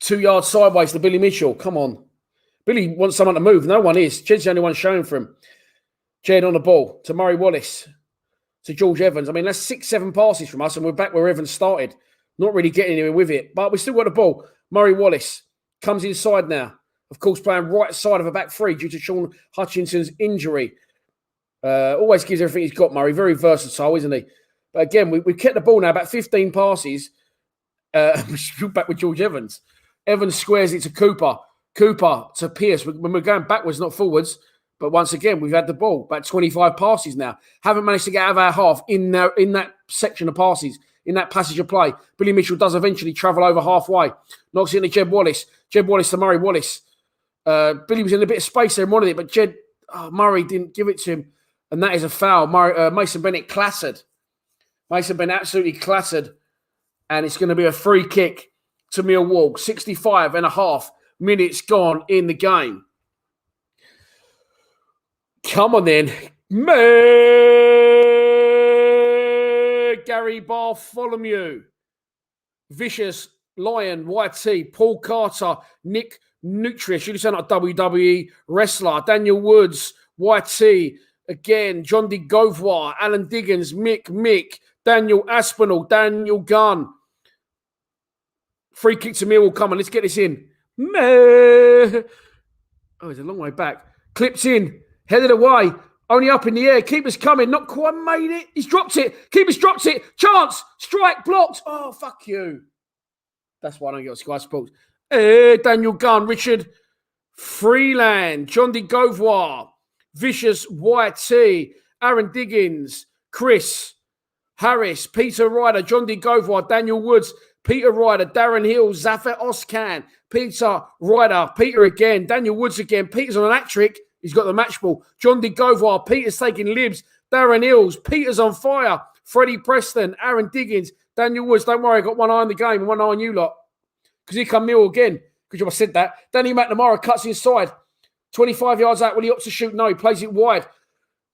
B: 2 yards sideways to Billy Mitchell. Come on. Billy wants someone to move. No one is. Jed's the only one showing for him. Jed on the ball to Murray Wallace. To George Evans. I mean, that's 6-7 passes from us and we're back where Evans started. Not really getting anywhere with it. But we still got the ball. Murray Wallace comes inside now. Of course, playing right side of a back three due to Sean Hutchinson's injury. Always gives everything he's got, Murray. Very versatile, isn't he? But again, we've kept the ball now, about 15 passes. We're back with George Evans. Evans squares it to Cooper. Cooper to Pearce. When we're going backwards, not forwards. But once again, we've had the ball. About 25 passes now. Haven't managed to get out of our half in that section of passes, in that passage of play. Billy Mitchell does eventually travel over halfway. Knocks it into Jed Wallace. Jed Wallace to Murray Wallace. Billy was in a bit of space there and wanted it, but Murray didn't give it to him. And that is a foul. Mason Bennett clattered. Mason Bennett absolutely clattered. And it's going to be a free kick to Millwall. 65 and a half minutes gone in the game. Come on then. Gary Bartholomew. Vicious, Lion, YT, Paul Carter, Nick Nutrish. You sound like a WWE wrestler. Daniel Woods, YT. Again, John D. Govoir, Alan Diggins, Mick, Daniel Aspinall, Daniel Gunn. Free kick to Millwall. Come on, let's get this in. Oh, it's a long way back. Clips in. Headed away. Only up in the air. Keeper's coming. Not quite made it. He's dropped it. Keeper's dropped it. Chance. Strike. Blocked. Oh, fuck you. That's why I don't get on Sky Sports. Daniel Gunn. Richard Freeland. John D. Govoir. Vicious YT. Aaron Diggins. Chris Harris. Peter Ryder. John D. Govoir. Daniel Woods. Peter Ryder. Darren Hill. Zafar Oskan. Peter Ryder. Peter again. Daniel Woods again. Peter's on an hat trick. He's got the match ball. John D. Govoir. Peter's taking libs. Darren Hills. Peter's on fire. Freddie Preston. Aaron Diggins. Daniel Woods. Don't worry. I got one eye on the game and one eye on you lot. Because here come Mill again. Good job I said that. Danny McNamara cuts inside. 25 yards out. Will he opt to shoot? No. He plays it wide.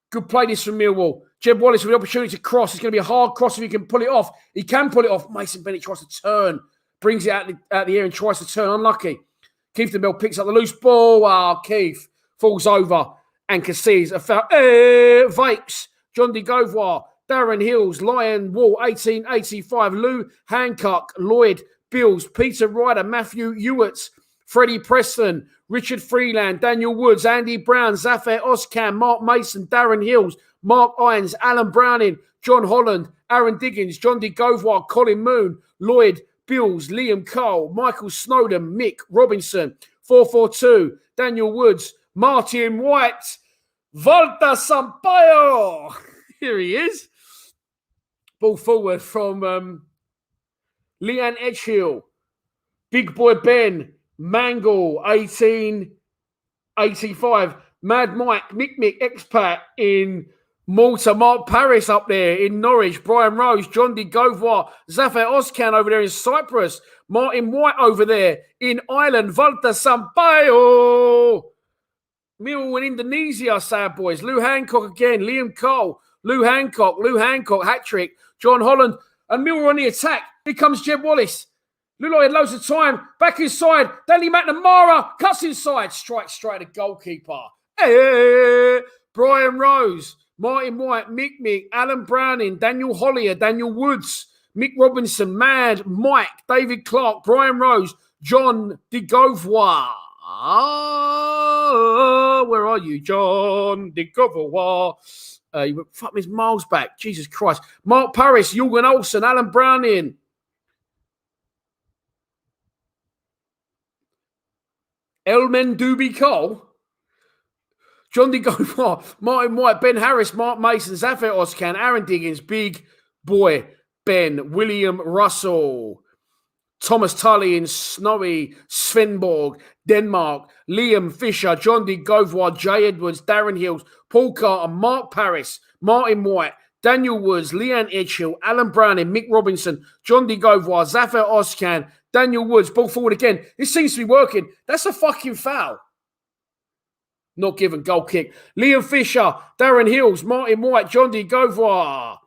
B: Good play this from Millwall. Jeb Wallace with the opportunity to cross. It's going to be a hard cross if he can pull it off. He can pull it off. Mason Bennett tries to turn. Brings it out the air and tries to turn. Unlucky. Keith DeMille picks up the loose ball. Keith falls over and concedes a foul. Vapes. John D. Govoir. Darren Hills. Lion Wall. 1885. Lou Hancock. Lloyd Bills. Peter Ryder. Matthew Ewart. Freddie Preston. Richard Freeland. Daniel Woods. Andy Brown. Zafar Oskan. Mark Mason. Darren Hills. Mark Irons. Alan Browning. John Holland. Aaron Diggins. John D. Govoir. Colin Moon. Lloyd Bills. Liam Cole. Michael Snowden. Mick Robinson. 442. Daniel Woods. Martin White. Volta Sampaio. Here he is. Ball forward from Leanne Edgehill. Big Boy Ben. Mangle. 1885. Mad Mike. Mick expat in Malta. Mark Paris up there in Norwich. Brian Rose. John D. Govoir. Zafar Oskan over there in Cyprus. Martin White over there in Ireland. Volta Sampaio. Millwall in Indonesia, sad boys. Lou Hancock again. Liam Cole. Lou Hancock. Hat trick. John Holland. And Millwall on the attack. Here comes Jeb Wallace. Lou had loads of time. Back inside. Danny McNamara cuts inside. Strike straight at goalkeeper. Brian Rose. Martin White. Mick. Alan Browning. Daniel Hollier. Daniel Woods. Mick Robinson. Mad Mike. David Clark. Brian Rose. John de Govoir. Where are you, John de Govoir? Fuck me, miles back. Jesus Christ. Mark Paris, Jorgen Olsen, Alan Browning. Elmen Doobie Cole. John de Govoir. Martin White, Ben Harris, Mark Mason, Zafar Oskan, Aaron Diggins, Big Boy Ben, William Russell. Thomas Tully in Snowy, Svenborg, Denmark, Liam Fisher, John D. Govoir, Jay Edwards, Darren Hills, Paul Carter, Mark Paris, Martin White, Daniel Woods, Leanne Edgehill, Alan Browning, Mick Robinson, John D. Govoir, Zafar Oskan, Daniel Woods, ball forward again. This seems to be working. That's a fucking foul. Not given, goal kick. Liam Fisher, Darren Hills, Martin White, John D. Govoir,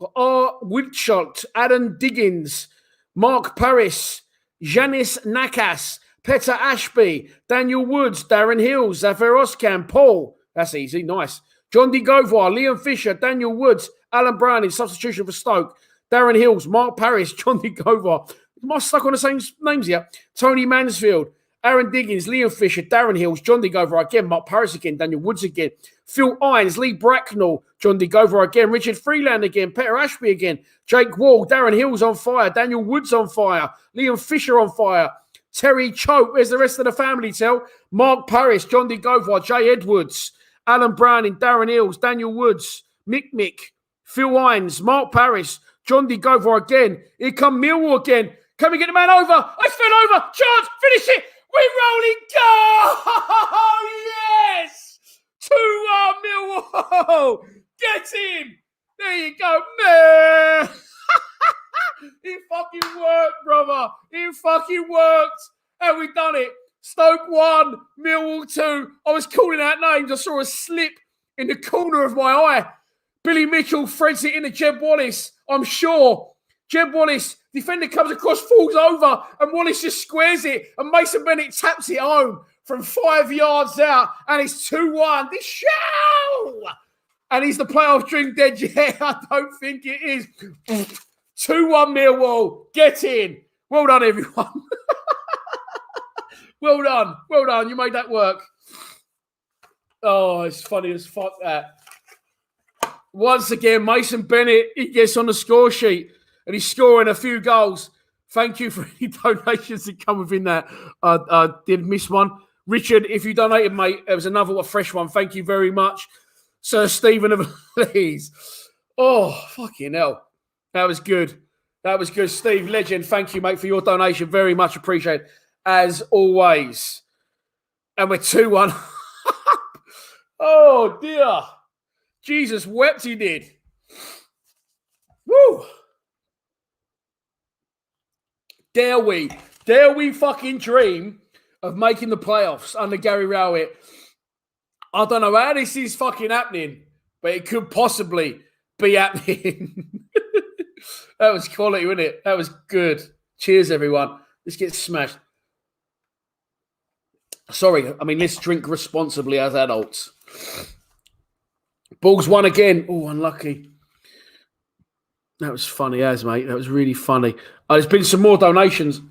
B: Woodshot, Adam Diggins, Mark Paris, Janice Nakas, Petter Ashby, Daniel Woods, Darren Hills, Zafar Oskan, Paul. That's easy, nice. John D. Govoir, Liam Fisher, Daniel Woods, Alan Brown in substitution for Stoke, Darren Hills, Mark Paris, John D. Govoir. Am I stuck on the same names here? Tony Mansfield, Aaron Diggins, Liam Fisher, Darren Hills, John D. Govoir again, Mark Paris again, Daniel Woods again, Phil Irons, Lee Bracknell, John D. Govoir again, Richard Freeland again, Peter Ashby again, Jake Wall, Darren Hills on fire, Daniel Woods on fire, Liam Fisher on fire, Terry Choate, where's the rest of the family, Tell? Mark Paris, John D. Govoir, Jay Edwards, Alan Browning, Darren Hills, Daniel Woods, Mick, Phil Irons, Mark Paris, John D. Govoir again, here come Millwall again, can we get the man over? I fell over, chance, finish it, we're rolling, go! Yes! 2-1 Millwall. Get him. There you go, man. It fucking worked, brother. It fucking worked. And we done it. Stoke 1, Millwall 2. I was calling out names. I saw a slip in the corner of my eye. Billy Mitchell threads it into Jeb Wallace, I'm sure. Jeb Wallace, defender comes across, falls over, and Wallace just squares it, and Mason Bennett taps it home from 5 yards out, and it's 2-1. This show! And he's the playoff drink dead. Yeah, I don't think it is. 2-1 Millwall. Get in. Well done, everyone. Well done. Well done. You made that work. Oh, it's funny as fuck, that. Once again, Mason Bennett, he gets on the score sheet and he's scoring a few goals. Thank you for any donations that come within that. I did miss one. Richard, if you donated, mate, there was another fresh one. Thank you very much. Sir Stephen of Leeds. Oh, fucking hell. That was good. That was good. Steve, legend. Thank you, mate, for your donation. Very much appreciated, as always. And we're 2-1. Oh, dear. Jesus wept, he did. Woo. Dare we fucking dream of making the playoffs under Gary Rowett? I don't know how this is fucking happening, but it could possibly be happening. That was quality, wasn't it? That was good. Cheers, everyone. Let's get smashed. Sorry, I mean, let's drink responsibly as adults. Bulls won again. Oh, unlucky. That was funny as, mate. That was really funny. There's been some more donations.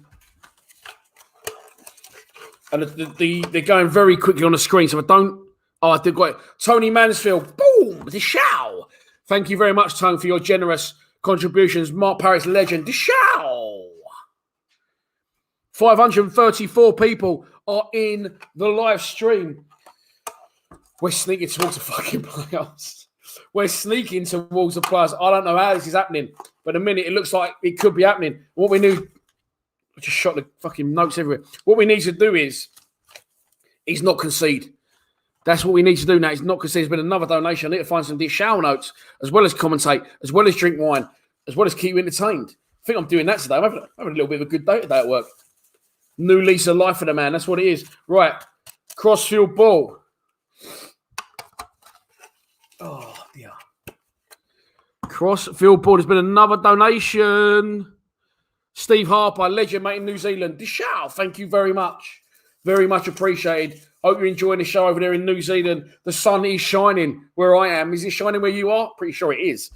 B: And they're going very quickly on the screen, so I don't... Oh, I did got it. Tony Mansfield. Boom! The show. Thank you very much, Tony, for your generous contributions. Mark Paris, legend. The show. 534 people are in the live stream. We're sneaking towards the fucking playoffs. We're sneaking towards the playoffs. I don't know how this is happening, but in a minute it looks like it could be happening. What we need, I just shot the fucking notes everywhere. What we need to do is not concede. That's what we need to do now. Is not concede. There's been another donation. I need to find some shower notes, as well as commentate, as well as drink wine, as well as keep you entertained. I think I'm doing that today. I'm having a little bit of a good day today at work. New lease of life for the man. That's what it is. Right. Crossfield ball. Oh, dear. Crossfield ball. There's been another donation. Steve Harper, legend, mate, in New Zealand. Show. Thank you very much. Very much appreciated. Hope you're enjoying the show over there in New Zealand. The sun is shining where I am. Is it shining where you are? Pretty sure it is.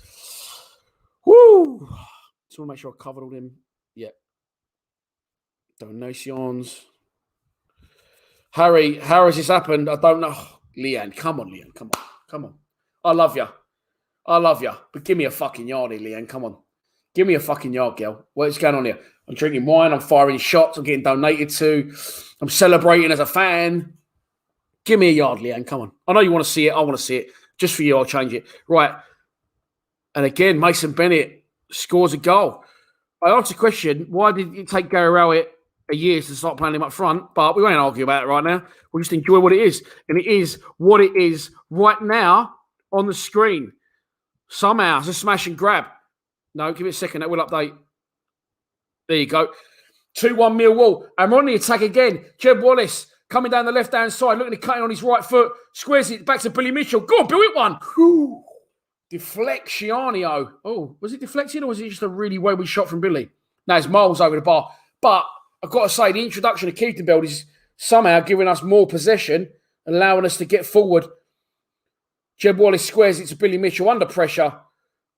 B: Woo! Just want to make sure I covered all them. Yeah. Donations. Harry, how has this happened? I don't know. Leanne, come on, Leanne. Come on. Come on. I love you. I love you. But give me a fucking yard here, Leanne. Come on. Give me a fucking yard, girl. What's going on here? I'm drinking wine. I'm firing shots. I'm getting donated to. I'm celebrating as a fan. Give me a yard, Leanne. Come on. I know you want to see it. I want to see it. Just for you, I'll change it. Right. And again, Mason Bennett scores a goal. I asked a question. Why did it take Gary Rowett a year to start playing him up front? But we won't argue about it right now. We'll just enjoy what it is. And it is what it is right now on the screen. Somehow, it's a smash and grab. No, give it a second. That will update. There you go. 2-1 Millwall. And we're on the attack again. Jeb Wallace coming down the left-hand side, looking at cutting on his right foot. Squares it back to Billy Mitchell. Go on, Bill, hit one. Whew. Deflectionio. Oh, was it deflected or was it just a really wayward shot from Billy? No, it's miles over the bar. But I've got to say, the introduction of Keaton is somehow giving us more possession, allowing us to get forward. Jeb Wallace squares it to Billy Mitchell under pressure.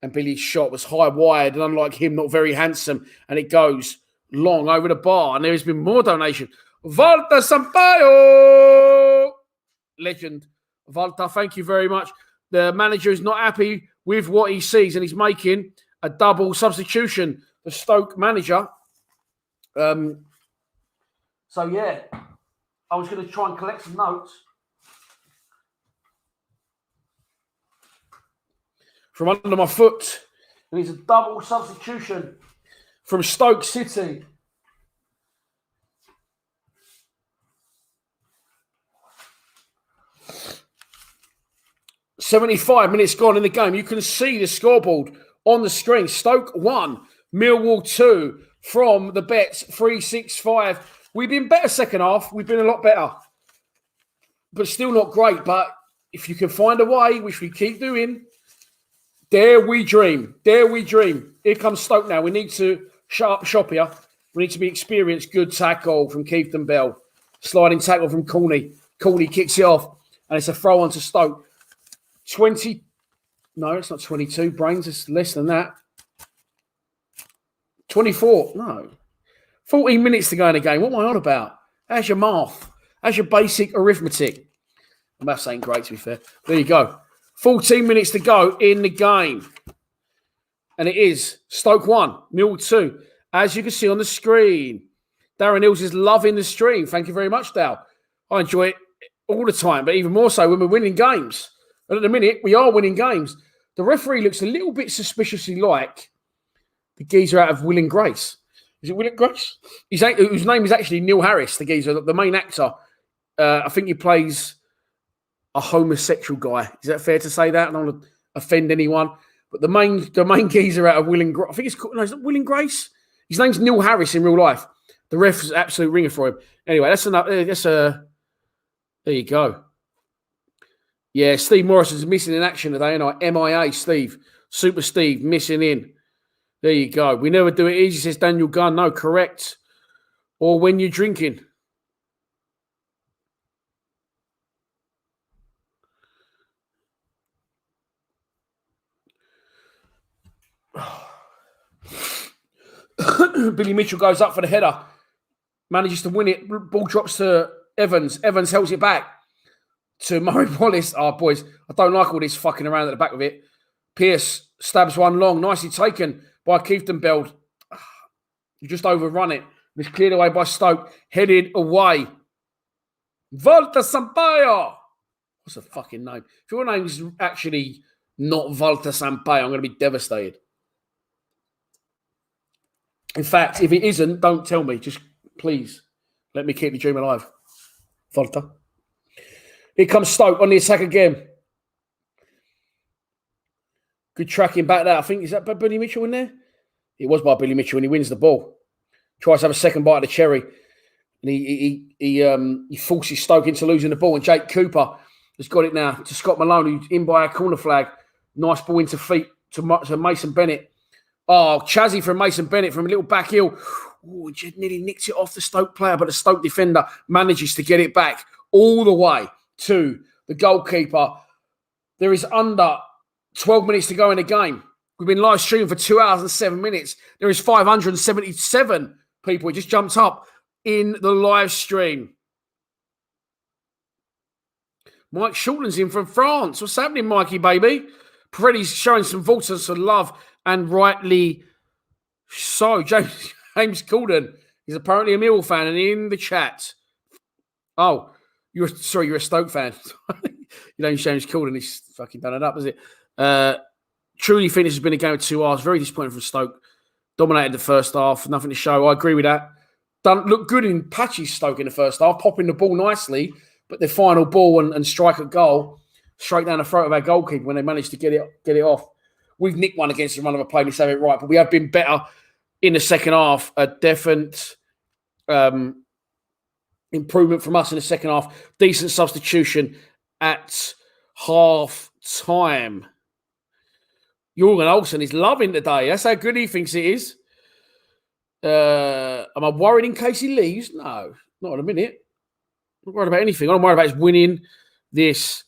B: And Billy's shot was high wide and unlike him, not very handsome. And it goes long over the bar. And there has been more donation. Walter Sampaio. Legend. Walter, thank you very much. The manager is not happy with what he sees and he's making a double substitution. The Stoke manager. So, yeah. I was going to try and collect some notes from under my foot. And it's a double substitution from Stoke City. 75 minutes gone in the game. You can see the scoreboard on the screen. Stoke 1, Millwall 2 from the bets 365. We've been better second half. We've been a lot better, but still not great. But if you can find a way, which we keep doing, dare we dream. Dare we dream. Here comes Stoke now. We need to shut up shop here. We need to be experienced. Good tackle from Keithton Bell. Sliding tackle from Corney. Corney kicks it off, and it's a throw on to Stoke. 20. No, it's not 22. Brains, it's less than that. 24. No. 14 minutes to go in the game. What am I on about? How's your math? How's your basic arithmetic? I'm not saying great, to be fair. There you go. 14 minutes to go in the game. And it is Stoke 1, Millwall 2. As you can see on the screen, Darren Hills is loving the stream. Thank you very much, Dal. I enjoy it all the time, but even more so when we're winning games. And at the minute, we are winning games. The referee looks a little bit suspiciously like the geezer out of Will and Grace. Is it Will and Grace? Whose name is actually Neil Harris, the geezer, the main actor. I think he plays a homosexual guy. Is that fair to say that? I don't want to offend anyone. But the main geezer out of Will and Grace, I think it's called, no, is it Will and Grace? His name's Neil Harris in real life. The ref is an absolute ringer for him. Anyway, there you go. Yeah, Steve Morrison's missing in action today, and MIA, Steve. Super Steve, missing in. There you go. We never do it easy, says Daniel Gunn. No, correct. Or when you're drinking. Billy Mitchell goes up for the header. Manages to win it. Ball drops to Evans. Evans holds it back to Murray Wallace. Oh, boys, I don't like all this fucking around at the back of it. Pierce stabs one long. Nicely taken by Keithton Bell. You just overrun it. It's cleared away by Stoke. Headed away. Volta Sampaio. What's the fucking name? If your name is actually not Volta Sampaio, I'm going to be devastated. In fact, if it isn't, don't tell me. Just please let me keep the dream alive. Volta. Here comes Stoke on the attack again. Good tracking back there. I think, is that by Billy Mitchell in there? It was by Billy Mitchell, and he wins the ball. Tries to have a second bite of the cherry. And he forces Stoke into losing the ball. And Jake Cooper has got it now to Scott Malone, who's in by a corner flag. Nice ball into feet to Mason Bennett. Oh, Chazzy from Mason Bennett from a little back heel. Oh, nearly nicked it off the Stoke player, but the Stoke defender manages to get it back all the way to the goalkeeper. There is under 12 minutes to go in the game. We've been live streaming for 2 hours and 7 minutes. There is 577 people. We just jumped up in the live stream. Mike Shortland's in from France. What's happening, Mikey, baby? Paredes showing some Voltas of love, and rightly so. James Corden is apparently a Millwall fan and in the chat. Oh, you're a Stoke fan. You know, James Corden, he's fucking done it up, is it? Truly think this has been a game of 2 hours. Very disappointing from Stoke. Dominated the first half. Nothing to show. I agree with that. Looked good in patchy Stoke in the first half, popping the ball nicely, but the final ball and strike at goal straight down the throat of our goalkeeper when they managed to get it off. We've nicked one against the run of a play, let's have it right, but we have been better in the second half. A definite improvement from us in the second half. Decent substitution at half time. Jorgen Olsen is loving today. That's how good he thinks it is. Am I worried in case he leaves? No, not in a minute. I'm not worried about anything. All I'm worried about is winning this.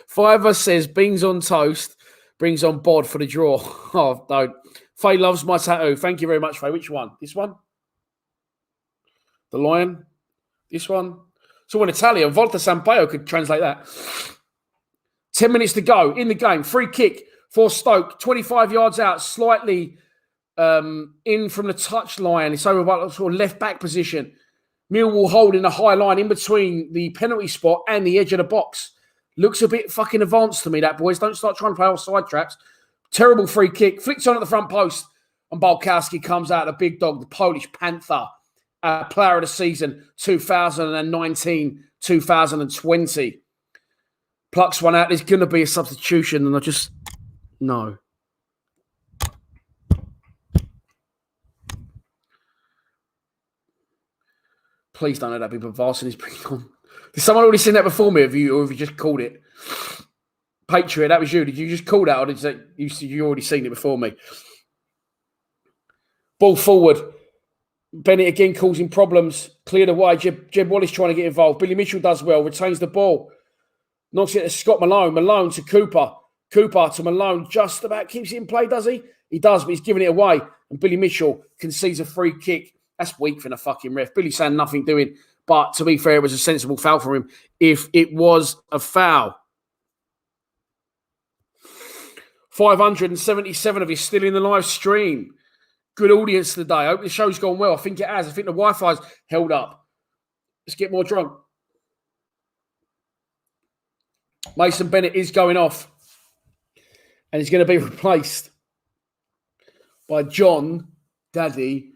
B: Fiver says, beans on toast brings on bod for the draw. Oh, no. Faye loves my tattoo. Thank you very much, Faye. Which one? This one? The lion? This one? It's all in Italian. Volta Sampaio could translate that. 10 minutes to go in the game. Free kick for Stoke. 25 yards out. Slightly in from the touchline. It's over by sort of left back position. Millwall holding a high line in between the penalty spot and the edge of the box. Looks a bit fucking advanced to me, that, boys. Don't start trying to play offside traps. Terrible free kick. Flicks on at the front post. And Balkowski comes out, the big dog, the Polish Panther. Player of the season, 2019-2020. Plucks one out. There's going to be a substitution, and I just... No. Please don't let that be Varson is bringing on. Did someone already seen that before me, or have you just called it? Patriot, that was you. Did you just call that, or did you already seen it before me? Ball forward. Bennett again causing problems. Cleared away. Jeb Wallace trying to get involved. Billy Mitchell does well. Retains the ball. Knocks it to Scott Malone. Malone to Cooper. Cooper to Malone. Just about keeps it in play, does he? He does, but he's giving it away. And Billy Mitchell concedes a free kick. That's weak from the fucking ref. Billy saying nothing doing. But to be fair, it was a sensible foul for him if it was a foul. 577 of you still in the live stream. Good audience today. I hope the show's gone well. I think it has. I think the Wi-Fi's held up. Let's get more drunk. Mason Bennett is going off. And he's going to be replaced by John Daddy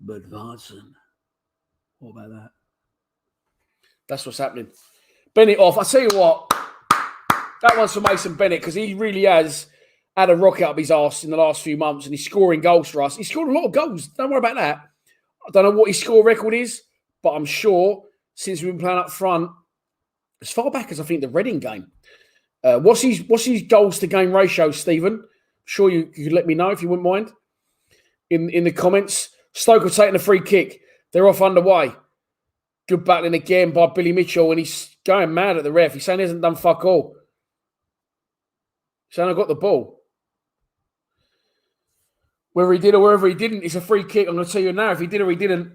B: Budvarson. What about that? That's what's happening. Bennett off. I tell you what, that one's for Mason Bennett because he really has had a rocket up his arse in the last few months and he's scoring goals for us. He scored a lot of goals. Don't worry about that. I don't know what his score record is, but I'm sure since we've been playing up front, as far back as I think the Reading game. What's his goals to game ratio, Stephen? Sure, you could let me know if you wouldn't mind in the comments. Stoke are taking a free kick. They're off underway. Good battling again by Billy Mitchell, and he's going mad at the ref. He's saying he hasn't done fuck all. He's saying I got the ball. Whether he did or whether he didn't, it's a free kick. I'm going to tell you now if he did or he didn't.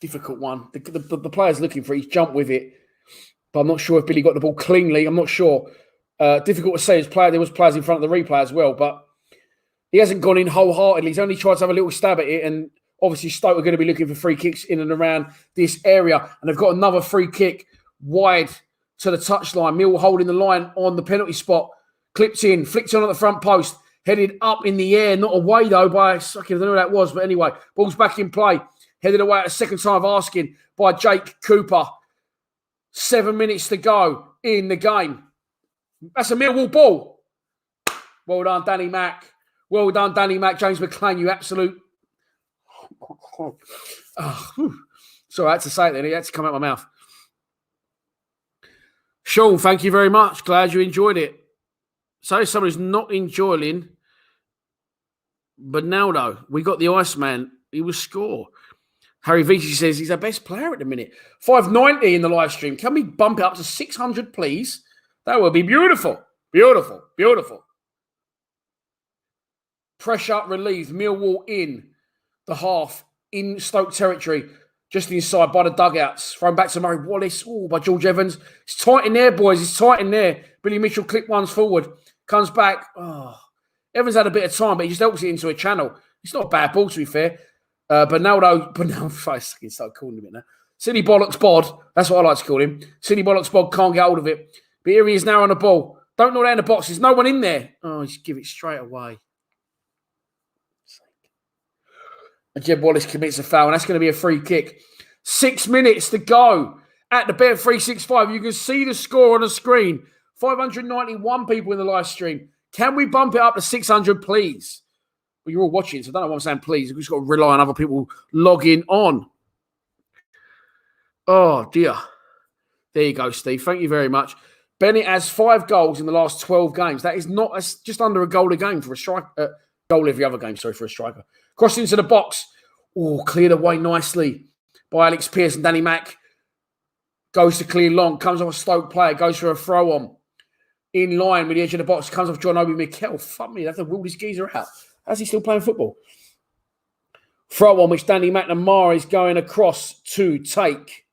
B: Difficult one. The player's looking for it. He's jumped with it. But I'm not sure if Billy got the ball cleanly. I'm not sure. Difficult to say. There was players in front of the replay as well. But he hasn't gone in wholeheartedly. He's only tried to have a little stab at it. And obviously Stoke are going to be looking for free kicks in and around this area. And they've got another free kick wide to the touchline. Millwall holding the line on the penalty spot. Clipped in. Flicked on at the front post. Headed up in the air. Not away though by... I don't know who that was. But anyway, ball's back in play. Headed away at a second time of asking by Jake Cooper. 7 minutes to go in the game. That's a Millwall ball. Well done, Danny Mack. Well done, Danny Mack. James McClain, you absolute... Sorry, I had to say it then. It had to come out of my mouth. Sean, thank you very much. Glad you enjoyed it. So someone who's not enjoying Bernardo. We got the Iceman. He will score. Harry Vici says he's our best player at the minute. 590 in the live stream. Can we bump it up to 600, please? That would be beautiful. Beautiful. Beautiful. Pressure relieved. Millwall in the half in Stoke territory. Just inside by the dugouts. Thrown back to Murray Wallace. Oh, by George Evans. It's tight in there, boys. It's tight in there. Billy Mitchell clipped ones forward. Comes back. Oh, Evans had a bit of time, but he just helps it into a channel. It's not a bad ball, to be fair. Bernardo, I can start calling him it now. Silly Bollocks Bod. That's what I like to call him. Silly Bollocks Bod can't get hold of it. But here he is now on the ball. Don't know that in the box. There's no one in there. Oh, just give it straight away. And Jeb Wallace commits a foul, and that's going to be a free kick. 6 minutes to go at the Bet 365. You can see the score on the screen. 591 people in the live stream. Can we bump it up to 600, please? Well, you're all watching, so I don't know why I'm saying please. We've just got to rely on other people logging on. Oh, dear. There you go, Steve. Thank you very much. Bennett has 5 goals in the last 12 games. That is not... That's just under a goal a game for a striker. Goal every other game, sorry, for a striker. Crossed into the box. Oh, cleared away nicely by Alex Pearce and Danny Mack. Goes to clear long. Comes off a Stoke player. Goes for a throw on. In line with the edge of the box. Comes off John Obi Mikel. Fuck me. They have to rule this geezer out. How's he still playing football? Throw on which Danny McNamara is going across to take.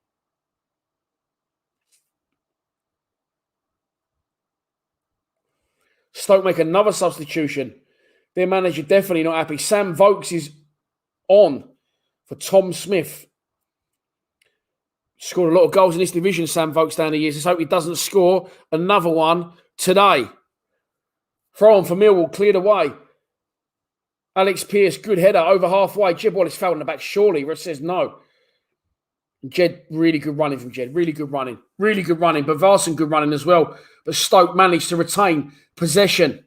B: Stoke make another substitution. Their manager definitely not happy. Sam Vokes is on for Tom Smith. Scored a lot of goals in this division, Sam Vokes, down the years. Let's hope he doesn't score another one today. Throw on for Millwall, cleared away. Alex Pearce, good header, over halfway. Jib Wallace fell in the back, surely. Ref says no. Jed, really good running from Jed. Really good running. Really good running. But Varson, good running as well. But Stoke managed to retain possession.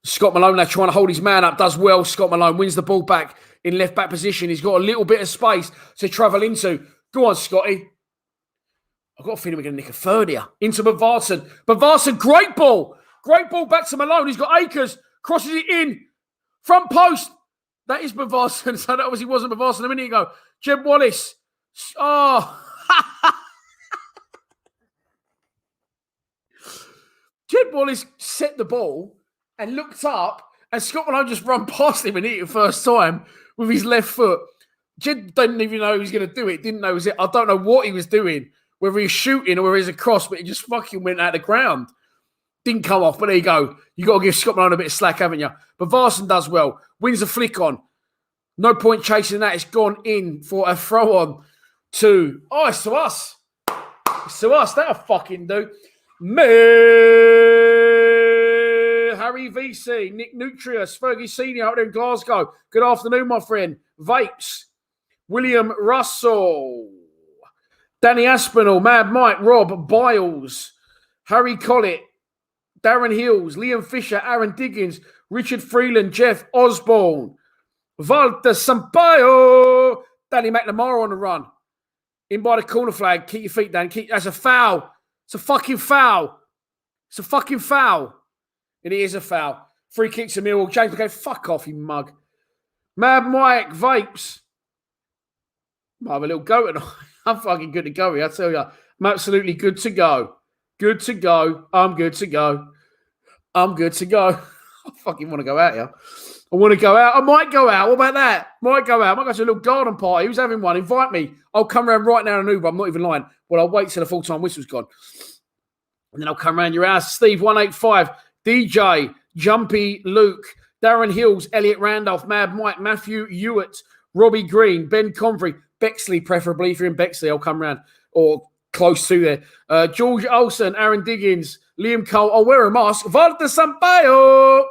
B: Scott Malone now trying to hold his man up. Does well. Scott Malone wins the ball back in left-back position. He's got a little bit of space to travel into. Go on, Scotty. I've got a feeling we're going to nick a third here. Into Bavarsson. Bavarsson, great ball. Great ball back to Malone. He's got Akers. Crosses it in. Front post. That is Bavarsson. So that obviously wasn't Bavarsson a minute ago. Jeb Wallace. Oh. Jeb Wallace set the ball and looked up, and Scott Malone just run past him and hit it first time with his left foot. Jed didn't even know he was going to do it. Didn't know it was it. I don't know what he was doing, whether he was shooting or whether he was a cross, but he just fucking went out of the ground. Didn't come off, but there you go. You got to give Scott Malone a bit of slack, haven't you? But Varson does well. Wins a flick on. No point chasing that. It's gone in for a throw on to... Oh, it's to us. It's to us. That'll fucking do. Harry VC, Nick Nutrius, Fergie Senior out there in Glasgow. Good afternoon, my friend. Vapes, William Russell, Danny Aspinall, Mad Mike, Rob Biles, Harry Collett, Darren Hills, Liam Fisher, Aaron Diggins, Richard Freeland, Jeff Osborne, Walter Sampaio, Danny McNamara on the run. In by the corner flag. Keep your feet down. That's a foul. It's a fucking foul. It's a fucking foul. And it is a foul. Free kicks to Millwall. James McCain, fuck off, you mug. Mad Mike, Vapes. I have a little go tonight. I'm fucking good to go here, I tell you. I'm absolutely good to go. Good to go. I'm good to go. I'm good to go. I fucking want to go out here. I want to go out. I might go out. What about that? Might go out. I might go to a little garden party. Who's having one? Invite me. I'll come around right now in an Uber. I'm not even lying. Well, I'll wait till the full-time whistle's gone. And then I'll come around your house. Steve 185, DJ, Jumpy, Luke, Darren Hills, Elliot Randolph, Mad Mike, Matthew Hewitt, Robbie Green, Ben Convery, Bexley, preferably. If you're in Bexley, I'll come around. Or close to there. George Olsen, Aaron Diggins, Liam Cole. I'll wear a mask. Walter Sampaio.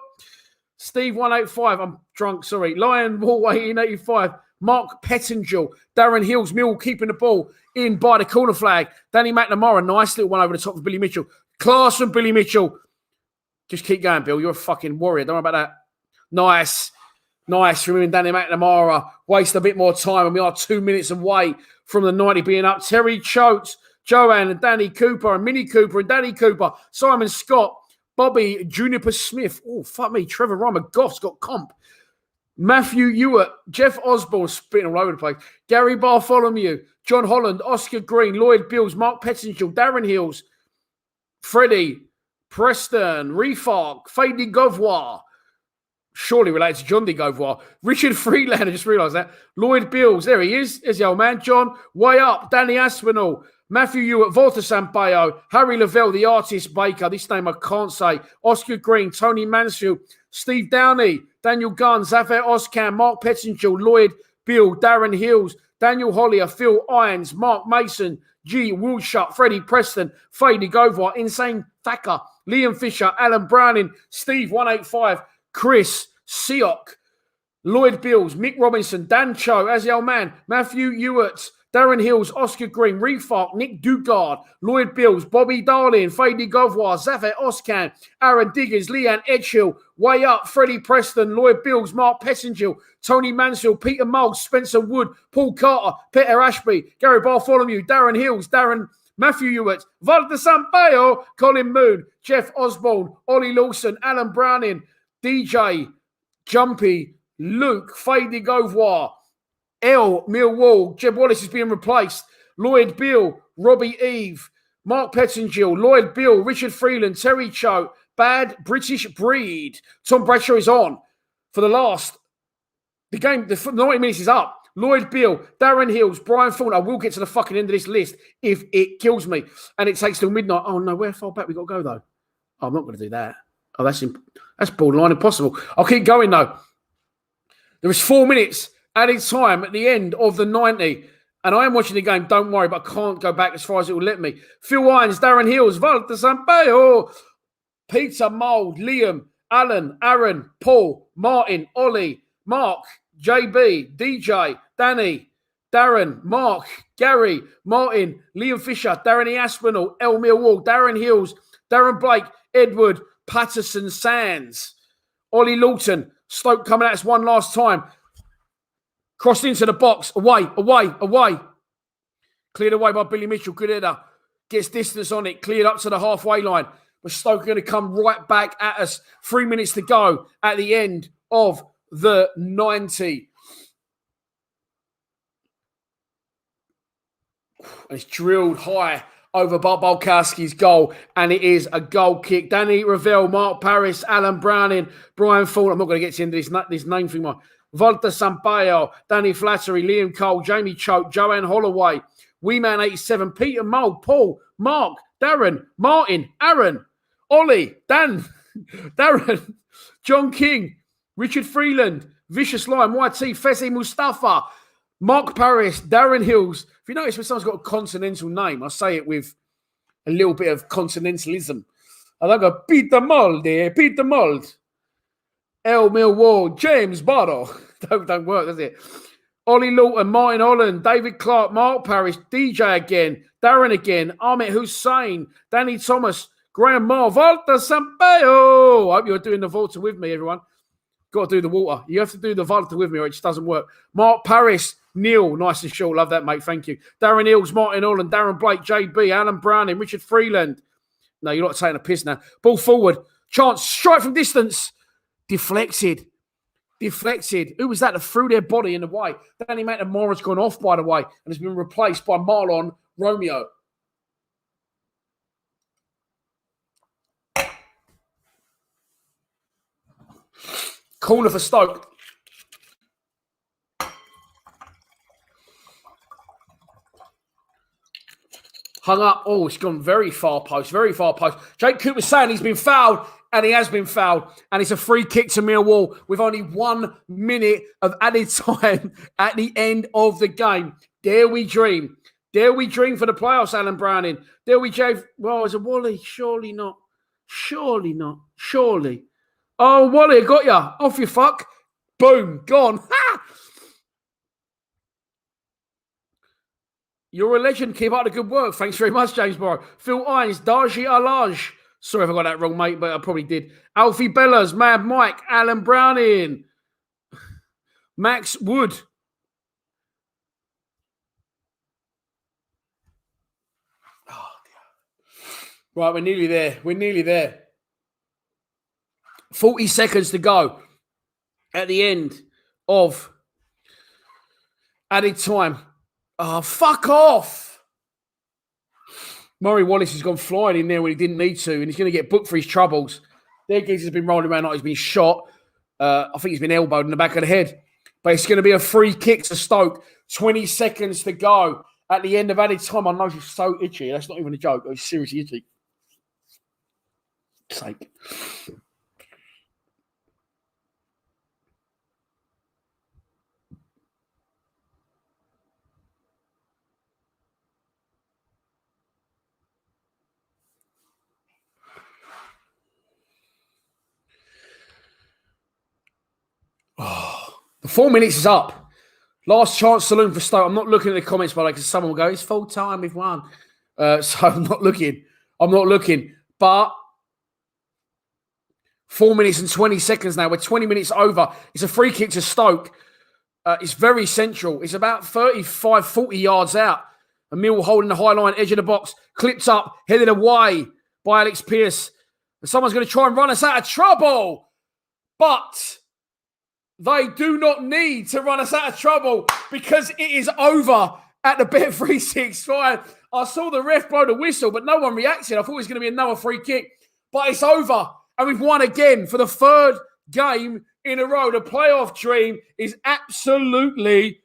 B: Steve 185. I'm drunk, sorry. Lion Wallway in 85. Mark Pettingill. Darren Hills, Mill keeping the ball in by the corner flag. Danny McNamara. Nice little one over the top of Billy Mitchell. Class from Billy Mitchell. Just keep going, Bill. You're a fucking warrior. Don't worry about that. Nice. Nice from him and Danny McNamara. Waste a bit more time, and we are 2 minutes away from the 90 being up. Terry Choate, Joanne and Danny Cooper and Minnie Cooper and Danny Cooper. Simon Scott, Bobby Juniper Smith. Oh, fuck me. Trevor Rymer. Goff's got comp. Matthew Hewitt, Jeff Osborne, spitting all over the place. Gary Bartholomew, John Holland, Oscar Green, Lloyd Bills, Mark Pettingill, Darren Hills, Freddie, Preston, Refark, Fady Govoir, surely related to John D. Govoir, Richard Freeland, I just realised that, Lloyd Bills, there he is, there's the old man, John, Way Up, Danny Aspinall, Matthew Hewitt, Walter Sampaio, Harry Lavelle, the artist Baker, this name I can't say, Oscar Green, Tony Mansfield, Steve Downey, Daniel Gunn, Zafir Oscan, Mark Pettingill, Lloyd Bill, Darren Hills, Daniel Hollier, Phil Irons, Mark Mason, G. Woolshut, Freddie Preston, Fady Govar, Insane Thacker, Liam Fisher, Alan Browning, Steve 185, Chris Seok, Lloyd Bills, Mick Robinson, Dan Cho, as the old man, Matthew Hewitt, Darren Hills, Oscar Green, Refark, Nick Dugard, Lloyd Bills, Bobby Darling, Fady Govoir, Zafir Oscan, Aaron Diggins, Leanne Edgehill, Way Up, Freddie Preston, Lloyd Bills, Mark Pettingill, Tony Mansfield, Peter Moggs, Spencer Wood, Paul Carter, Peter Ashby, Gary Bartholomew, Darren Hills, Matthew Hewitt, Walter Sampaio, Colin Moon, Jeff Osborne, Ollie Lawson, Alan Browning, DJ, Jumpy, Luke, Fady Govoir, L. Millwall, Jeb Wallace is being replaced, Lloyd Bill, Robbie Eve, Mark Pettingill, Lloyd Bill, Richard Freeland, Terry Cho, Bad British Breed. Tom Bradshaw is on for the last. The game, the 90 minutes is up. Lloyd Bill, Darren Hills, Brian Thorne. I will get to the fucking end of this list if it kills me. And it takes till midnight. Oh, no, where far back we got to go, though? Oh, I'm not going to do that. Oh, that's borderline impossible. I'll keep going, though. There is 4 minutes added time at the end of the 90. And I am watching the game, don't worry, but I can't go back as far as it will let me. Phil Irons, Darren Hills, Walter Sampaio, Peter Mould, Liam, Alan, Aaron, Paul, Martin, Ollie, Mark, JB, DJ, Danny, Darren, Mark, Gary, Martin, Liam Fisher, Darren E. Aspinall, El Millwall, Darren Hills, Darren Blake, Edward, Patterson Sands, Ollie Lawton, Stoke coming at us one last time. Crossed into the box. Away. Cleared away by Billy Mitchell. Good header. Gets distance on it. Cleared up to the halfway line. But Stoke are going to come right back at us. 3 minutes to go at the end of the 90. And it's drilled high over Balkowski's goal. And it is a goal kick. Danny Ravel, Mark Paris, Alan Browning, Brian Ford. I'm not going to get into this name thing. Walter Sampaio, Danny Flattery, Liam Cole, Jamie Choke, Joanne Holloway, Weeman 87, Peter Mould, Paul, Mark, Darren, Martin, Aaron, Ollie, Dan, Darren, John King, Richard Freeland, Vicious Lion, YT, Fezzi Mustafa, Mark Paris, Darren Hills. If you notice when someone's got a continental name, I say it with a little bit of continentalism. I like a Peter Mould there, Peter Mould. El Millwall, James Bottle. Don't work, does it? Ollie Lawton, Martin Holland, David Clark, Mark Parrish, DJ again, Darren again, Ahmet Hussein, Danny Thomas, Graham Moore, Walter Sampaio. I hope you're doing the Volta with me, everyone. Got to do the water. You have to do the Volta with me or it just doesn't work. Mark Paris, Neil, nice and short. Love that, mate. Thank you. Darren Hills, Martin Holland, Darren Blake, JB, Alan Browning, Richard Freeland. No, you're not taking a piss now. Ball forward. Chance, strike from distance. Deflected. Who was that that threw their body in the way? Danny McNamara's gone off, by the way, and has been replaced by Marlon Romeo. Corner for Stoke. Hung up. Oh, it's gone very far post. Jake Cooper's saying he's been fouled. And he has been fouled. And it's a free kick to Millwall with only 1 minute of added time at the end of the game. Dare we dream? Dare we dream for the playoffs, Alan Browning? Dare we dream? Well, it's a Wally. Surely not. Surely. Oh, Wally, I got you. Off you fuck. Boom. Gone. Ha! You're a legend. Keep up the good work. Thanks very much, James Morrow. Phil Ines, Darji Alaj. Sorry if I got that wrong, mate, but I probably did. Alfie Bellas, Mad Mike, Alan Browning, Max Wood. Oh, dear. Right, we're nearly there. 40 seconds to go at the end of added time. Oh, fuck off. Murray Wallace has gone flying in there when he didn't need to, and he's going to get booked for his troubles. Their geezer has been rolling around like he's been shot. I think he's been elbowed in the back of the head. But it's going to be a free kick to Stoke. 20 seconds to go at the end of added time. I know she's so itchy. That's not even a joke. It's seriously itchy. Sake. Oh, the 4 minutes is up. Last chance saloon for Stoke. I'm not looking at the comments, by the way, because someone will go, it's full time, we've won. So I'm not looking. But 4 minutes and 20 seconds now. We're 20 minutes over. It's a free kick to Stoke. It's very central. It's about 35, 40 yards out. And Millwall holding the high line, edge of the box. Clipped up, headed away by Alex Pearce. And someone's going to try and run us out of trouble. But they do not need to run us out of trouble because it is over at the Bet365. I saw the ref blow the whistle, but no one reacted. I thought it was going to be another free kick. But it's over. And we've won again for the third game in a row. The playoff dream is absolutely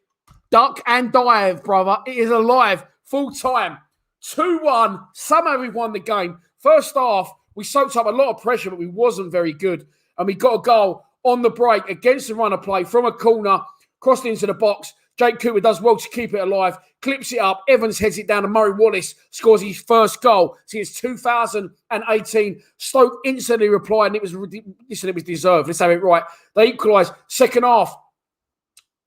B: duck and dive, brother. It is alive. Full time. 2-1. Somehow we've won the game. First half, we soaked up a lot of pressure, but we wasn't very good. And we got a goal on the break against the runner play from a corner, crossed into the box. Jake Cooper does well to keep it alive, clips it up. Evans heads it down to Murray Wallace, scores his first goal since 2018. Stoke instantly replied, and it was deserved. Let's have it right. They equalised second half.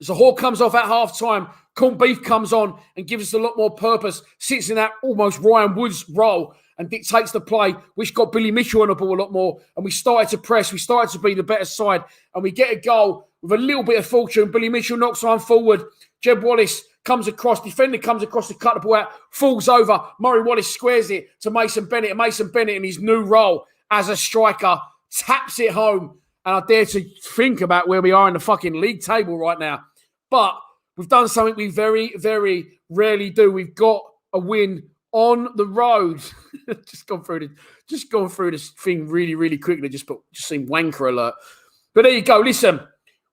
B: Zahor comes off at half-time. Corned Beef comes on and gives us a lot more purpose. Sits in that almost Ryan Woods role and dictates the play, which got Billy Mitchell on the ball a lot more. And we started to press. We started to be the better side. And we get a goal with a little bit of fortune. Billy Mitchell knocks one forward. Jeb Wallace comes across. Defender comes across to cut the ball out. Falls over. Murray Wallace squares it to Mason Bennett. And Mason Bennett in his new role as a striker taps it home. And I dare to think about where we are in the fucking league table right now. But we've done something we very, very rarely do. We've got a win on the road. just gone through this thing really, really quickly. Just seen wanker alert. But there you go. Listen,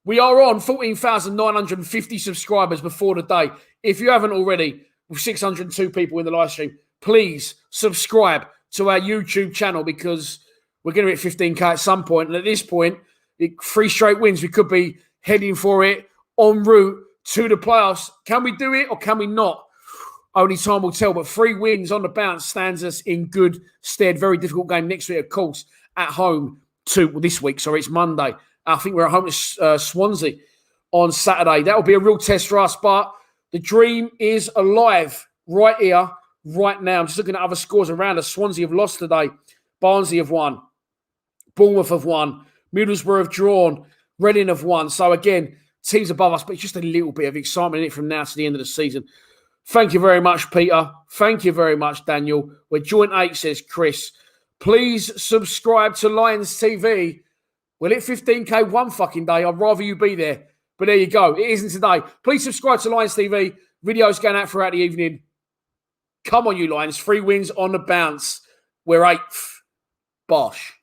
B: we are on 14,950 subscribers before the day. If you haven't already, with 602 people in the live stream, please subscribe to our YouTube channel because we're going to hit 15K at some point. And at this point, 3 straight wins. We could be heading for it en route to the playoffs. Can we do it or can we not? Only time will tell. But 3 wins on the bounce stands us in good stead. Very difficult game next week, of course, at home this week. Sorry, it's Monday. I think we're at home to Swansea on Saturday. That will be a real test for us. But the dream is alive right here, right now. I'm just looking at other scores around us. Swansea have lost today. Barnsley have won. Bournemouth have won. Middlesbrough have drawn. Reading have won. So again, teams above us, but it's just a little bit of excitement in it from now to the end of the season. Thank you very much, Peter. Thank you very much, Daniel. We're joint 8, says Chris. Please subscribe to Lions TV. We'll hit 15K one fucking day. I'd rather you be there. But there you go. It isn't today. Please subscribe to Lions TV. Videos going out throughout the evening. Come on, you Lions. 3 wins on the bounce. We're 8th. Bosh.